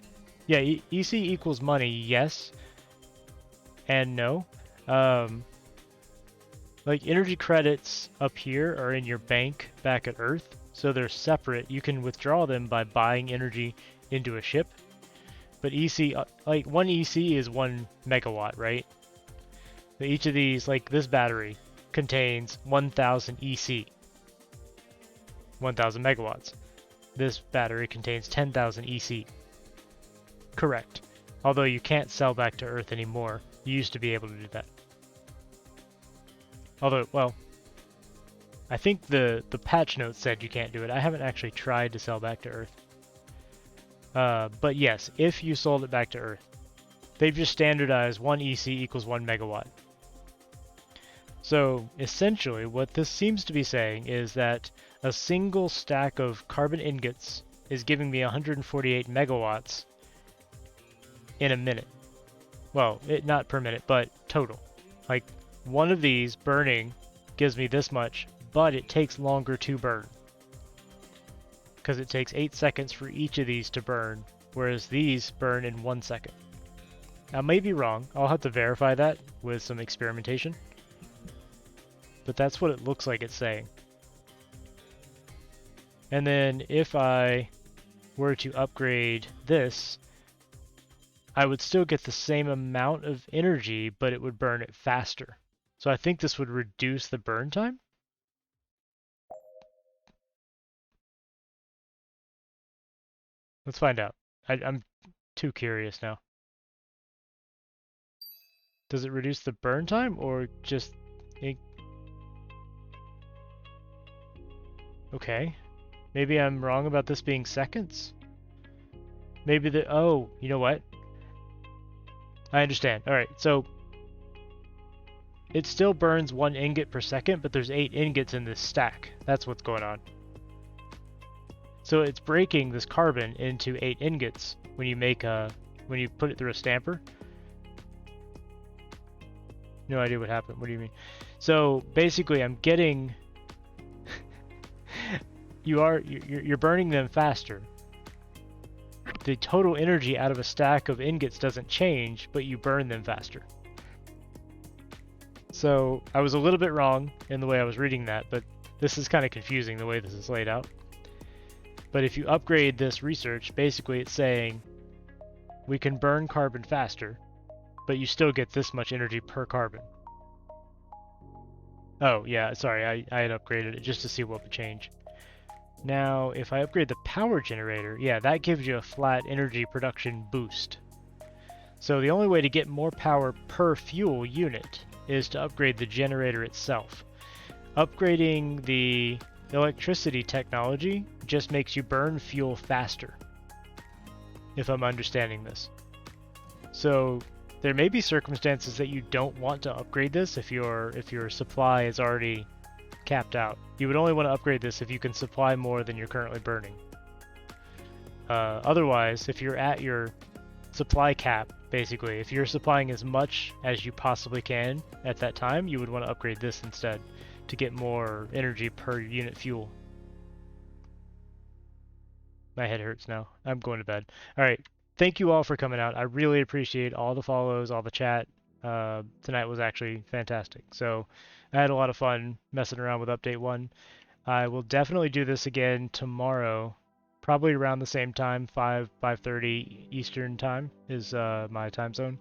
Yeah, EC equals money, yes and no. Like energy credits up here are in your bank back at Earth, so they're separate. You can withdraw them by buying energy into a ship. But EC, like 1 EC is 1 megawatt, right? So each of these, like this battery, contains 1000 EC, 1000 megawatts. This battery contains 10,000 EC. Correct. Although you can't sell back to Earth anymore. You used to be able to do that. Although, well, I think the patch notes said you can't do it. I haven't actually tried to sell back to Earth. But yes, if you sold it back to Earth, they've just standardized 1 EC equals 1 megawatt. So essentially what this seems to be saying is that a single stack of carbon ingots is giving me 148 megawatts in a minute. Well, not per minute, but total. Like one of these burning gives me this much, but it takes longer to burn. Because it takes 8 seconds for each of these to burn, whereas these burn in 1 second. I may be wrong. I'll have to verify that with some experimentation. But that's what it looks like it's saying. And then if I were to upgrade this, I would still get the same amount of energy, but it would burn it faster. So I think this would reduce the burn time. Let's find out. I'm too curious now. Does it reduce the burn time or just... Okay. Maybe I'm wrong about this being seconds? Maybe the... Oh, you know what? I understand. Alright, so... It still burns 1 ingot per second, but there's 8 ingots in this stack. That's what's going on. So it's breaking this carbon into 8 ingots when you make a... when you put it through a stamper. No idea what happened. What do you mean? So basically I'm getting you're burning them faster. The total energy out of a stack of ingots doesn't change, but you burn them faster. So I was a little bit wrong in the way I was reading that, but this is kind of confusing the way this is laid out. But if you upgrade this research, basically it's saying we can burn carbon faster, but you still get this much energy per carbon. Oh, yeah, sorry, I had upgraded it just to see what would change. Now, if I upgrade the power generator, yeah, that gives you a flat energy production boost. So the only way to get more power per fuel unit is to upgrade the generator itself. Upgrading the electricity technology just makes you burn fuel faster, if I'm understanding this. So there may be circumstances that you don't want to upgrade this if your supply is already capped out. You would only want to upgrade this if you can supply more than you're currently burning. Otherwise, if you're at your supply cap, basically, if you're supplying as much as you possibly can at that time, you would want to upgrade this instead to get more energy per unit fuel. My head hurts now. I'm going to bed. All right. Thank you all for coming out. I really appreciate all the follows, all the chat. Tonight was actually fantastic. So I had a lot of fun messing around with Update 1. I will definitely do this again tomorrow, probably around the same time, 5:30 Eastern time is my time zone.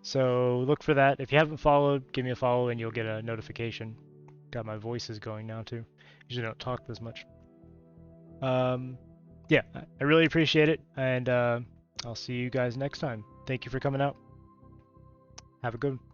So look for that. If you haven't followed, give me a follow and you'll get a notification. Got my voices going now too. Usually don't talk this much. Yeah, I really appreciate it, and I'll see you guys next time. Thank you for coming out. Have a good one.